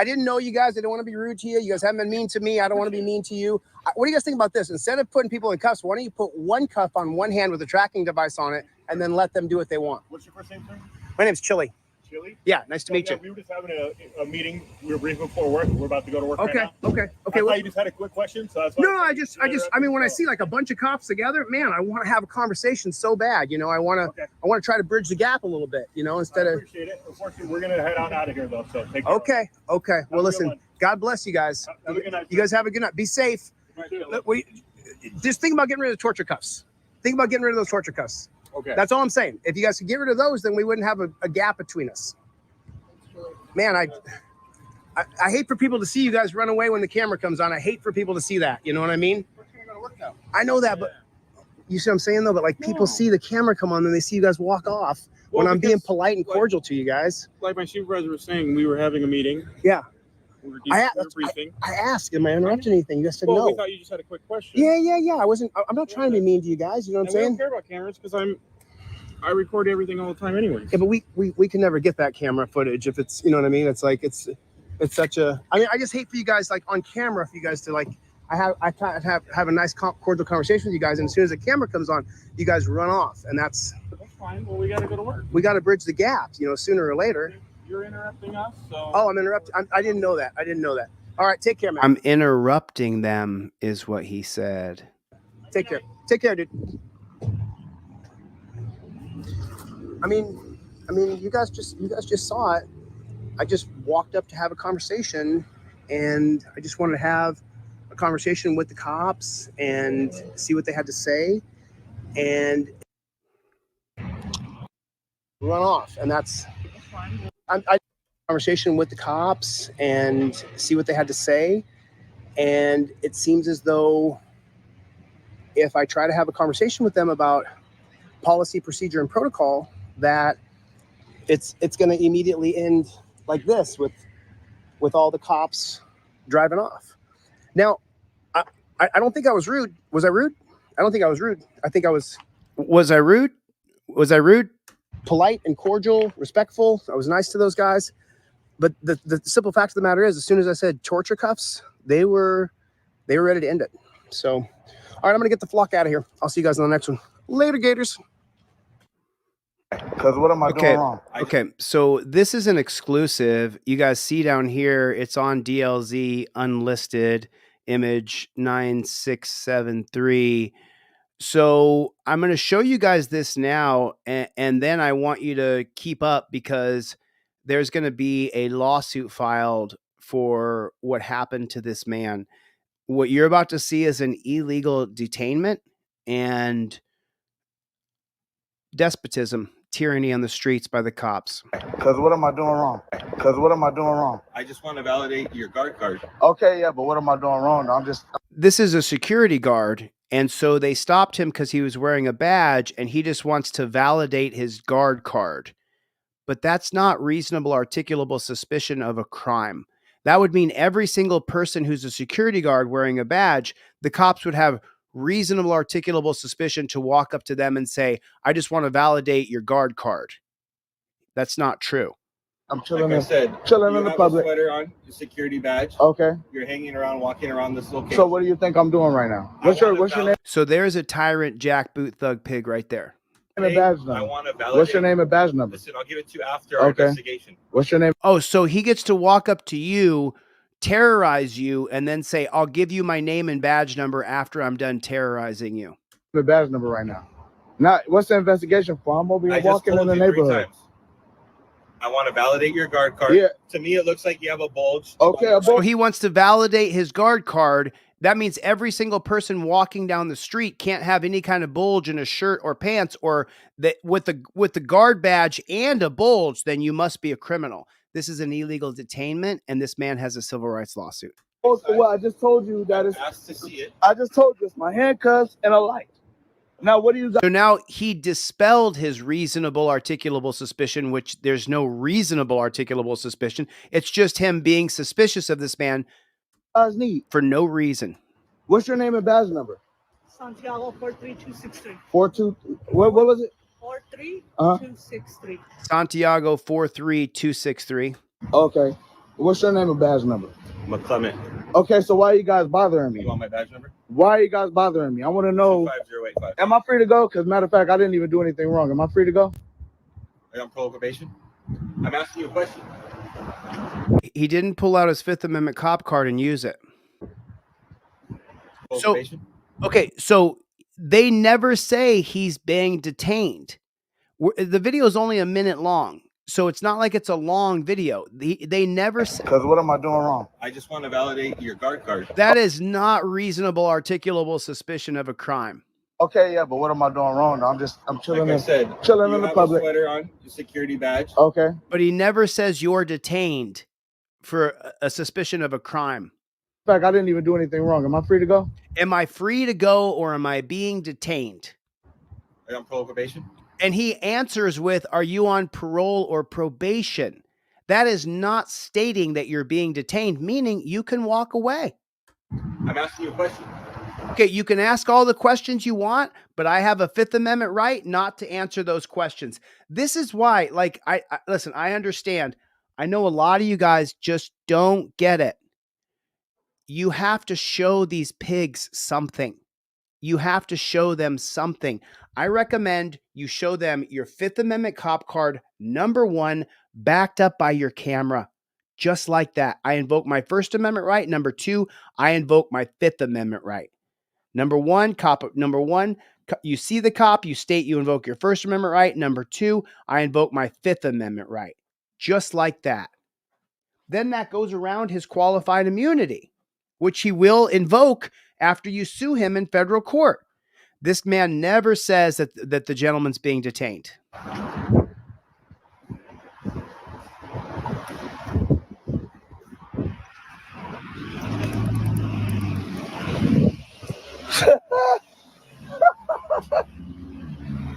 didn't know you guys. I didn't want to be rude to you. You guys haven't been mean to me. I don't want to be mean to you. What do you guys think about this? Instead of putting people in cuffs, why don't you put one cuff on one hand with a tracking device on it and then let them do what they want? What's your first name, sir? My name's Chili. Chili? Yeah, nice to meet you. We were just having a meeting. We were briefing before work. We're about to go to work Okay, right now. okay. I thought you just had a quick question, so that's why. No, I mean, when I see like a bunch of cops together, man, I want to have a conversation so bad. You know, I want to try to bridge the gap a little bit. You know, instead of. I appreciate it. Unfortunately, we're gonna head on out of here though. So take care. Okay. Well, listen. God bless you guys. Have a good night. You guys have a good night. Be safe. Just think about getting rid of the torture cuffs. Think about getting rid of those torture cuffs. Okay. That's all I'm saying. If you guys could get rid of those, then we wouldn't have a gap between us. Man, I hate for people to see you guys run away when the camera comes on. I hate for people to see that. You know what I mean? I know that, but you see what I'm saying though? But like people see the camera come on and they see you guys walk off when I'm being polite and cordial to you guys. Like my supervisor was saying, we were having a meeting. Yeah. We were I briefing. asked, am I interrupting anything? You guys said no. We thought you just had a quick question. Yeah. I'm not trying to be mean to you guys. You know what I'm We saying? don't care about cameras because I record everything all the time anyway. Yeah, but we can never get that camera footage if it's, you know what I mean? It's like it's such a. I mean, I just hate for you guys like on camera for you guys to like. I kind of have a nice cordial conversation with you guys, and as soon as the camera comes on, you guys run off, and that's fine. Well, we got to go to work. We got to bridge the gap, you know, sooner or later. You're interrupting us, so. Oh, I'm interrupting. I didn't know that. All right, take care, man. I'm interrupting them, is what he said. Take care. Take care, dude. I mean, you guys just saw it. I just walked up to have a conversation, and I just wanted to have a conversation with the cops and see what they had to say, and run off. And that's I conversation with the cops and see what they had to say, and it seems as though if I try to have a conversation with them about policy, procedure, and protocol, that it's going to immediately end like this with all the cops driving off. Now, I don't think I was rude. Was I rude? I don't think I was rude. I think I was. Was I rude? Was I rude? Polite and cordial, respectful. I was nice to those guys. But the simple fact of the matter is, as soon as I said torture cuffs, they were ready to end it. So, all right, I'm going to get the flock out of here. I'll see you guys on the next one. Later, Gators. Because what am I doing wrong? Okay, so this is an exclusive. You guys see down here, it's on DLZ unlisted image 9673. So I'm going to show you guys this now, and then I want you to keep up because there's going to be a lawsuit filed for what happened to this man. What you're about to see is an illegal detainment and despotism, tyranny on the streets by the cops. Because what am I doing wrong? I just want to validate your guard card. Okay, yeah, but what am I doing wrong? This is a security guard, and so they stopped him because he was wearing a badge, and he just wants to validate his guard card. But that's not reasonable articulable suspicion of a crime. That would mean every single person who's a security guard wearing a badge, the cops would have reasonable articulable suspicion to walk up to them and say, I just want to validate your guard card. That's not true. I'm chilling. Like I said, chilling in the public. A sweater on, your security badge. Okay. You're hanging around, walking around this location. So what do you think I'm doing right now? What's your name? So there's a tyrant jackboot thug pig right there. Badge number. I want to validate. What's your name and badge number? Listen, I'll give it to you after our investigation. What's your name? Oh, so he gets to walk up to you, terrorize you, and then say, I'll give you my name and badge number after I'm done terrorizing you. The badge number right now. Now, what's the investigation for? I'm over here walking in the neighborhood. I want to validate your guard card. Yeah. To me, it looks like you have a bulge. Okay. So he wants to validate his guard card. That means every single person walking down the street can't have any kind of bulge in a shirt or pants, or that with the guard badge and a bulge, then you must be a criminal. This is an illegal detainment, and this man has a civil rights lawsuit. Well, I just told you that it's. Asked to see it. I just told you it's my handcuffs and a light. Now, what do you got? So now he dispelled his reasonable articulable suspicion, which there's no reasonable articulable suspicion. It's just him being suspicious of this man guys need? For no reason. What's your name and badge number? Santiago 43263. 42. What was it? 43263. Santiago 43263. Okay. What's your name and badge number? McClement. Okay, so why are you guys bothering me? You want my badge number? Why are you guys bothering me? I want to know. 25085. Am I free to go? Because matter of fact, I didn't even do anything wrong. Am I free to go? Are you on probation? I'm asking you a question. He didn't pull out his Fifth Amendment cop card and use it. Probation? So, okay, so they never say he's being detained. The video is only a minute long, so it's not like it's a long video. They never say. Because what am I doing wrong? I just want to validate your guard card. That is not reasonable, articulable suspicion of a crime. Okay, yeah, but what am I doing wrong? I'm chilling. Like I said, chilling you in the have public. a sweater on, your security badge. Okay. But he never says you're detained for a suspicion of a crime. In fact, I didn't even do anything wrong. Am I free to go? Am I free to go or am I being detained? Are you on probation? And he answers with, are you on parole or probation? That is not stating that you're being detained, meaning you can walk away. I'm asking you a question. Okay, you can ask all the questions you want, but I have a Fifth Amendment right not to answer those questions. This is why, like, listen, I understand. I know a lot of you guys just don't get it. You have to show these pigs something. You have to show them something. I recommend you show them your Fifth Amendment cop card, number 1, backed up by your camera. Just like that. I invoke my First Amendment right. Number 2, I invoke my Fifth Amendment right. Number 1, you see the cop, you state you invoke your First Amendment right. Number 2, I invoke my Fifth Amendment right. Just like that. Then that goes around his qualified immunity, which he will invoke after you sue him in federal court. This man never says that the gentleman's being detained.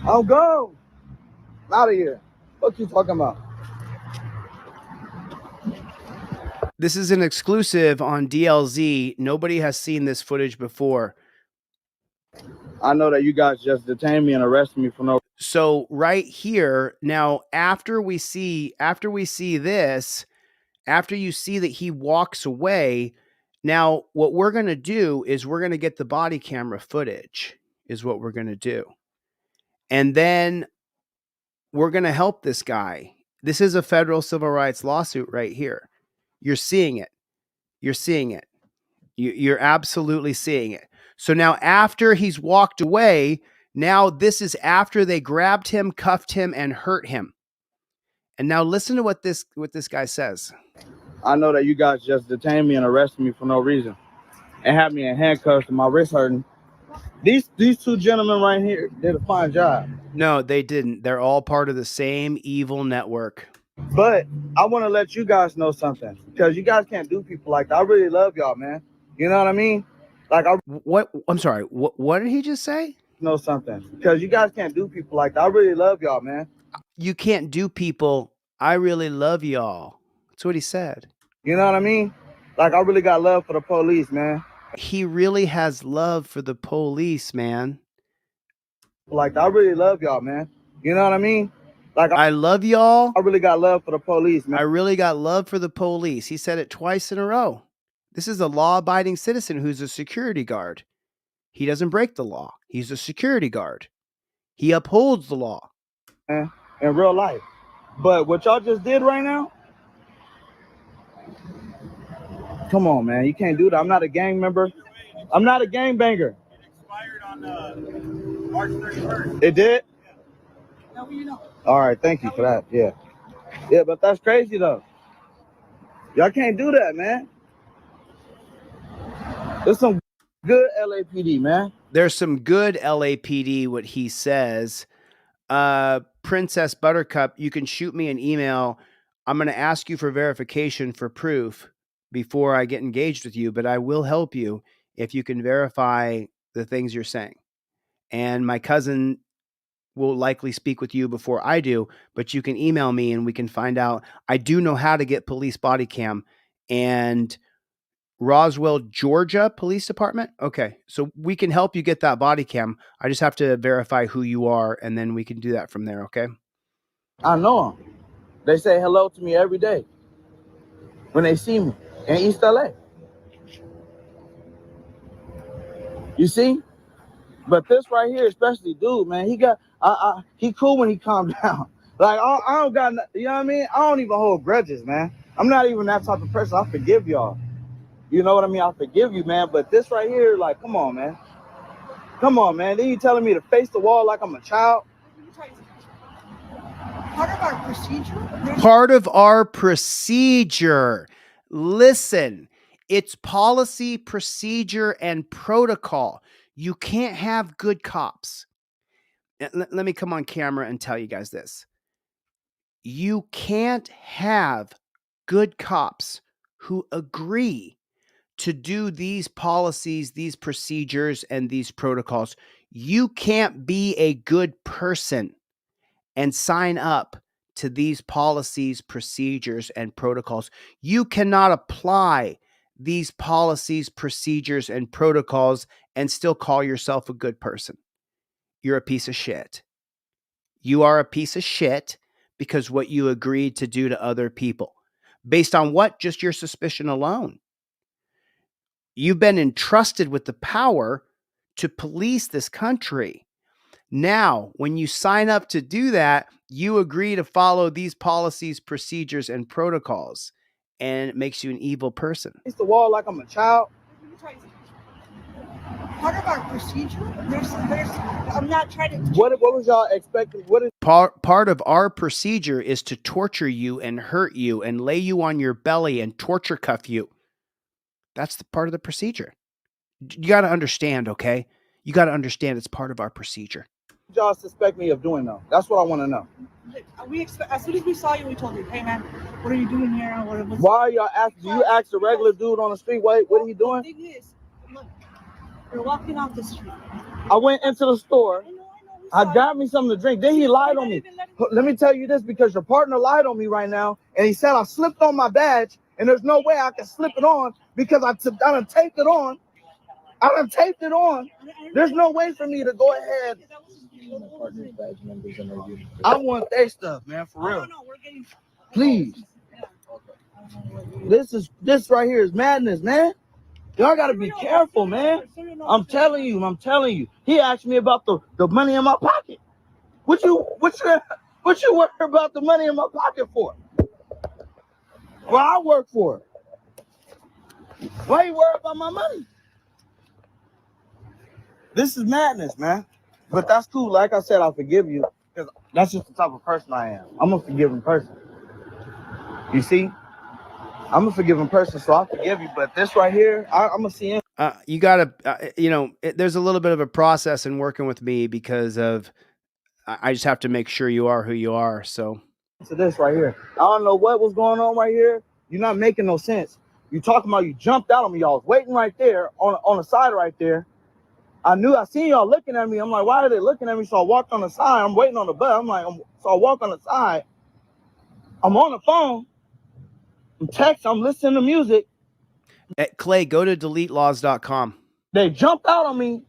I'm gone. Out of here. What you talking about? This is an exclusive on DLZ. Nobody has seen this footage before. I know that you guys just detained me and arrested me for no. So right here, now after we see this, after you see that he walks away, now what we're going to do is we're going to get the body camera footage is what we're going to do. And then we're going to help this guy. This is a federal civil rights lawsuit right here. You're seeing it. You're seeing it. You're absolutely seeing it. So now after he's walked away, now this is after they grabbed him, cuffed him, and hurt him. And now listen to what this guy says. I know that you guys just detained me and arrested me for no reason and had me in handcuffs and my wrist hurting. These two gentlemen right here did a fine job. No, they didn't. They're all part of the same evil network. But I want to let you guys know something, because you guys can't do people like that. I really love y'all, man. You know what I mean? Like, I'm sorry. What did he just say? Know something, because you guys can't do people like that. I really love y'all, man. You can't do people. I really love y'all. That's what he said. You know what I mean? Like, I really got love for the police, man. He really has love for the police, man. Like, I really love y'all, man. You know what I mean? Like, I love y'all. I really got love for the police, man. I really got love for the police. He said it twice in a row. This is a law-abiding citizen who's a security guard. He doesn't break the law. He's a security guard. He upholds the law. In real life. But what y'all just did right now? Come on, man. You can't do that. I'm not a gang member. I'm not a gangbanger. It expired on March 31st. It did? How will you know? All right. Thank you for that. Yeah. Yeah, but that's crazy, though. Y'all can't do that, man. There's some good LAPD, man. There's some good LAPD, what he says. Princess Buttercup, you can shoot me an email. I'm going to ask you for verification for proof before I get engaged with you, but I will help you if you can verify the things you're saying. And my cousin will likely speak with you before I do, but you can email me and we can find out. I do know how to get police body cam, and Roswell, Georgia Police Department? Okay, so we can help you get that body cam. I just have to verify who you are, and then we can do that from there, okay? I know them. They say hello to me every day when they see me in East LA. You see? But this right here, especially dude, man, he cool when he calmed down. Like, I don't got, you know what I mean? I don't even hold grudges, man. I'm not even that type of person. I forgive y'all. You know what I mean? I forgive you, man. But this right here, like, come on, man. Come on, man. Then you telling me to face the wall like I'm a child? Part of our procedure. Part of our procedure. Listen, it's policy, procedure, and protocol. You can't have good cops. Let me come on camera and tell you guys this. You can't have good cops who agree to do these policies, these procedures, and these protocols. You can't be a good person and sign up to these policies, procedures, and protocols. You cannot apply these policies, procedures, and protocols and still call yourself a good person. You're a piece of shit. You are a piece of shit because what you agreed to do to other people. Based on what? Just your suspicion alone. You've been entrusted with the power to police this country. Now, when you sign up to do that, you agree to follow these policies, procedures, and protocols, and it makes you an evil person. Face the wall like I'm a child? Part of our procedure. I'm not trying to. What was y'all expecting? Part of our procedure is to torture you and hurt you and lay you on your belly and torture cuff you. That's the part of the procedure. You got to understand, okay? You got to understand it's part of our procedure. What y'all suspect me of doing, though? That's what I want to know. As soon as we saw you, we told you, hey man, what are you doing here? Why are y'all asking? Do you ask a regular dude on the street, what are you doing? The thing is, look, you're walking off the street. I went into the store. I got me something to drink. Then he lied on me. Let me tell you this, because your partner lied on me right now, and he said I slipped on my badge, and there's no way I can slip it on because I done taped it on. I done taped it on. There's no way for me to go ahead. I want their stuff, man, for real. Please. This right here is madness, man. Y'all gotta be careful, man. I'm telling you. He asked me about the money in my pocket. What you worry about the money in my pocket for? Well, I work for it. Why you worry about my money? This is madness, man. But that's cool. Like I said, I'll forgive you because that's just the type of person I am. I'm a forgiving person. You see? I'm a forgiving person, so I forgive you. But this right here, I'm gonna see him. You gotta, there's a little bit of a process in working with me because of, I just have to make sure you are who you are. So this right here, I don't know what was going on right here. You're not making no sense. You talking about you jumped out on me. Y'all was waiting right there on the side right there. I seen y'all looking at me. I'm like, why are they looking at me? So I walked on the side. I'm waiting on the bus. So I walk on the side. I'm on the phone. I'm texting. I'm listening to music. Clay, go to deletelaws.com. They jumped out on me.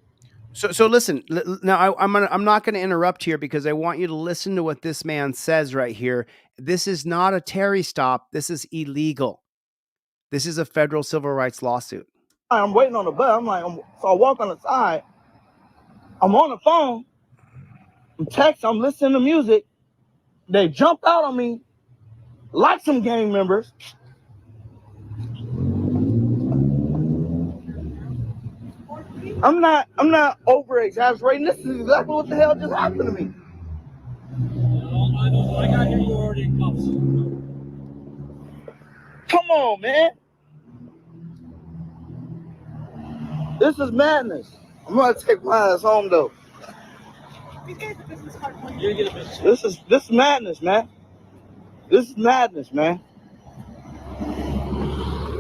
So listen. Now I'm not going to interrupt here because I want you to listen to what this man says right here. This is not a Terry stop. This is illegal. This is a federal civil rights lawsuit. I'm waiting on the bus. So I walk on the side. I'm on the phone. I'm texting. I'm listening to music. They jumped out on me like some gang members. I'm not over exaggerating. This is exactly what the hell just happened to me. I got here, you already in cuffs. Come on, man. This is madness. I'm gonna take my ass home though. This is madness, man. This is madness, man.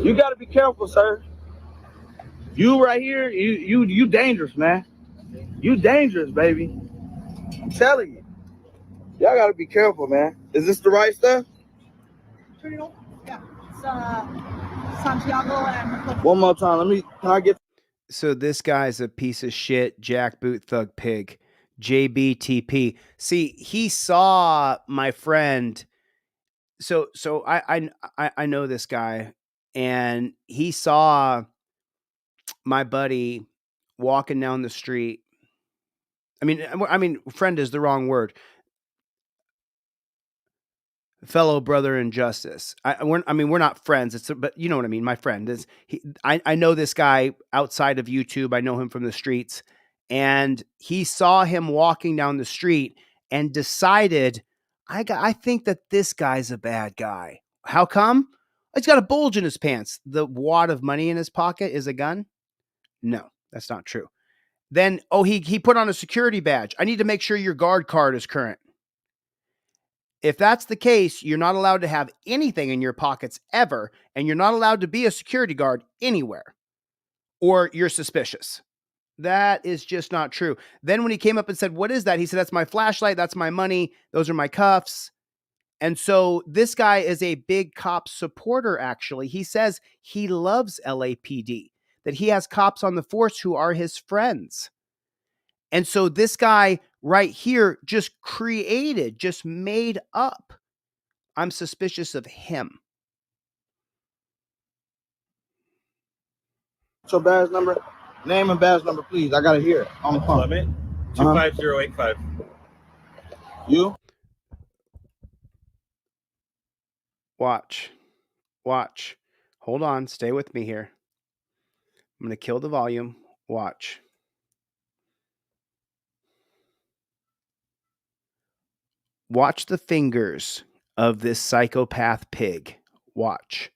You gotta be careful, sir. You right here, you dangerous, man. You dangerous, baby. I'm telling you. Y'all gotta be careful, man. Is this the right stuff? Yeah. It's Santiago and One more time. Can I get? So this guy's a piece of shit, jackboot thug pig, JBTP. See, he saw my friend. So I know this guy, and he saw my buddy walking down the street. I mean, friend is the wrong word. Fellow brother in justice. We're not friends. But you know what I mean. My friend is. I know this guy outside of YouTube. I know him from the streets, and he saw him walking down the street and decided, I think that this guy's a bad guy. How come? He's got a bulge in his pants. The wad of money in his pocket is a gun. No, that's not true. Then, he put on a security badge. I need to make sure your guard card is current. If that's the case, you're not allowed to have anything in your pockets ever, and you're not allowed to be a security guard anywhere, or you're suspicious. That is just not true. Then when he came up and said, "What is that?" He said, "That's my flashlight. That's my money. Those are my cuffs." And so this guy is a big cop supporter, actually. He says he loves LAPD, that he has cops on the force who are his friends. And so this guy right here just made up. I'm suspicious of him. What's your badge number? Name and badge number, please. I gotta hear it on the phone. Limit 25085. You? Watch. Hold on. Stay with me here. I'm going to kill the volume. Watch. Watch the fingers of this psychopath pig. Watch.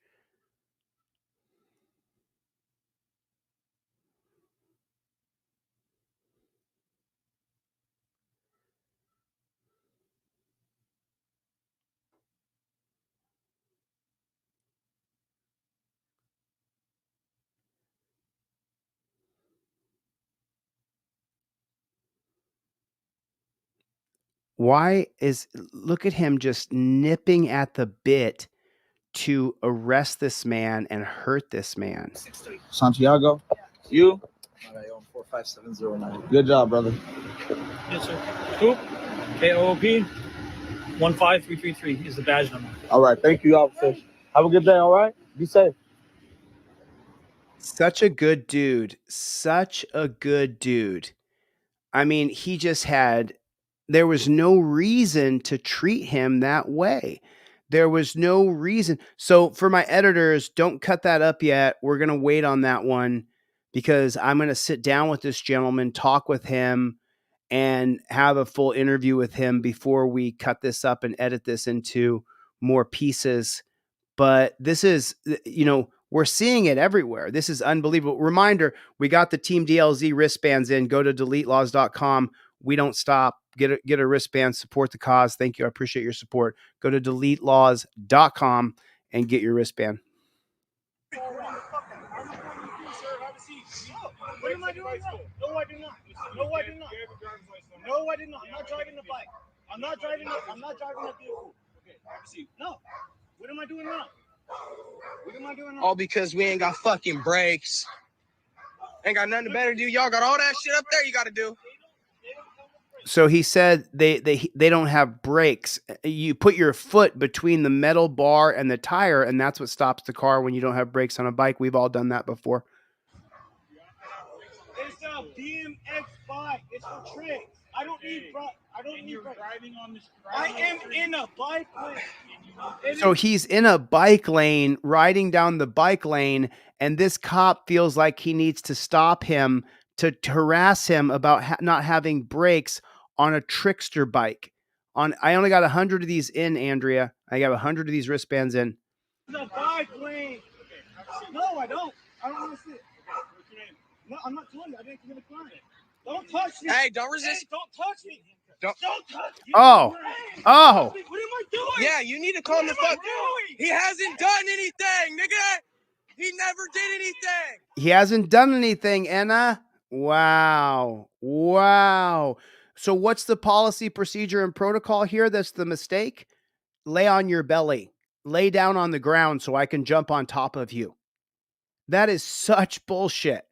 Look at him just nipping at the bit to arrest this man and hurt this man. Santiago? You? 45709. Good job, brother. Yes, sir. Cool. KOOP 15333 is the badge number. All right. Thank you, officer. Have a good day. All right. Be safe. Such a good dude. I mean, there was no reason to treat him that way. There was no reason. So for my editors, don't cut that up yet. We're going to wait on that one because I'm going to sit down with this gentleman, talk with him, and have a full interview with him before we cut this up and edit this into more pieces. But this is, we're seeing it everywhere. This is unbelievable. Reminder, we got the Team DLZ wristbands in. Go to deletelaws.com. We don't stop. Get a wristband. Support the cause. Thank you. I appreciate your support. Go to deletelaws.com and get your wristband. What am I doing wrong? No, I do not. No, I do not. No, I did not. I'm not driving the bike. I'm not driving the vehicle. Okay, no. What am I doing wrong? All because we ain't got fucking brakes. Ain't got nothing better to do. Y'all got all that shit up there you got to do. So he said they don't have brakes. You put your foot between the metal bar and the tire, and that's what stops the car when you don't have brakes on a bike. We've all done that before. It's a BMX bike. It's for tricks. I don't need brakes. Driving on this. I am in a bike lane. So he's in a bike lane, riding down the bike lane, and this cop feels like he needs to stop him to harass him about not having brakes on a trickster bike. I only got 100 of these in, Andrea. I got 100 of these wristbands in. It's a bike lane. No, I don't. I don't want to see it. No, I'm not telling you. I didn't commit a crime. Don't touch me. Hey, don't resist. Hey, don't touch me. Don't touch me. Oh. What am I doing? Yeah, you need to calm the fuck down. He hasn't done anything, nigga. He never did anything. He hasn't done anything, Anna. Wow. So what's the policy, procedure, and protocol here? That's the mistake. Lay on your belly. Lay down on the ground so I can jump on top of you. That is such bullshit.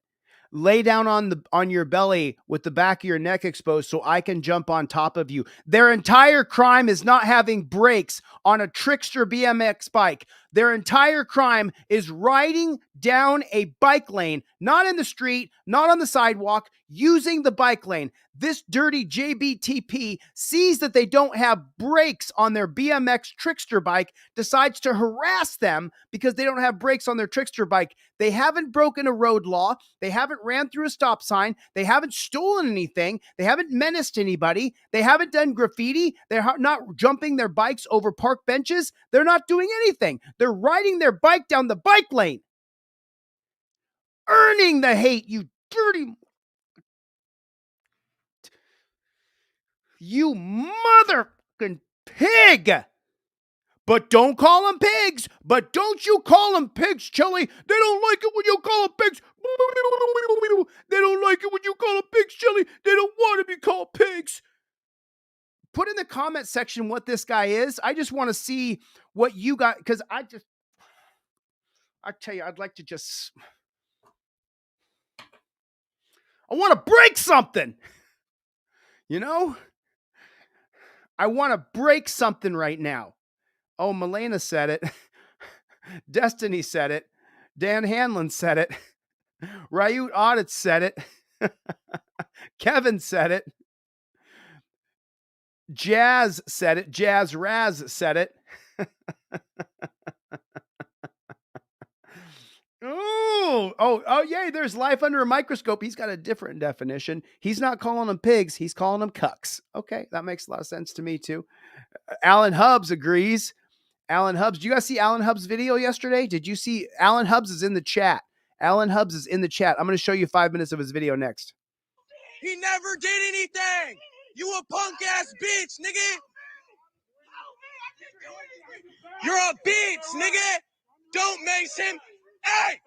Lay down on your belly with the back of your neck exposed so I can jump on top of you. Their entire crime is not having brakes on a trickster BMX bike. Their entire crime is riding down a bike lane, not in the street, not on the sidewalk, using the bike lane. This dirty JBTP sees that they don't have brakes on their BMX trickster bike, decides to harass them because they don't have brakes on their trickster bike. They haven't broken a road law. They haven't ran through a stop sign. They haven't stolen anything. They haven't menaced anybody. They haven't done graffiti. They're not jumping their bikes over park benches. They're not doing anything. They're riding their bike down the bike lane. Earning the hate, you dirty... You motherfucking pig! But don't call them pigs. But don't you call them pigs, Chili. They don't like it when you call them pigs. They don't like it when you call them pigs, Chili. They don't want to be called pigs. Put in the comment section what this guy is. I just want to see what you got, because I tell you, I'd like to just... I want to break something. You know? I want to break something right now. Oh, Milena said it. Destiny said it. Dan Hanlon said it. Ryut Audit said it. Kevin said it. Jazz said it. Jazz Raz said it. Oh, yay, there's life under a microscope. He's got a different definition. He's not calling them pigs. He's calling them cucks. Okay, that makes a lot of sense to me too. Alan Hubbs agrees. Alan Hubbs. Did you guys see Alan Hubbs' video yesterday? Did you see? Alan Hubbs is in the chat. Alan Hubbs is in the chat. I'm going to show you 5 minutes of his video next. He never did anything. You a punk ass bitch, nigga. You're a bitch, nigga. Don't mace him. Hey.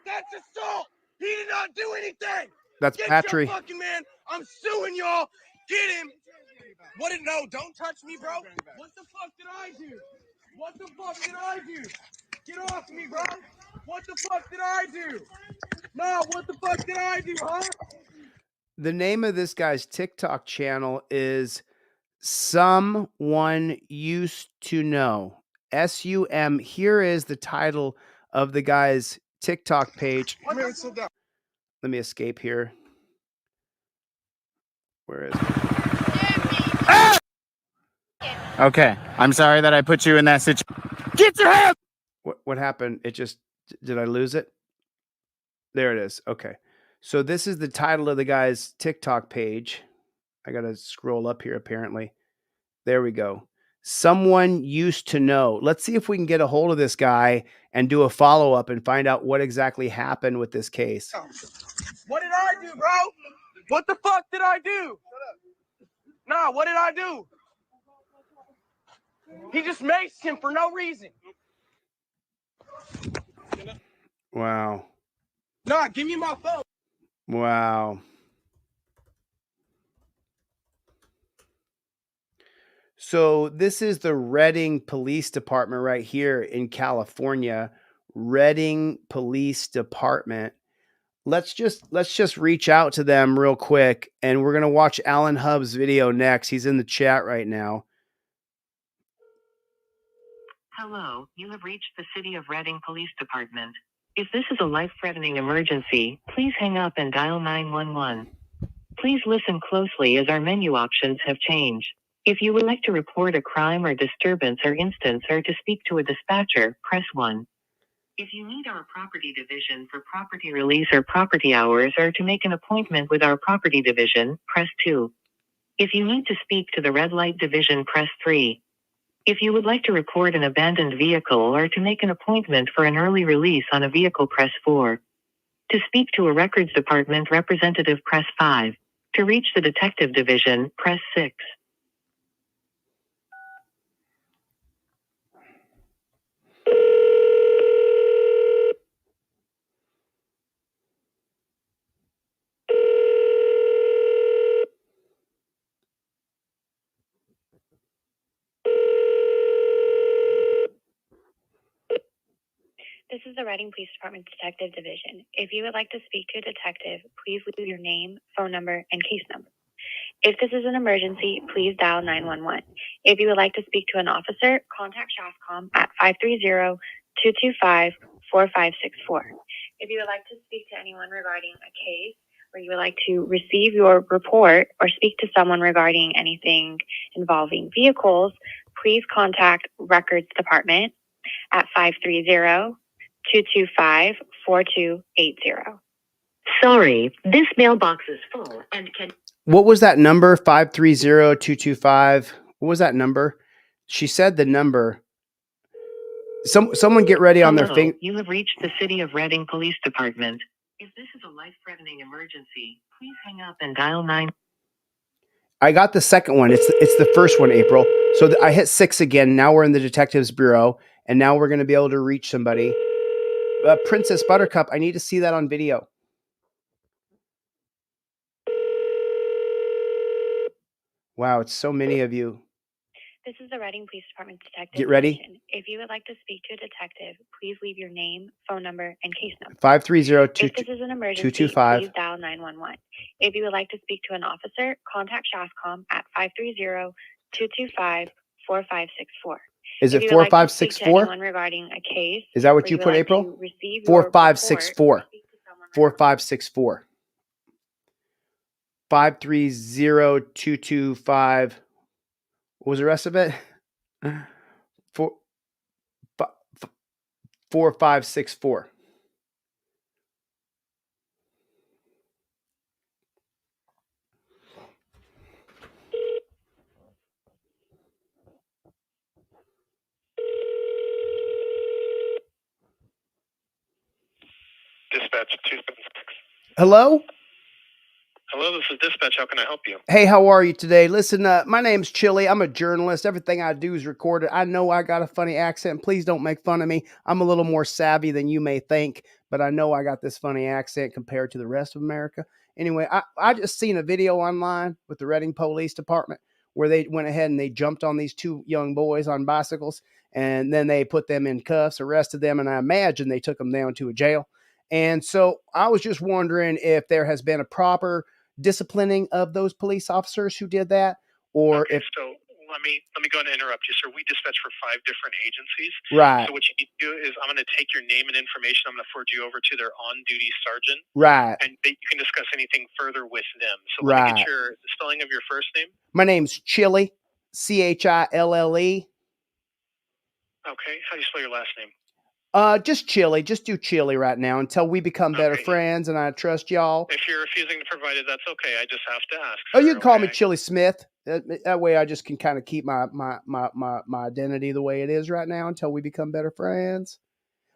That's assault. He did not do anything. That's Get Patry. your fucking man. I'm suing y'all. Get him. No, don't touch me, bro. What the fuck did I do? What the fuck did I do? Get off me, bro. What the fuck did I do? No, what the fuck did I do, huh? The name of this guy's TikTok channel is Someone Used to Know. SUM. Here is the title of the guy's TikTok page. Let me escape here. Where is it? Okay, I'm sorry that I put you in that situation. Get your hand! What happened? It just... Did I lose it? There it is. Okay. So this is the title of the guy's TikTok page. I got to scroll up here, apparently. There we go. Someone Used to Know. Let's see if we can get a hold of this guy and do a follow-up and find out what exactly happened with this case. What did I do, bro? What the fuck did I do? Nah, what did I do? He just maced him for no reason. Wow. Nah, give me my phone. Wow. So this is the Redding Police Department right here in California. Redding Police Department. Let's just reach out to them real quick, and we're gonna watch Alan Hubbs' video next. He's in the chat right now. Hello, you have reached the City of Redding Police Department. If this is a life-threatening emergency, please hang up and dial 911. Please listen closely as our menu options have changed. If you would like to report a crime or disturbance or instance or to speak to a dispatcher, press 1. If you need our property division for property release or property hours or to make an appointment with our property division, press 2. If you need to speak to the red light division, press 3. If you would like to report an abandoned vehicle or to make an appointment for an early release on a vehicle, press 4. To speak to a records department representative, press 5. To reach the detective division, press 6. This is the Reading Police Department Detective Division. If you would like to speak to a detective, please leave your name, phone number, and case number. If this is an emergency, please dial 911. If you would like to speak to an officer, contact SHOSCOM at 530-225-4564. If you would like to speak to anyone regarding a case, or you would like to receive your report or speak to someone regarding anything involving vehicles, please contact Records Department at 530-225-4280. Sorry, this mailbox is full and can. What was that number? 530-225. What was that number? She said the number. Someone get ready on their Hello, finger. you have reached the City of Reading Police Department. If this is a life-threatening emergency, please hang up and dial 9. I got the second one. It's the first one, April. So I hit 6 again. Now we're in the detectives bureau, and now we're going to be able to reach somebody. Princess Buttercup, I need to see that on video. Wow, it's so many of you. This is the Reading Police Department Detective Get ready. Division. If you would like to speak to a detective, please leave your name, phone number, and case number. 530-225. If this is an emergency, please dial 911. If you would like to speak to an officer, contact SHOSCOM at 530-225-4564. Is it if you would like to speak to 4564? anyone regarding a case, Is that or what you would put, like April? to receive your report, 4564. 4564. 530-225. What was the rest of it? 4564. Dispatch 276. Hello? Hello, this is Dispatch. How can I help you? Hey, how are you today? Listen, my name's Chili. I'm a journalist. Everything I do is recorded. I know I got a funny accent. Please don't make fun of me. I'm a little more savvy than you may think, but I know I got this funny accent compared to the rest of America. Anyway, I just seen a video online with the Reading Police Department where they went ahead and they jumped on these two young boys on bicycles, and then they put them in cuffs, arrested them, and I imagine they took them down to a jail. And so I was just wondering if there has been a proper disciplining of those police officers who did that, or Okay, if so let me go ahead and interrupt you, sir. We dispatch for 5 different agencies. Right. So what you need to do is I'm going to take your name and information. I'm going to forward you over to their on-duty sergeant. Right. And you can discuss anything further with them. So let me Right. get the spelling of your first name. My name's Chili, Chille. Okay. How do you spell your last name? Just Chili. Just do Chili right now until we become better friends and I trust y'all. If you're refusing to provide it, that's okay. I just have to ask. Oh, you can call me Chili Smith. That way I just can kind of keep my identity the way it is right now until we become better friends.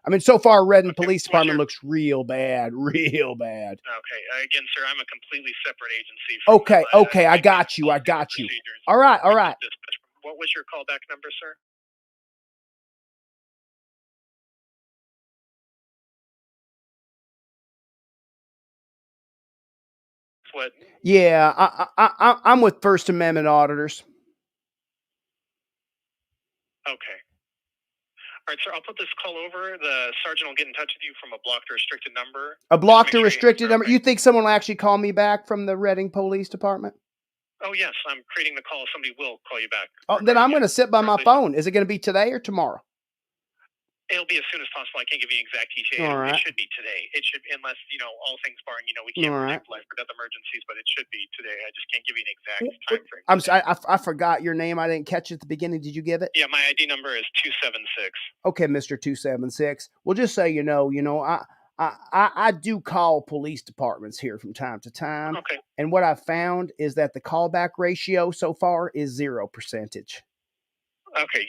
I mean, so far, Reading Police Department looks real bad, real bad. Okay. Again, sir, I'm a completely separate agency. Okay, I got you. All right. What was your callback number, sir? What? Yeah, I'm with First Amendment auditors. Okay. All right, sir, I'll put this call over. The sergeant will get in touch with you from a blocked or restricted number. A blocked or restricted number? You think someone will actually call me back from the Reading Police Department? Oh, yes, I'm creating the call. Somebody will call you back. Oh, then I'm going to sit by my phone. Is it going to be today or tomorrow? It'll be as soon as possible. I can't give you an exact ETA. All right. It should be today. It should, unless, all things barring, we can't predict life or death emergencies, but it should be today. I just can't give you an exact time frame. I'm sorry, I forgot your name. I didn't catch it at the beginning. Did you give it? Yeah, my ID number is 276. Okay, Mr. 276. Well, just so you know, I do call police departments here from time to time. Okay. And what I've found is that the callback ratio so far is 0%. Okay.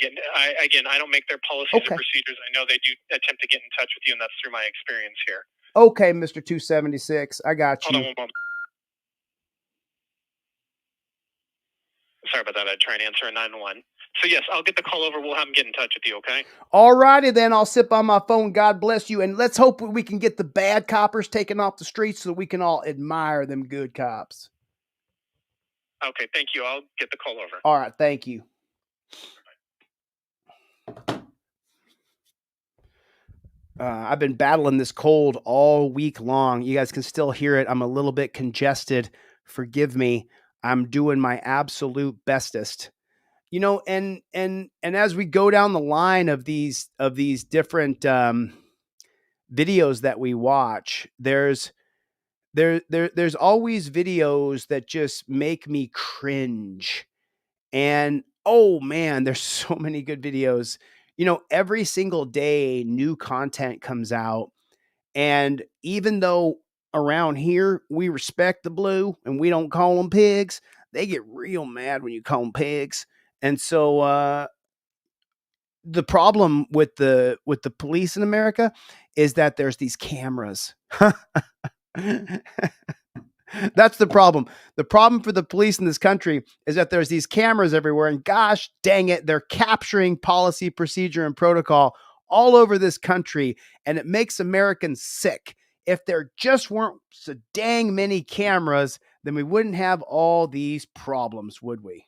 I don't make their policies or procedures. I know they do attempt to get in touch with you, and that's through my experience here. Okay, Mr. 276. I got you. Hold on one moment. Sorry about that. I'd try and answer a 911. So, yes, I'll get the call over. We'll have them get in touch with you, okay? All righty, then. I'll sit by my phone. God bless you. And let's hope we can get the bad coppers taken off the streets so we can all admire them good cops. Okay, thank you. I'll get the call over. All right, thank you. I've been battling this cold all week long. You guys can still hear it. I'm a little bit congested. Forgive me. I'm doing my absolute bestest. You know, and as we go down the line of these different videos that we watch, there's always videos that just make me cringe. And oh man, there's so many good videos. You know, every single day new content comes out. And even though around here we respect the blue and we don't call them pigs, they get real mad when you call them pigs. And so the problem with the police in America is that there's these cameras. That's the problem. The problem for the police in this country is that there's these cameras everywhere, and gosh dang it, they're capturing policy, procedure, and protocol all over this country, and it makes Americans sick. If there just weren't so dang many cameras, then we wouldn't have all these problems, would we?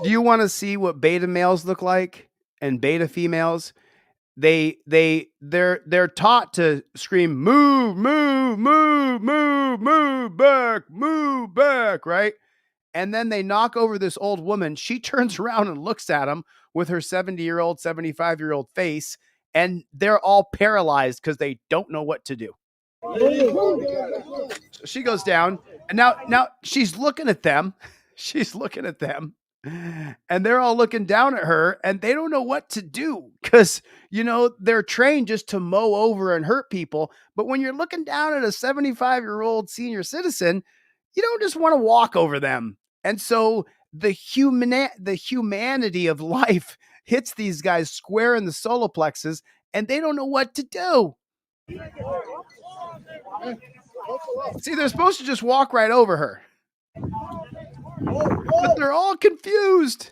Do you want to see what beta males look like and beta females? They're taught to scream move, move, move, move, move back, right? And then they knock over this old woman. She turns around and looks at them with her 70-year-old, 75-year-old face, and they're all paralyzed because they don't know what to do. So she goes down, and now she's looking at them. She's looking at them, and they're all looking down at her, and they don't know what to do because, you know, they're trained just to mow over and hurt people. But when you're looking down at a 75-year-old senior citizen, you don't just want to walk over them. And so the humanity of life hits these guys square in the solar plexus, and they don't know what to do. See, they're supposed to just walk right over her, but they're all confused.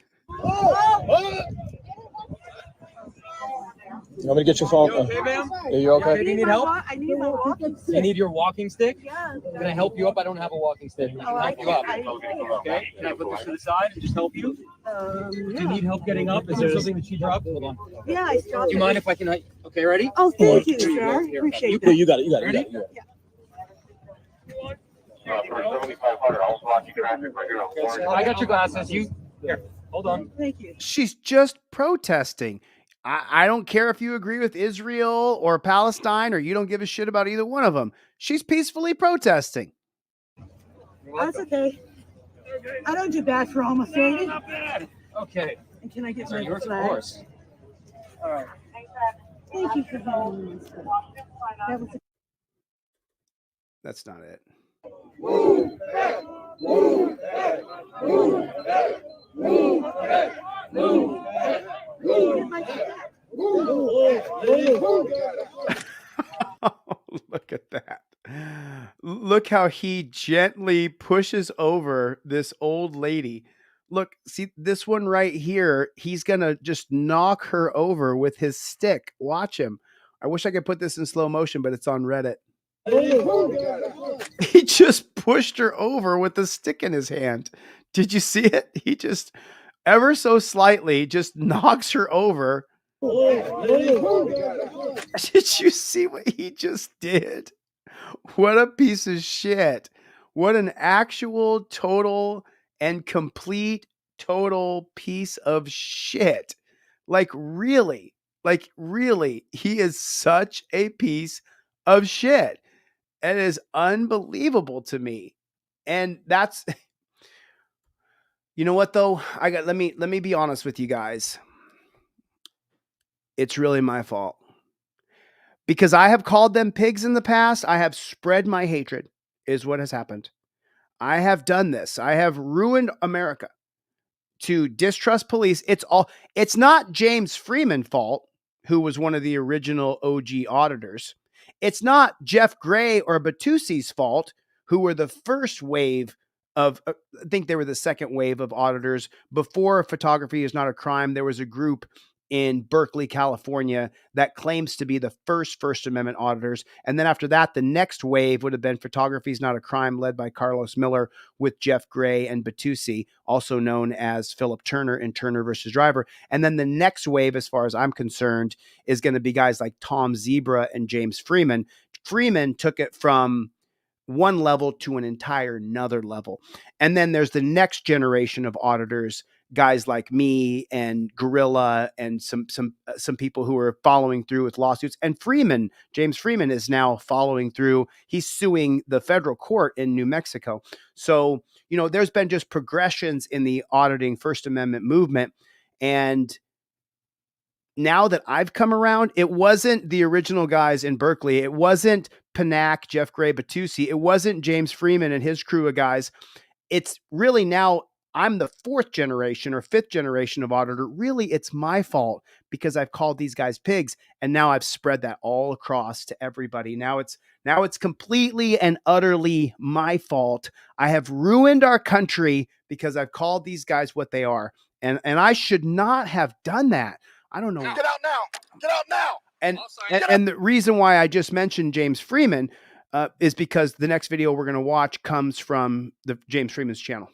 You want me to get your phone? You okay, ma'am? Are you okay? Do you need help? I need my walking stick. You need your walking stick? Yeah. Can I help you up? I don't have a walking stick. I can help you up. Okay? Can I put this to the side and just help you? Yeah. Do you need help getting up? Is there something that she dropped? Hold on. Yeah, I dropped Do you mind if I can? Okay, ready? Oh, thank you, sir. Appreciate that. You got it. You got it. Ready? You got it. I got your glasses. You here. Hold on. Thank you. She's just protesting. I don't care if you agree with Israel or Palestine or you don't give a shit about either one of them. She's peacefully protesting. That's okay. I don't do bad for almost anything. Not bad. Okay. And can I get These are my yours, of flag? course. All right. Thank you for having me. That was That's not it. Look at that. Look how he gently pushes over this old lady. Look, see this one right here. He's going to just knock her over with his stick. Watch him. I wish I could put this in slow motion, but it's on Reddit. He just pushed her over with the stick in his hand. Did you see it? He just ever so slightly just knocks her over. Did you see what he just did? What a piece of shit. What an actual total and complete total piece of shit. Like really, he is such a piece of shit. It is unbelievable to me. And that's, you know what though? Let me be honest with you guys. It's really my fault. Because I have called them pigs in the past. I have spread my hatred, is what has happened. I have done this. I have ruined America to distrust police. It's not James Freeman's fault, who was one of the original OG auditors. It's not Jeff Gray or Batusi's fault, who were the first wave of, I think they were the second wave of auditors. Before Photography is Not a Crime, there was a group in Berkeley, California, that claims to be the First Amendment auditors. And then after that, the next wave would have been Photography is Not a Crime, led by Carlos Miller with Jeff Gray and Batusi, also known as Philip Turner in Turner versus Driver. And then the next wave, as far as I'm concerned, is going to be guys like Tom Zebra and James Freeman. Freeman took it from one level to an entire another level. And then there's the next generation of auditors, guys like me and Gorilla and some people who are following through with lawsuits. And Freeman, James Freeman, is now following through. He's suing the federal court in New Mexico. So, you know, there's been just progressions in the auditing First Amendment movement. And now that I've come around, it wasn't the original guys in Berkeley. It wasn't Panak, Jeff Gray, Batusi. It wasn't James Freeman and his crew of guys. It's really now I'm the fourth generation or fifth generation of auditor. Really, it's my fault because I've called these guys pigs, and now I've spread that all across to everybody. Now it's completely and utterly my fault. I have ruined our country because I've called these guys what they are, and I should not have done that. I don't know. Get out now! Get out now! And the reason why I just mentioned James Freeman is because the next video we're going to watch comes from the James Freeman's channel.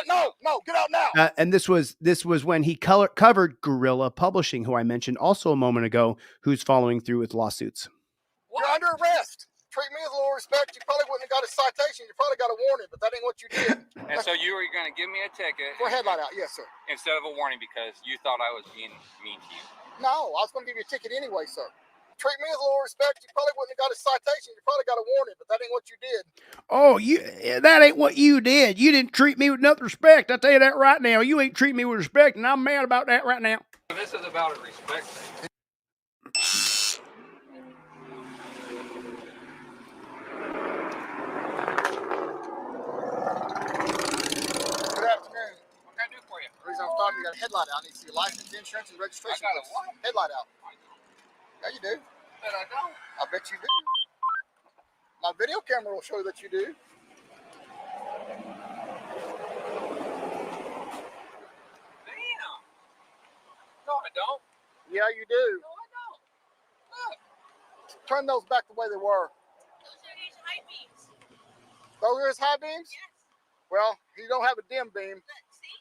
No, get out now! And this was when he covered Gorilla Publishing, who I mentioned also a moment ago, who's following through with lawsuits. You're under arrest. Treat me with a little respect. You probably wouldn't have got a citation. You probably got a warning, but that ain't what you did. And so you were going to give me a ticket For a headlight out, yes, sir. instead of a warning because you thought I was being mean to you. No, I was going to give you a ticket anyway, sir. Treat me with a little respect. You probably wouldn't have got a citation. You probably got a warning, but that ain't what you did. Oh, that ain't what you did. You didn't treat me with enough respect. I tell you that right now. You ain't treating me with respect, and I'm mad about that right now. This is about a respect thing. Good afternoon. What can I do for you? The reason I'm stopping, you got a headlight out. I need to see your license, insurance, and registration. I got a what? Headlight out. Yeah, you do. But I don't. I bet you do. My video camera will show that you do. Damn. No, I don't. Yeah, you do. No, I don't. Look. Turn those back the way they were. Those are his high beams. Those are his high beams? Yes. Well, he don't have a dim beam. Look, see?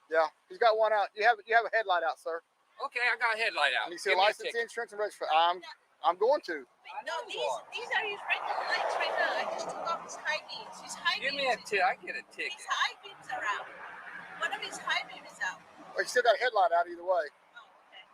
Yeah, he's got one out. You have a headlight out, sir. Okay, I got a headlight out. And you see Give me a license, ticket. insurance, and registration. I'm going to. No, these are his regular lights right now. I just took off his high beams. His high beams. Give me a ticket. I get a ticket. His high beams are out. One of his high beams is out. Well, you still got a headlight out either way. Oh, okay.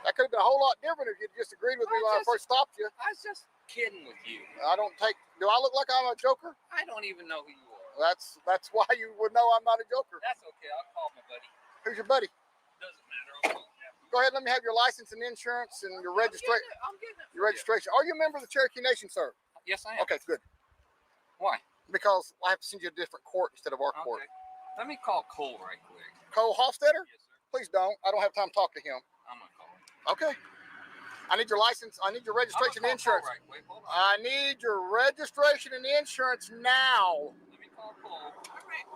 That could have been a whole lot different if you just agreed with me when I first stopped you. I was just kidding with you. Do I look like I'm a joker? I don't even know who you are. That's why you would know I'm not a joker. That's okay. I'll call my buddy. Who's your buddy? Doesn't matter. Go ahead, let me have your license and insurance and your registration. I'm getting it. Your registration. Are you a member of the Cherokee Nation, sir? Yes, I am. Okay, good. Why? Because I have to send you a different court instead of our court. Let me call Cole right quick. Cole Hofstetter? Yes, sir. Please don't. I don't have time to talk to him. I'm gonna call him. Okay. I need your license. I need your registration and insurance. Right. Wait, hold on. I need your registration and insurance now. Let me call Cole. All right.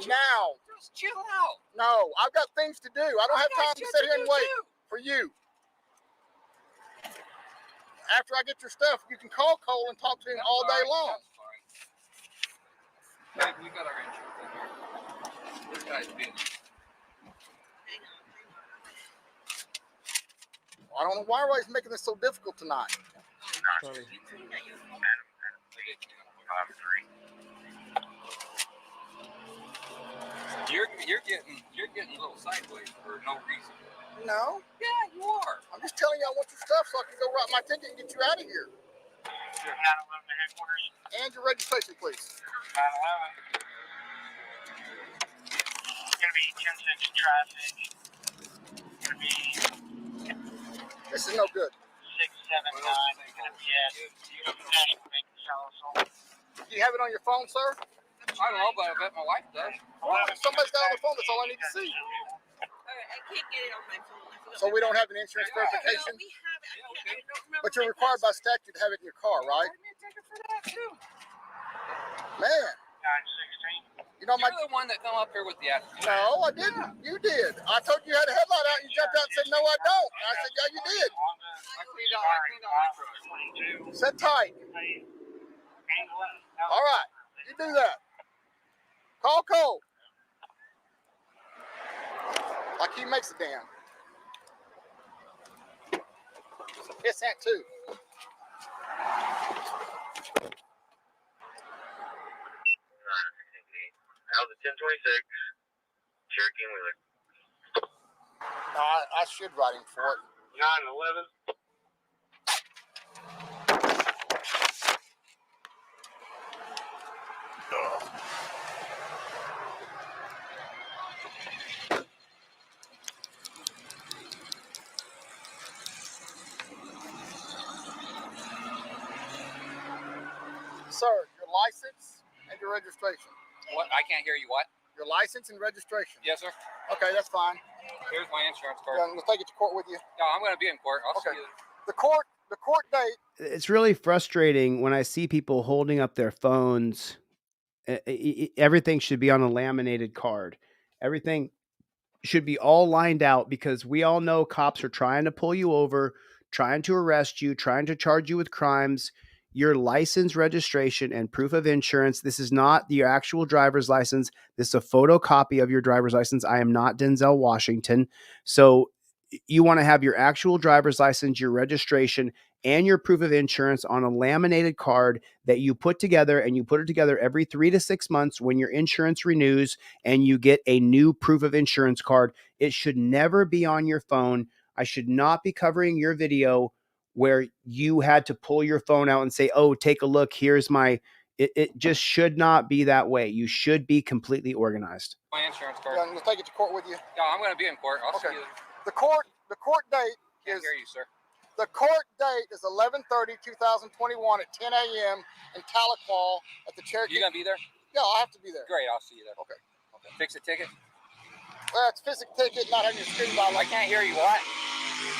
Now. Just chill out. No, I've got things to do. I don't have time to sit here and wait for you. After I get your stuff, you can call Cole and talk to him all day long. Hey, we got our insurance in here. This guy's busy. I don't know why everybody's making this so difficult tonight. Sorry. You're getting a little sideways for no reason. No. Yeah, you are. I'm just telling you I want your stuff so I can go write my ticket and get you out of here. Sure. 911 headquarters. And your registration, please. 911. It's gonna be 10 seconds traffic. It's gonna be. This is no good. 679. It's gonna be at. Do you have it on your phone, sir? I don't know, but I bet my wife does. Well, if somebody's got it on the phone, that's all I need to see. I can't get it on my phone. So we don't have an insurance verification? We have it. I don't remember. But you're required by statute to have it in your car, right? Ticket for that too. Man. 916. You know, You're the one that come up here with the attitude. No, I didn't. You did. I told you had a headlight out and you jumped out and said, no, I don't. And I said, yeah, you did. Sit tight. All right. You do that. Call Cole. Like he makes a damn. It's a pissant too. How's the 1026? Cherokee and Wheeler. No, I should write him for it. 911. Sir, your license and your registration. What? I can't hear you. What? Your license and registration. Yes, sir. Okay, that's fine. Here's my insurance card. Yeah, we'll take it to court with you. No, I'm going to be in court. I'll see you. The court date. It's really frustrating when I see people holding up their phones. Everything should be on a laminated card. Everything should be all lined out because we all know cops are trying to pull you over, trying to arrest you, trying to charge you with crimes. Your license, registration, and proof of insurance. This is not your actual driver's license. This is a photocopy of your driver's license. I am not Denzel Washington. So you want to have your actual driver's license, your registration, and your proof of insurance on a laminated card that you put together, and you put it together every 3 to 6 months when your insurance renews and you get a new proof of insurance card. It should never be on your phone. I should not be covering your video where you had to pull your phone out and say, oh, take a look. Here's my, it just should not be that way. You should be completely organized. My insurance card. Yeah, we'll take it to court with you. No, I'm going to be in court. I'll see you. The court date Can't hear you, sir. The court date is 11/30/2021 at 10 a.m. in Tahlequah at the Cherokee. You going to be there? Yeah, I have to be there. Great, I'll see you there. Okay. Fix a ticket? Well, it's physical ticket, not having your security violation. I can't hear you. What?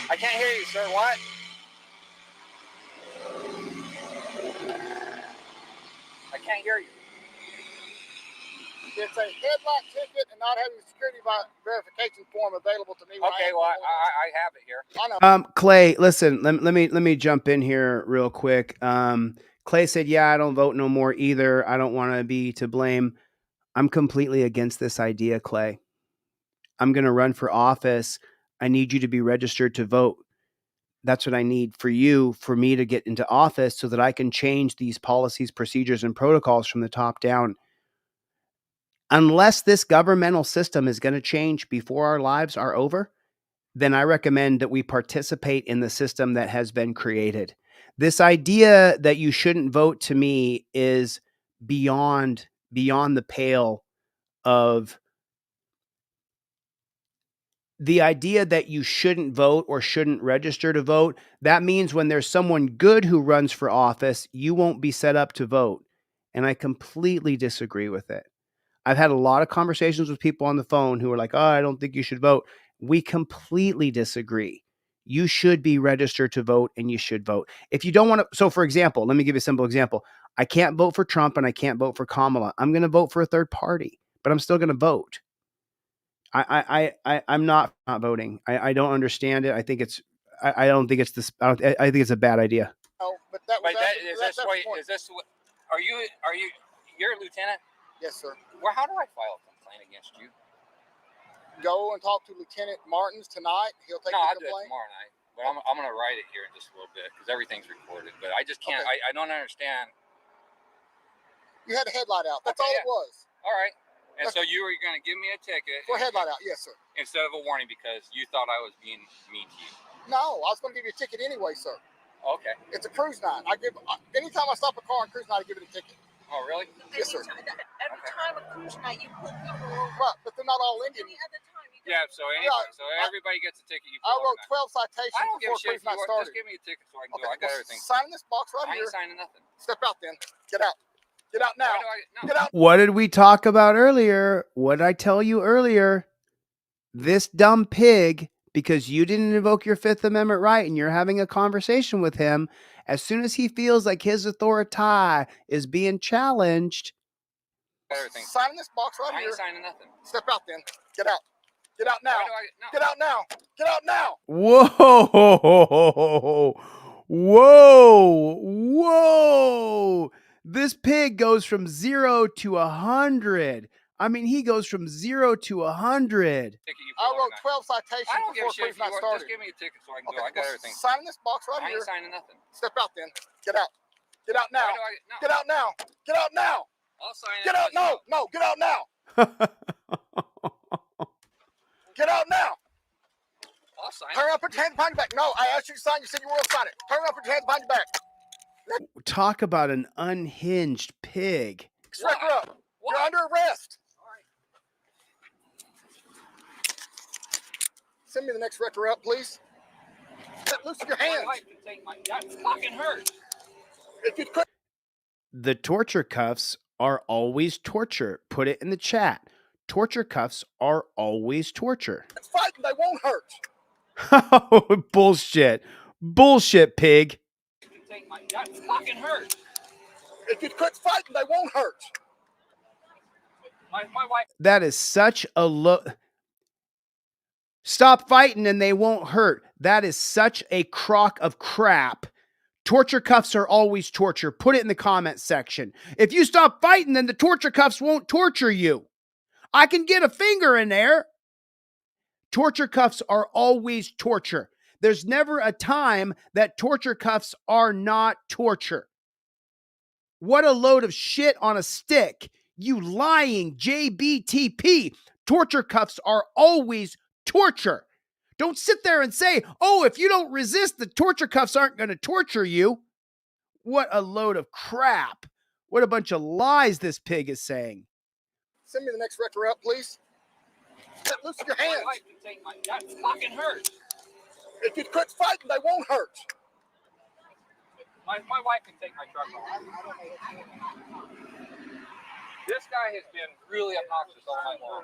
I can't hear you, sir. What? I can't hear you. It's a headlight ticket and not having a security verification form available to me. Okay, well, I have it here. I know. Clay, listen, let me jump in here real quick. Clay said, yeah, I don't vote no more either. I don't want to be to blame. I'm completely against this idea, Clay. I'm going to run for office. I need you to be registered to vote. That's what I need for you, for me to get into office so that I can change these policies, procedures, and protocols from the top down. Unless this governmental system is going to change before our lives are over, then I recommend that we participate in the system that has been created. This idea that you shouldn't vote, to me, is beyond the pale of the idea that you shouldn't vote or shouldn't register to vote. That means when there's someone good who runs for office, you won't be set up to vote. And I completely disagree with it. I've had a lot of conversations with people on the phone who are like, oh, I don't think you should vote. We completely disagree. You should be registered to vote, and you should vote. If you don't want to, so for example, let me give you a simple example. I can't vote for Trump and I can't vote for Kamala. I'm going to vote for a third party, but I'm still going to vote. I'm not voting. I don't understand it. I think it's, I don't think it's this. I think it's a bad idea. Oh, but that was are you, you're a lieutenant? Yes, sir. Well, how do I file a complaint against you? Go and talk to Lieutenant Martins tonight. He'll take the I'll do it complaint. tomorrow night. But I'm going to write it here in just a little bit because everything's recorded. But I just can't. Okay. I don't understand. You had a headlight out. That's all it was. All right. And so you were going to give me a ticket for a headlight out? Yes, sir. Instead of a warning because you thought I was being mean to you. No, I was going to give you a ticket anyway, sir. Okay. It's a cruise night. Anytime I stop a car on cruise night, I give it a ticket. Oh, really? Yes, sir. Every time a cruise night, you pull people over. Right, but they're not all Indian. Any other time, you Yeah, so everybody gets a ticket. I wrote 12 citations I don't give a before shit. cruise night started. Just give me a ticket so I can go. I got everything. Sign this box right I here. ain't signing nothing. Step out then. Get out. Get out now. Get out. What did we talk about earlier? What did I tell you earlier? This dumb pig, because you didn't invoke your Fifth Amendment right and you're having a conversation with him, as soon as he feels like his authority is being challenged, Sign this box right here. I ain't signing nothing. Step out then. Get out. Get out now. Get out now. Get out now. Whoa. Whoa. Whoa. This pig goes from 0 to 100. I mean, he goes from 0 to 100. I wrote 12 citations I don't give a before shit if proof not you want. started. Just give me a ticket so I can go. I got everything. Sign this box right I here. ain't signing nothing. Step out then. Get out. Get out now. Get out now. Get out now. I'll sign it. Get out. No. No. Get out now. Get out now. I'll sign it. Turn up and put your hands behind your back. No, I asked you to sign. You said you were going to sign it. Turn up and put your hands behind your back. Talk about an unhinged pig. Strike her up. You're under arrest. Send me the next wrecker up, please. Loosen your hands. That fucking hurt. If you could. The torture cuffs are always torture. Put it in the chat. Torture cuffs are always torture. It's fighting. They won't hurt. Bullshit. Bullshit, pig. That fucking hurt. If you quit fighting, they won't hurt. My wife. That is such a low. Stop fighting and they won't hurt. That is such a crock of crap. Torture cuffs are always torture. Put it in the comment section. If you stop fighting, then the torture cuffs won't torture you. I can get a finger in there. Torture cuffs are always torture. There's never a time that torture cuffs are not torture. What a load of shit on a stick. You lying JBTP. Torture cuffs are always torture. Don't sit there and say, oh, if you don't resist, the torture cuffs aren't going to torture you. What a load of crap. What a bunch of lies this pig is saying. Send me the next wrecker up, please. Loosen your hands. That fucking hurt. If you quit fighting, they won't hurt. My wife can take my truck off. This guy has been really obnoxious all night long.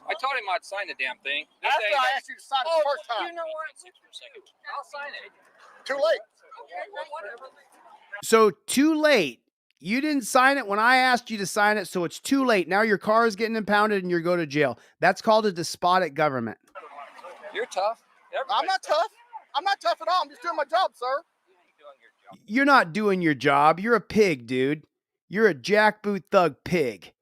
I told him I'd sign the damn thing. After I asked you to sign it the first time. You know what? I'll sign it. Too late. Okay, well, whatever. So too late. You didn't sign it when I asked you to sign it, so it's too late. Now your car is getting impounded and you're going to jail. That's called a despotic government. You're tough. I'm not tough. I'm not tough at all. I'm just doing my job, sir. You're not doing your job. You're a pig, dude. You're a jackboot thug pig.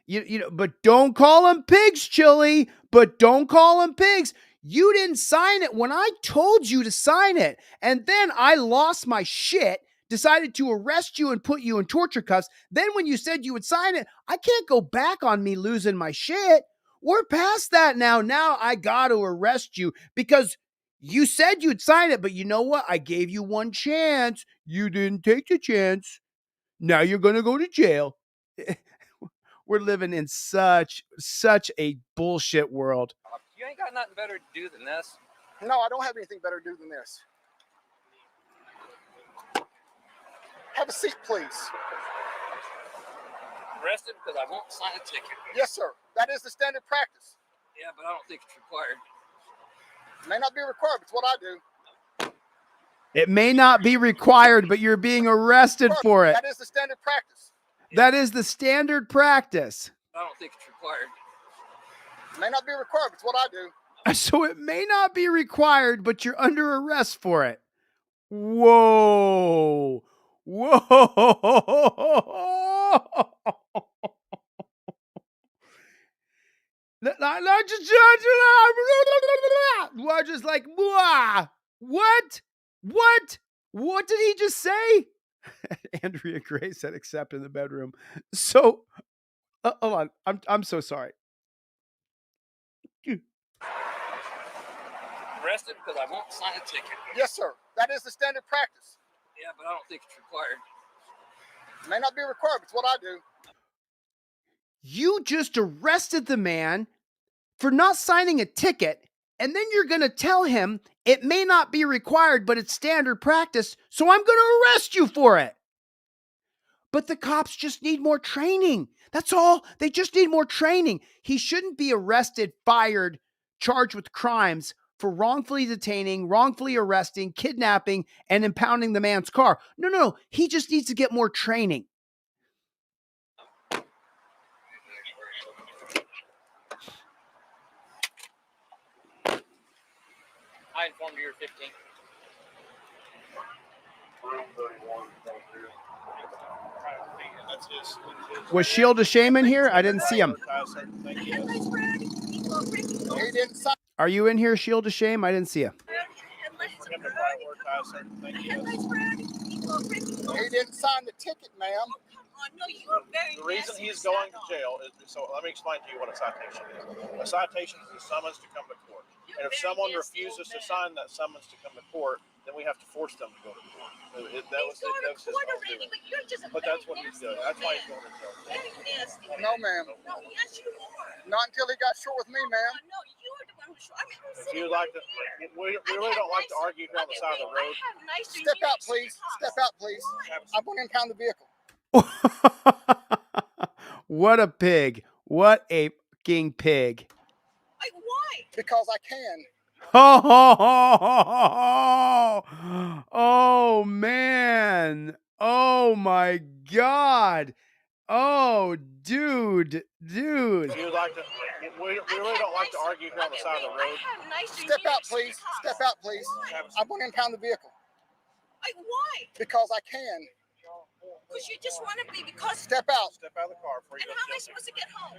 You know, but don't call them pigs, Chili. But don't call them pigs. You didn't sign it when I told you to sign it. And then I lost my shit, decided to arrest you and put you in torture cuffs. Then when you said you would sign it, I can't go back on me losing my shit. We're past that now. Now I got to arrest you because you said you'd sign it, but you know what? I gave you one chance. You didn't take the chance. Now you're going to go to jail. We're living in such a bullshit world. You ain't got nothing better to do than this. No, I don't have anything better to do than this. Have a seat, please. Arrested because I won't sign a ticket. Yes, sir. That is the standard practice. Yeah, but I don't think it's required. It may not be required, but it's what I do. It may not be required, but you're being arrested for it. That is the standard practice. That is the standard practice. I don't think it's required. It may not be required, but it's what I do. So it may not be required, but you're under arrest for it. Whoa. Whoa. Just like, what? What did he just say? Andrea Gray said, except in the bedroom. So, hold on. I'm so sorry. Arrested because I won't sign a ticket. Yes, sir. That is the standard practice. Yeah, but I don't think it's required. It may not be required, but it's what I do. You just arrested the man for not signing a ticket, and then you're going to tell him it may not be required, but it's standard practice, so I'm going to arrest you for it. But the cops just need more training. That's all. They just need more training. He shouldn't be arrested, fired, charged with crimes for wrongfully detaining, wrongfully arresting, kidnapping, and impounding the man's car. No. He just needs to get more training. I informed you you're 15. Was Shield of Shame in here? I didn't see him. Are you in here, Shield of Shame? I didn't see you. He didn't sign the ticket, ma'am. No, you are very The reason he's going to jail is, so let me explain to you what a citation is. A citation is a summons to come to court. And if someone refuses to sign that summons to come to court, then we have to force them to go to court. That was his doing. But that's what he's doing. That's why he's going to jail. No, ma'am. No, yes, you are. Not until he got short with me, ma'am. No, you are the one who's short. I mean, If you like to, we really don't like to argue here on the side of the road. Step out, please. Step out, please. I'm going to impound the vehicle. What a pig. What a fucking pig. Why? Because I can. Oh, man. Oh, my God. Oh, dude. If you like to, we really don't like to argue here on the side of the road. Step out, please. Step out, please. I'm going to impound the vehicle. Why? Because I can. Because you just want to be, because... Step out. Step out of the car before you and go to jail. how am I supposed to get home?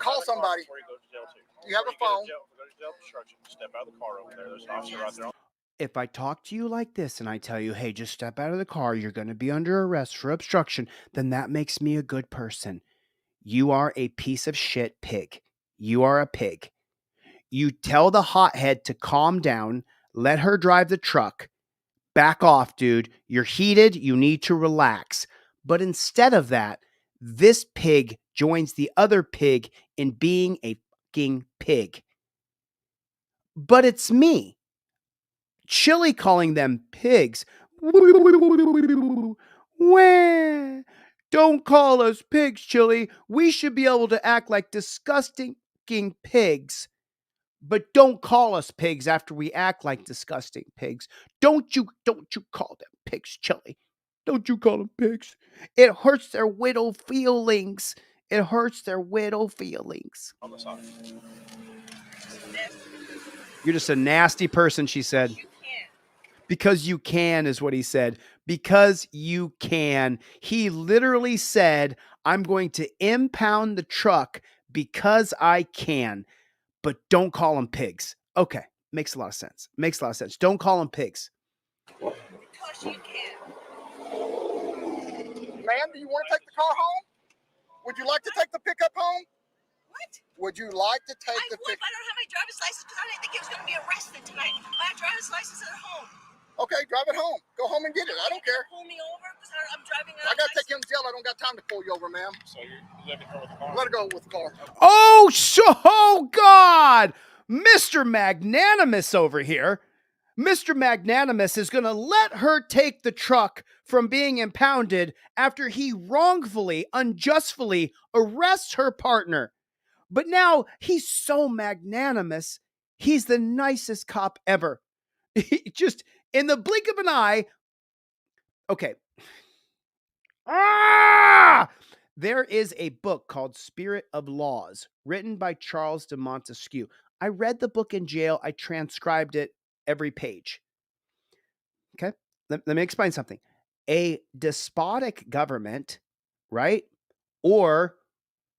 Call somebody. Before you go to jail too. You have a phone. Go to jail obstruction. Step out of the car over there. There's an officer right there. If I talk to you like this and I tell you, hey, just step out of the car, you're going to be under arrest for obstruction, then that makes me a good person. You are a piece of shit pig. You are a pig. You tell the hothead to calm down, let her drive the truck. Back off, dude. You're heated. You need to relax. But instead of that, this pig joins the other pig in being a fucking pig. But it's me. Chili calling them pigs. Don't call us pigs, Chili. We should be able to act like disgusting pigs. But don't call us pigs after we act like disgusting pigs. Don't you call them pigs, Chili. Don't you call them pigs. It hurts their widow feelings. It hurts their widow feelings. On the side. You're just a nasty person, she said. Because you can is what he said. Because you can. He literally said, I'm going to impound the truck because I can. But don't call them pigs. Okay. Makes a lot of sense. Don't call them pigs. Because you can. Ma'am, do you want to take the car home? Would you like to take the pickup home? What? Would you like to take the pickup? I don't have my driver's license because I didn't think he was going to be arrested tonight. I have driver's license at home. Okay, drive it home. Go home and get it. I don't care. Pull me over because I'm driving. I got to take him to jail. I don't got time to pull you over, ma'am. So you let me go with the car? Let her go with the car. Oh, God. Mr. Magnanimous over here. Mr. Magnanimous is going to let her take the truck from being impounded after he wrongfully, unjustly arrests her partner. But now he's so magnanimous, he's the nicest cop ever. Just in the blink of an eye. Okay. There is a book called Spirit of Laws, written by Charles de Montesquieu. I read the book in jail. I transcribed it every page. Okay. Let me explain something. A despotic government, right? Or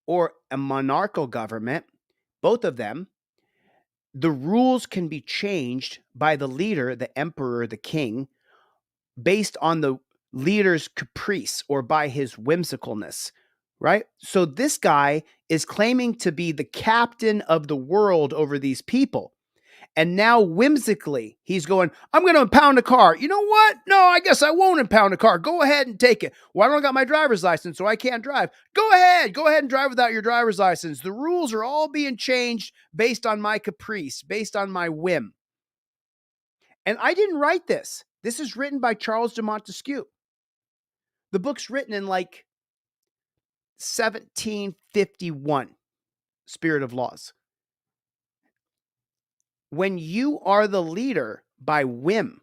a monarchical government, both of them, the rules can be changed by the leader, the emperor, the king, based on the leader's caprice or by his whimsicalness, right? So this guy is claiming to be the captain of the world over these people. And now whimsically, he's going, I'm going to impound a car. You know what? No, I guess I won't impound a car. Go ahead and take it. Well, I don't got my driver's license, so I can't drive. Go ahead and drive without your driver's license. The rules are all being changed based on my caprice, based on my whim. And I didn't write this. This is written by Charles de Montesquieu. The book's written in like 1751, Spirit of Laws. When you are the leader by whim,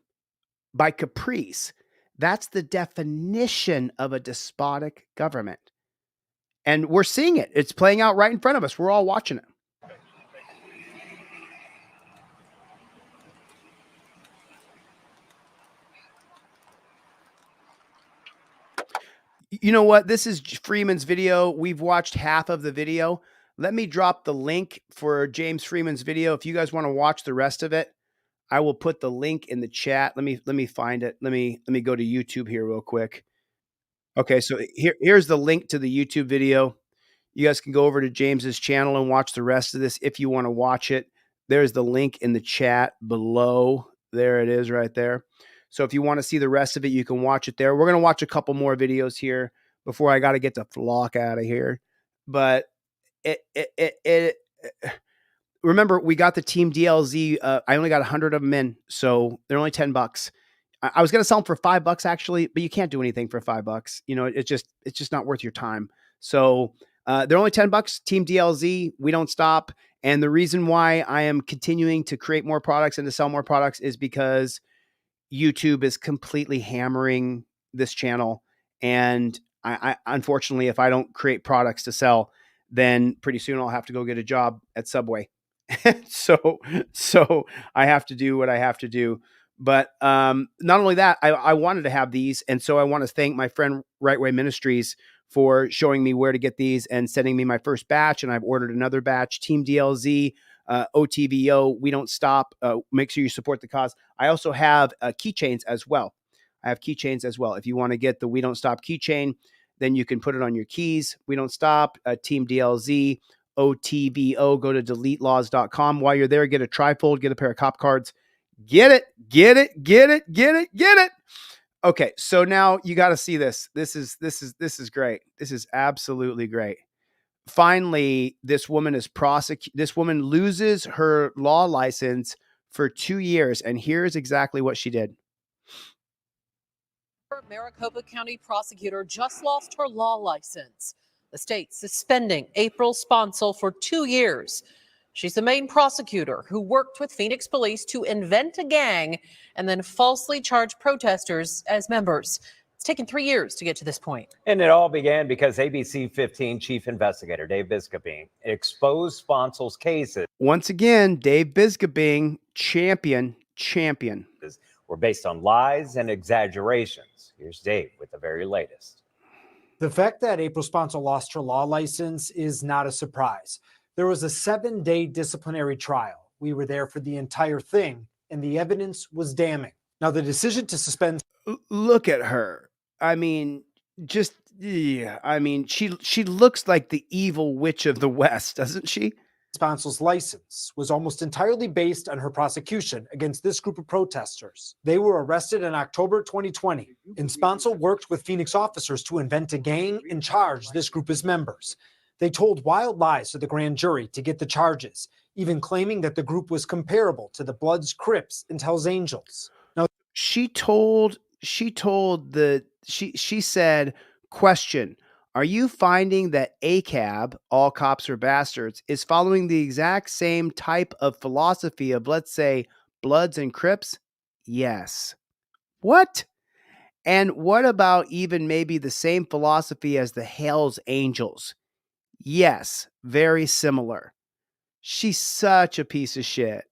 by caprice, that's the definition of a despotic government. And we're seeing it. It's playing out right in front of us. We're all watching it. You know what? This is Freeman's video. We've watched half of the video. Let me drop the link for James Freeman's video. If you guys want to watch the rest of it, I will put the link in the chat. Let me find it. Let me go to YouTube here real quick. Okay, so here's the link to the YouTube video. You guys can go over to James's channel and watch the rest of this if you want to watch it. There's the link in the chat below. There it is right there. So if you want to see the rest of it, you can watch it there. We're going to watch a couple more videos here before I got to get the flock out of here. But remember, we got the Team DLZ. I only got 100 of them in, so they're only $10. I was going to sell them for $5 actually, but you can't do anything for $5. You know, it's just not worth your time. So they're only $10. Team DLZ. We don't stop. And the reason why I am continuing to create more products and to sell more products is because YouTube is completely hammering this channel. And I unfortunately, if I don't create products to sell, then pretty soon I'll have to go get a job at Subway. so I have to do what I have to do. But not only that, I wanted to have these. And so I want to thank my friend Right Way Ministries for showing me where to get these and sending me my first batch. And I've ordered another batch. Team DLZ, OTVO, We Don't Stop. Make sure you support the cause. I also have keychains as well. If you want to get the We Don't Stop keychain, then you can put it on your keys. We Don't Stop, Team DLZ, OTVO. Go to deletelaws.com. While you're there, get a trifold, get a pair of cop cards. Get it. Okay, so now you got to see this. This is great. This is absolutely great. Finally, this woman is prosecuted. This woman loses her law license for 2 years, and here's exactly what she did. Maricopa County prosecutor just lost her law license. The state suspending April Sponsel for 2 years. She's the main prosecutor who worked with Phoenix police to invent a gang and then falsely charge protesters as members. It's taken 3 years to get to this point. And it all began because ABC 15 chief investigator Dave Biscobing exposed Sponsel's cases. Once again, Dave Biscobing, champion. Were based on lies and exaggerations. Here's Dave with the very latest. The fact that April Sponsel lost her law license is not a surprise. There was a 7-day disciplinary trial. We were there for the entire thing, and the evidence was damning. Now, the decision to suspend... Look at her. I mean, she looks like the evil witch of the West, doesn't she? Sponsel's license was almost entirely based on her prosecution against this group of protesters. They were arrested in October 2020, and Sponsel worked with Phoenix officers to invent a gang and charge this group as members. They told wild lies to the grand jury to get the charges, even claiming that the group was comparable to the Bloods, Crips, and Hells Angels. Now, she said, question, are you finding that ACAB, all cops are bastards, is following the exact same type of philosophy of, let's say, Bloods and Crips? Yes. What? And what about even maybe the same philosophy as the Hells Angels? Yes, very similar. She's such a piece of shit.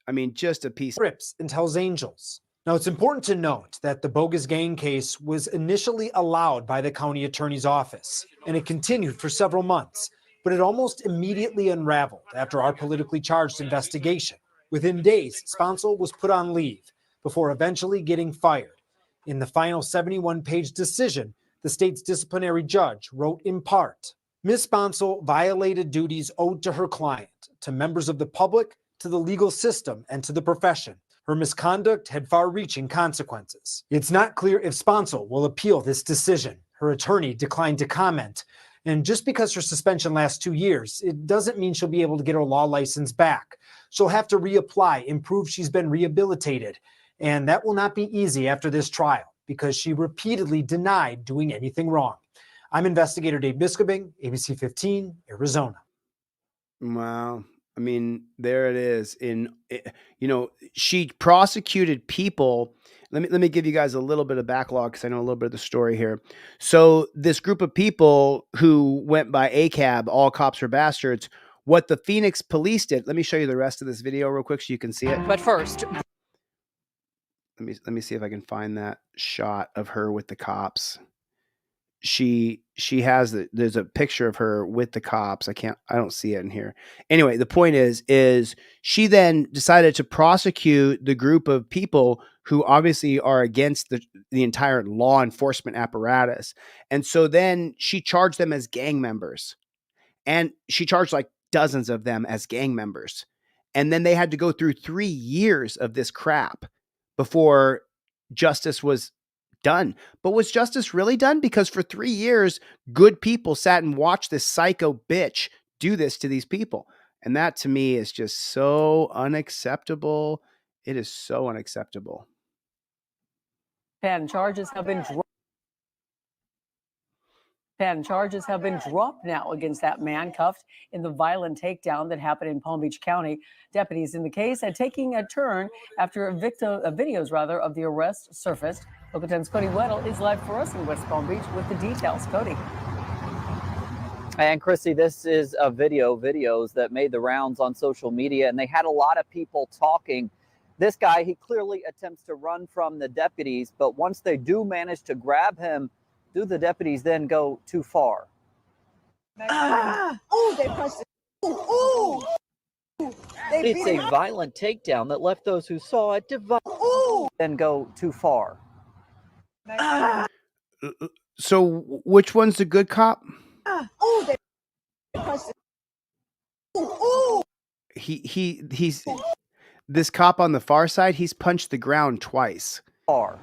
I mean, just a piece. Crips and Hells Angels. Now, it's important to note that the bogus gang case was initially allowed by the county attorney's office, and it continued for several months, but it almost immediately unraveled after our politically charged investigation. Within days, Sponsel was put on leave before eventually getting fired. In the final 71-page decision, the state's disciplinary judge wrote in part, Ms. Sponsel violated duties owed to her client, to members of the public, to the legal system, and to the profession. Her misconduct had far-reaching consequences. It's not clear if Sponsel will appeal this decision. Her attorney declined to comment. And just because her suspension lasts 2 years, it doesn't mean she'll be able to get her law license back. She'll have to reapply and prove she's been rehabilitated. And that will not be easy after this trial, because she repeatedly denied doing anything wrong. I'm investigator Dave Biscobing, ABC 15, Arizona. Wow. I mean, there it is. She prosecuted people. Let me give you guys a little bit of backlog because I know a little bit of the story here. So this group of people who went by ACAB, all cops are bastards. What the Phoenix police did. Let me show you the rest of this video real quick so you can see it. But first, let me see if I can find that shot of her with the cops. She has there's a picture of her with the cops. I don't see it in here. Anyway, the point is she then decided to prosecute the group of people who obviously are against the entire law enforcement apparatus. And so then she charged them as gang members. And she charged like dozens of them as gang members. And then they had to go through 3 years of this crap before justice was done. But was justice really done? Because for 3 years, good people sat and watched this psycho bitch do this to these people. And that to me is just so unacceptable. It is so unacceptable. charges have been dropped. 10 charges have been dropped now against that man cuffed in the violent takedown that happened in Palm Beach County. Deputies in the case are taking a turn after videos of the arrest surfaced. Local 10's Cody Weddle is live for us in West Palm Beach with the details. Cody. And Christy, this is a videos that made the rounds on social media, and they had a lot of people talking. This guy, he clearly attempts to run from the deputies, but once they do manage to grab him, do the deputies then go too far? They pressed it. It's a violent takedown that left those who saw it divided. Then go too far. So which one's the good cop? They pressed it. He's this cop on the far side. He's punched the ground twice. Far.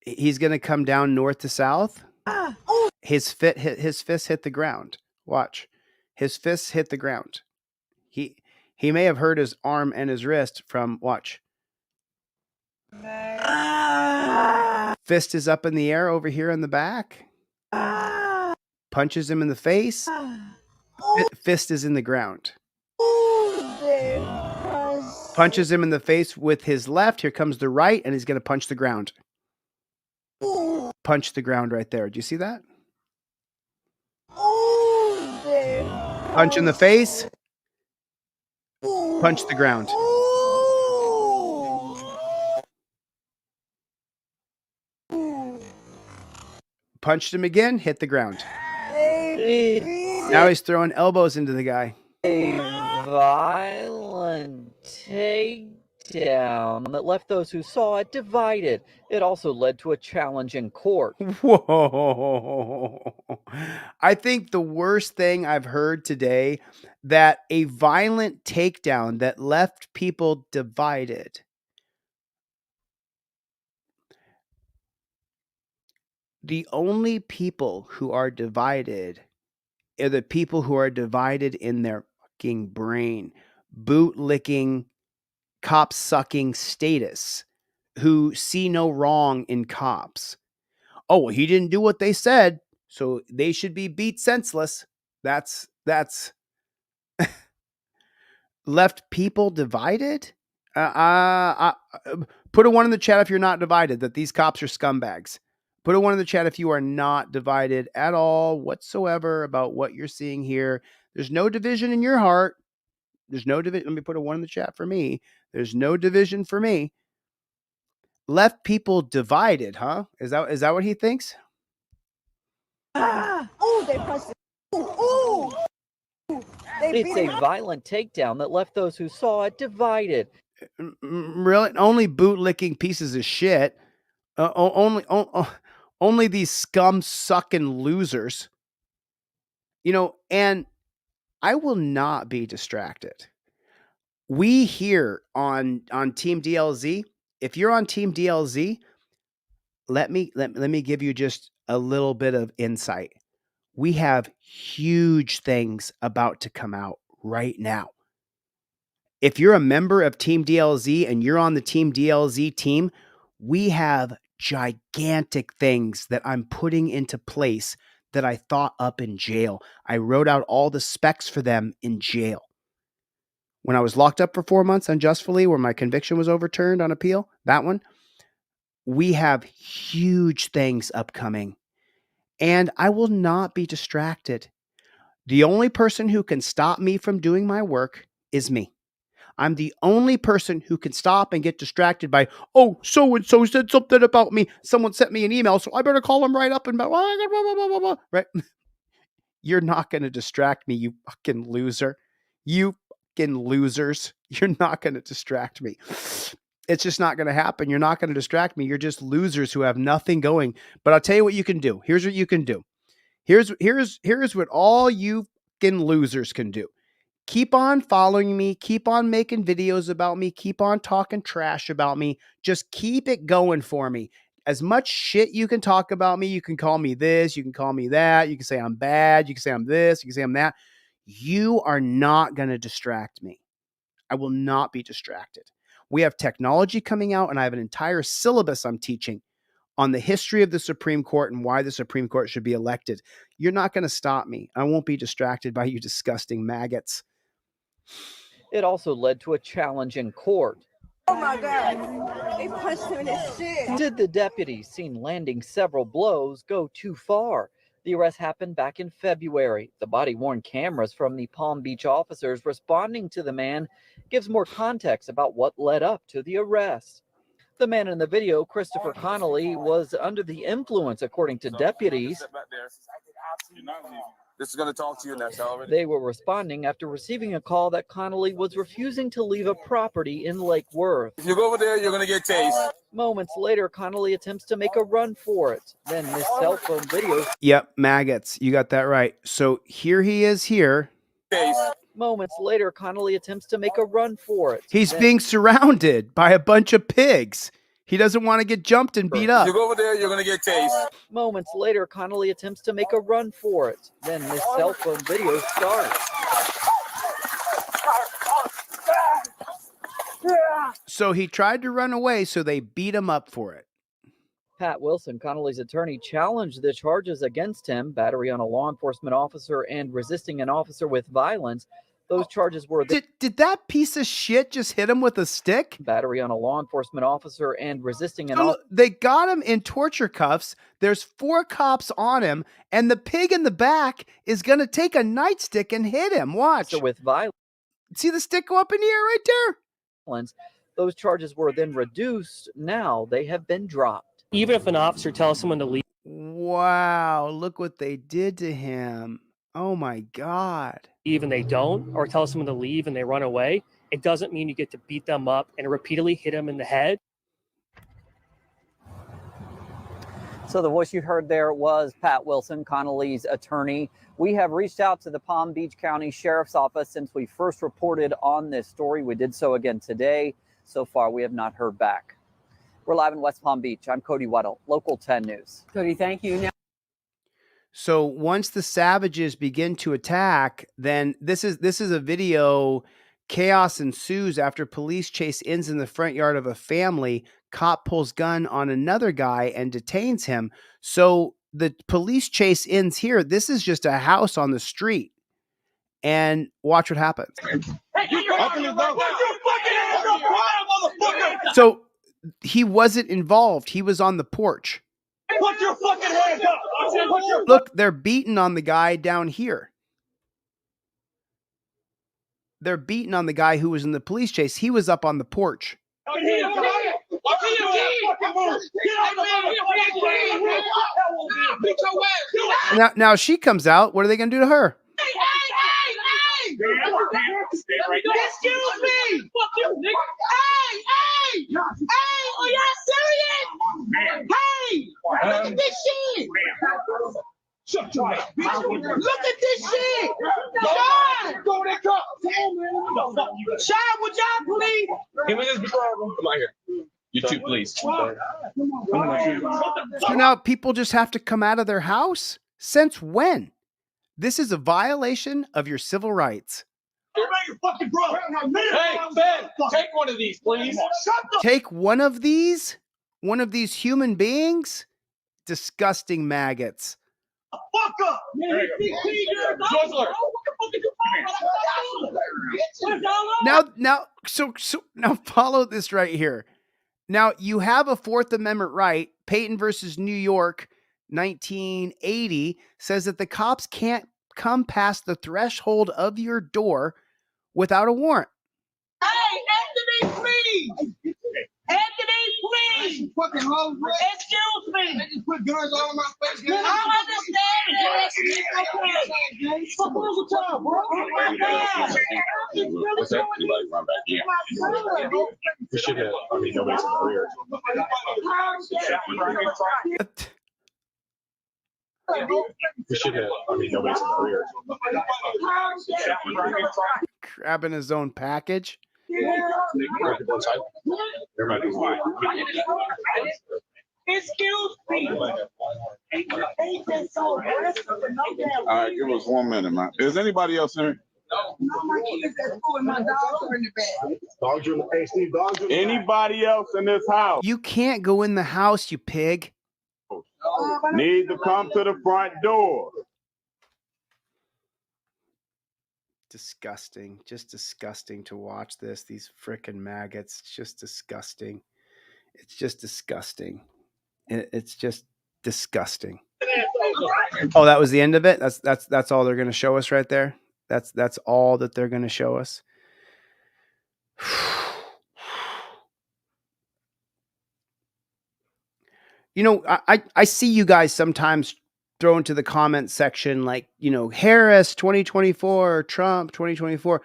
He's going to come down north to south. His fist hit the ground. Watch. His fists hit the ground. He may have hurt his arm and his wrist from watch. Fist is up in the air over here in the back. Punches him in the face. Fist is in the ground. Punches him in the face with his left. Here comes the right, and he's going to punch the ground. Punch the ground right there. Do you see that? Punch in the face. Punch the ground. Punched him again, hit the ground. Now he's throwing elbows into the guy. A violent takedown that left those who saw it divided. It also led to a challenge in court. Whoa. I think the worst thing I've heard today, that a violent takedown that left people divided. The only people who are divided are the people who are divided in their fucking brain, boot-licking, cop-sucking status, who see no wrong in cops. Oh, well, he didn't do what they said, so they should be beat senseless. That's left people divided? Put a 1 in the chat if you're not divided, that these cops are scumbags. Put a 1 in the chat if you are not divided at all whatsoever about what you're seeing here. There's no division in your heart. There's no division. Let me put a 1 in the chat for me. There's no division for me. Left people divided, huh? Is that what he thinks? They pressed it. It's a violent takedown that left those who saw it divided. Really? Only boot-licking pieces of shit. Only these scum-sucking losers. And I will not be distracted. We here on Team DLZ, if you're on Team DLZ, let me give you just a little bit of insight. We have huge things about to come out right now. If you're a member of Team DLZ and you're on the Team DLZ team, we have gigantic things that I'm putting into place that I thought up in jail. I wrote out all the specs for them in jail. When I was locked up for 4 months unjustly, where my conviction was overturned on appeal, that one, we have huge things upcoming, and I will not be distracted. The only person who can stop me from doing my work is me. I'm the only person who can stop and get distracted by, oh, so-and-so said something about me. Someone sent me an email, so I better call them right up and blah, blah, blah, blah, blah. Right? You're not going to distract me, you fucking loser. You fucking losers. You're not going to distract me. It's just not going to happen. You're not going to distract me. You're just losers who have nothing going. But I'll tell you what you can do. Here's what you can do. Here's what all you fucking losers can do. Keep on following me. Keep on making videos about me. Keep on talking trash about me. Just keep it going for me. As much shit you can talk about me. You can call me this. You can call me that. You can say I'm bad. You can say I'm this. You can say I'm that. You are not going to distract me. I will not be distracted. We have technology coming out, and I have an entire syllabus I'm teaching on the history of the Supreme Court and why the Supreme Court should be elected. You're not going to stop me. I won't be distracted by you disgusting maggots. It also led to a challenge in court. Oh my God. They punched him in his shit. Did the deputies seen landing several blows go too far? The arrest happened back in February. The body-worn cameras from the Palm Beach officers responding to the man gives more context about what led up to the arrest. The man in the video, Christopher Connolly, was under the influence, according to deputies. This is going to talk to you, and that's all. They were responding after receiving a call that Connolly was refusing to leave a property in Lake Worth. If you go over there, you're going to get tased. Moments later, Connolly attempts to make a run for it. Then this cell phone video. Yep, maggots. You got that right. So here he is here. Moments later, Connolly attempts to make a run for it. He's being surrounded by a bunch of pigs. He doesn't want to get jumped and beat up. If you go over there, you're going to get tased. Moments later, Connolly attempts to make a run for it. Then this cell phone video starts. So he tried to run away, so they beat him up for it. Pat Wilson, Connolly's attorney, challenged the charges against him: battery on a law enforcement officer and resisting an officer with violence. Those charges were... Did that piece of shit just hit him with a stick? Battery on a law enforcement officer and resisting an... They got him in torture cuffs. There's 4 cops on him, and the pig in the back is going to take a nightstick and hit him. Watch. So with violence... See the stick go up in the air right there? Those charges were then reduced. Now they have been dropped. Even if an officer tells someone to leave... Wow, look what they did to him. Oh my God. Even they don't, or tell someone to leave and they run away, it doesn't mean you get to beat them up and repeatedly hit them in the head. So the voice you heard there was Pat Wilson, Connolly's attorney. We have reached out to the Palm Beach County Sheriff's Office since we first reported on this story. We did so again today. So far, we have not heard back. We're live in West Palm Beach. I'm Cody Weddle, Local 10 News. Cody, thank you. Now, so once the savages begin to attack, then this is a video. Chaos ensues after police chase ends in the front yard of a family. Cop pulls gun on another guy and detains him. So the police chase ends here. This is just a house on the street. And watch what happens. So he wasn't involved. He was on the porch. Put your fucking hands up! Look, they're beating on the guy down here. They're beating on the guy who was in the police chase. He was up on the porch. Now she comes out. What are they going to do to her? Excuse me! Hey! Are y'all serious? Hey! Look at this shit! Shut your mouth. Look at this shit! Sean! Go that car! Sean, would y'all please? Give me this before I come out here. You too, please. So now people just have to come out of their house? Since when? This is a violation of your civil rights. Hey, Ben, take one of these, please. Take one of these? one of these human beings? Disgusting maggots. Fuck up! Now follow this right here. Now you have a Fourth Amendment right. Peyton versus New York, 1980 says that the cops can't come past the threshold of your door without a warrant. Hey, Anthony, please! Anthony, please! Fucking hoes, bro. Excuse me! They just put guns all in my face. I understand that. Okay. Fuck with y'all, bro. Oh my God. What's that? You like run back in? We should have, I mean, nobody's in the rear. We should have, I mean, nobody's in the rear. Grabbing his own package. Excuse me. All right, give us 1 minute, man. Is anybody else in here? No, my kids at school and my dogs are in the back. Dogs are in the hey, Steve, dogs are in the anybody else in this house? You can't go in the house, you pig. Need to come to the front door. Disgusting. Just disgusting to watch this. These frickin' maggots. It's just disgusting. It's just disgusting. It's just disgusting. Oh, that was the end of it? That's all they're going to show us right there? That's all that they're going to show us? You know, I see you guys sometimes throw into the comment section like, you know, Harris 2024, Trump 2024.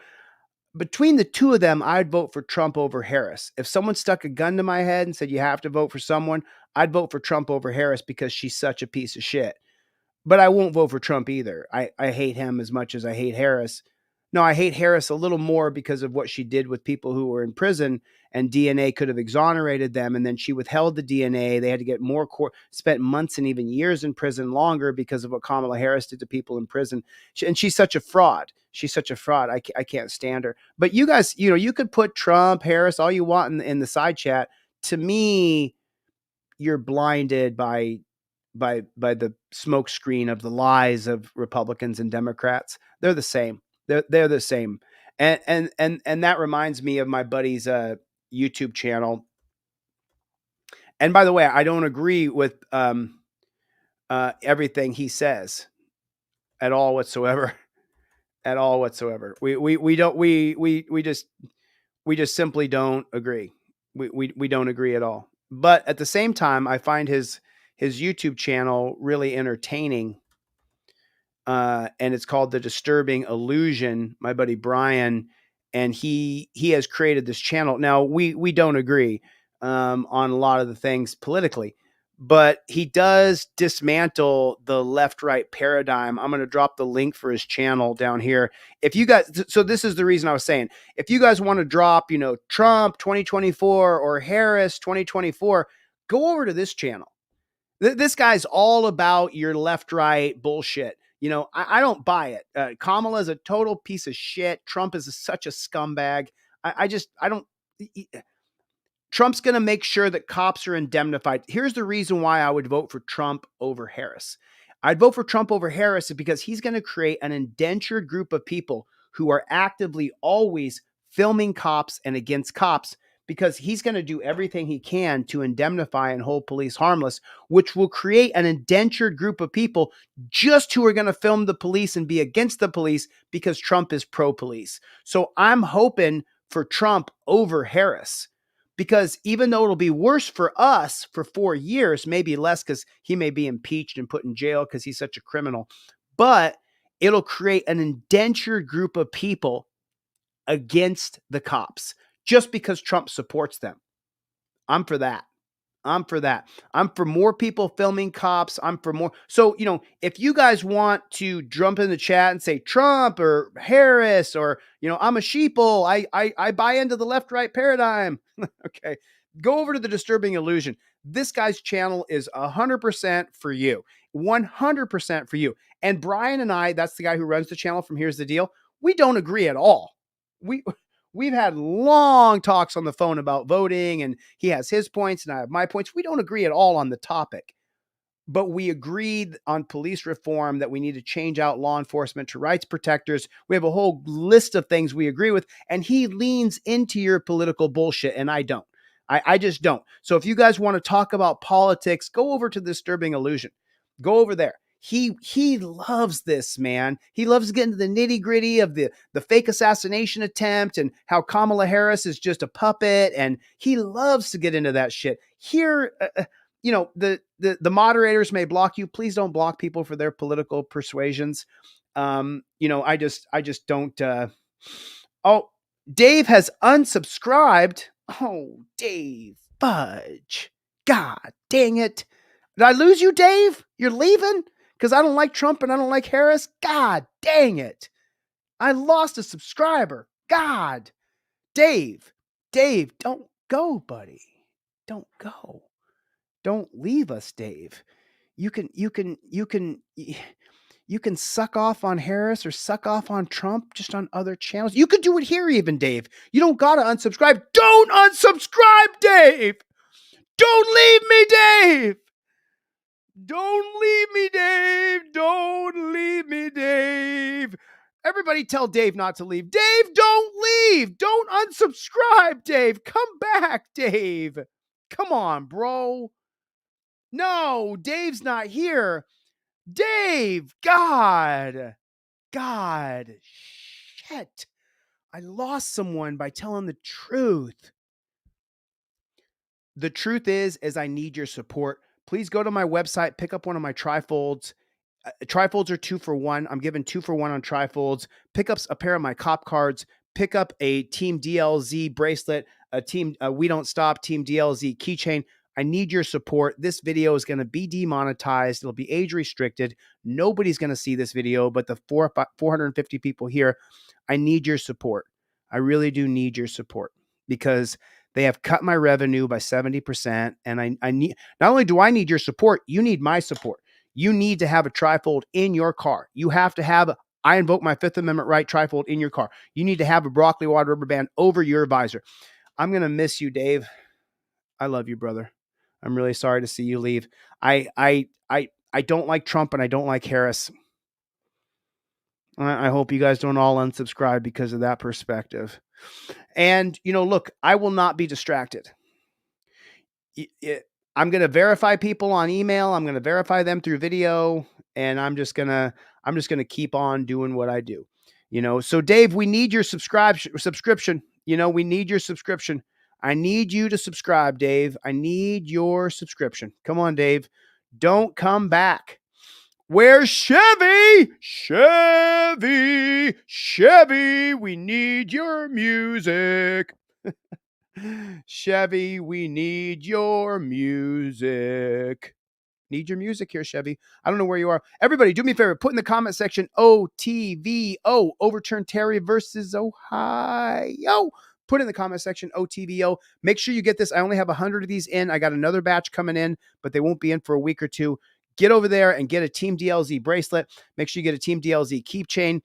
Between the two of them, I'd vote for Trump over Harris. If someone stuck a gun to my head and said you have to vote for someone, I'd vote for Trump over Harris because she's such a piece of shit. But I won't vote for Trump either. I hate him as much as I hate Harris. No, I hate Harris a little more because of what she did with people who were in prison, and DNA could have exonerated them. And then she withheld the DNA. They had to get more spent months and even years in prison longer because of what Kamala Harris did to people in prison. And she's such a fraud. She's such a fraud. I can't stand her. But you guys, you know, you could put Trump, Harris, all you want in the side chat. To me, you're blinded by the smoke screen of the lies of Republicans and Democrats. They're the same. They're the same. And that reminds me of my buddy's YouTube channel. And by the way, I don't agree with everything he says at all whatsoever. At all whatsoever. We just simply don't agree. We don't agree at all. But at the same time, I find his YouTube channel really entertaining. And it's called The Disturbing Illusion, my buddy Brian, and he has created this channel. Now we don't agree on a lot of the things politically, but he does dismantle the left-right paradigm. I'm going to drop the link for his channel down here. If you guys, so this is the reason I was saying, if you guys want to drop, you know, Trump 2024 or Harris 2024, go over to this channel. This guy's all about your left-right bullshit. You know, I don't buy it. Kamala is a total piece of shit. Trump is such a scumbag. I don't. Trump's going to make sure that cops are indemnified. Here's the reason why I would vote for Trump over Harris. I'd vote for Trump over Harris because he's going to create an indentured group of people who are actively always filming cops and against cops, because he's going to do everything he can to indemnify and hold police harmless, which will create an indentured group of people just who are going to film the police and be against the police because Trump is pro-police. So I'm hoping for Trump over Harris, because even though it'll be worse for us for 4 years, maybe less because he may be impeached and put in jail because he's such a criminal, but it'll create an indentured group of people against the cops just because Trump supports them. I'm for that. I'm for that. I'm for more people filming cops. I'm for more. So, you know, if you guys want to jump in the chat and say Trump or Harris, or, you know, I'm a sheeple, I buy into the left-right paradigm. Okay. Go over to The Disturbing Illusion. This guy's channel is 100% for you. 100% for you. And Brian and I, that's the guy who runs the channel from Here's the Deal, we don't agree at all. We've had long talks on the phone about voting, and he has his points and I have my points. We don't agree at all on the topic, but we agreed on police reform, that we need to change out law enforcement to rights protectors. We have a whole list of things we agree with, and he leans into your political bullshit, and I don't. I just don't. So if you guys want to talk about politics, go over to Disturbing Illusion. Go over there. He loves this, man. He loves getting to the nitty gritty of the fake assassination attempt and how Kamala Harris is just a puppet, and he loves to get into that shit. Here, you know, the moderators may block you. Please don't block people for their political persuasions. You know, I just don't. Oh, Dave has unsubscribed. Oh, Dave, fudge. God dang it. Did I lose you, Dave? You're leaving? Because I don't like Trump and I don't like Harris? God dang it. I lost a subscriber. God. Dave, don't go, buddy. Don't go. Don't leave us, Dave. You can suck off on Harris or suck off on Trump just on other channels. You could do it here even, Dave. You don't got to unsubscribe. Don't unsubscribe, Dave. Don't leave me, Dave. Don't leave me, Dave. Don't leave me, Dave. Everybody tell Dave not to leave. Dave, don't leave. Don't unsubscribe, Dave. Come back, Dave. Come on, bro. No, Dave's not here. Dave, God, shit. I lost someone by telling the truth. The truth is I need your support. Please go to my website, pick up one of my trifolds. Trifolds are 2 for 1. I'm giving 2 for 1 on trifolds. Pick up a pair of my cop cards. Pick up a Team DLZ bracelet, a Team We Don't Stop Team DLZ keychain. I need your support. This video is going to be demonetized. It'll be age restricted. Nobody's going to see this video, but the 450 people here, I need your support. I really do need your support because they have cut my revenue by 70%. And I need, not only do I need your support, you need my support. You need to have a trifold in your car. You have to have I invoke my Fifth Amendment right trifold in your car. You need to have a broccoli wad rubber band over your visor. I'm going to miss you, Dave. I love you, brother. I'm really sorry to see you leave. I don't like Trump and I don't like Harris. I hope you guys don't all unsubscribe because of that perspective. And, you know, look, I will not be distracted. I'm going to verify people on email. I'm going to verify them through video, and I'm just going to keep on doing what I do. You know, so Dave, we need your subscription. You know, we need your subscription. I need you to subscribe, Dave. I need your subscription. Come on, Dave. Don't come back. Where's Chevy? Chevy, we need your music. Chevy, we need your music. Need your music here, Chevy. I don't know where you are. Everybody, do me a favor. Put in the comment section, OTVO, overturn Terry versus Ohio. Put in the comment section, OTVO. Make sure you get this. I only have 100 of these in. I got another batch coming in, but they won't be in for a week or two. Get over there and get a Team DLZ bracelet. Make sure you get a Team DLZ keychain.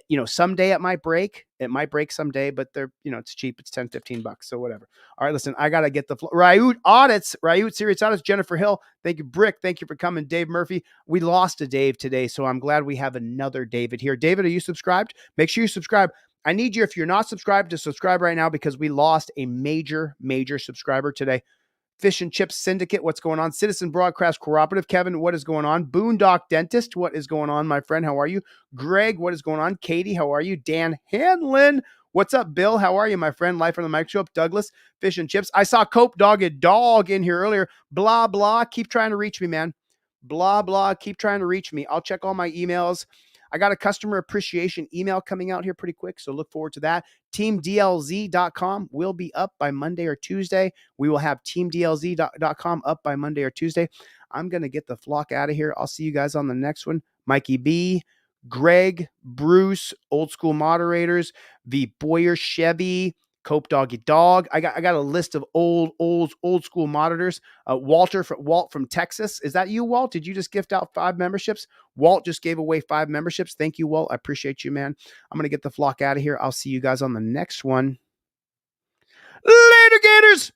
You know, someday it might break. It might break someday, but they're, you know, it's cheap. It's $10, $15. So whatever. All right, listen, I got to get the Ryut Serious Audits, Jennifer Hill. Thank you, Brick. Thank you for coming. Dave Murphy. We lost a Dave today, so I'm glad we have another David here. David, are you subscribed? Make sure you subscribe. I need you, if you're not subscribed, to subscribe right now because we lost a major subscriber today. Fish and Chips Syndicate, what's going on? Citizen Broadcast Cooperative, Kevin, what is going on? Boondock Dentist, what is going on, my friend? How are you? Greg, what is going on? Katie, how are you? Dan Hanlon, what's up? Bill, how are you, my friend? Life on the Microscope. Douglas, Fish and Chips. I saw Cope Dogged Dog in here earlier. Blah, blah. Keep trying to reach me, man. Blah, blah. Keep trying to reach me. I'll check all my emails. I got a customer appreciation email coming out here pretty quick, so look forward to that. TeamDLZ.com will be up by Monday or Tuesday. We will have TeamDLZ.com up by Monday or Tuesday. I'm going to get the flock out of here. I'll see you guys on the next one. Mikey B, Greg, Bruce, Old School Moderators, V. Boyer, Chevy, Cope Doggy Dog. I got a list of old school monitors. Walt from Texas. Is that you, Walt? Did you just gift out 5 memberships? Walt just gave away 5 memberships. Thank you, Walt. I appreciate you, man. I'm going to get the flock out of here. I'll see you guys on the next one. Later, Gators!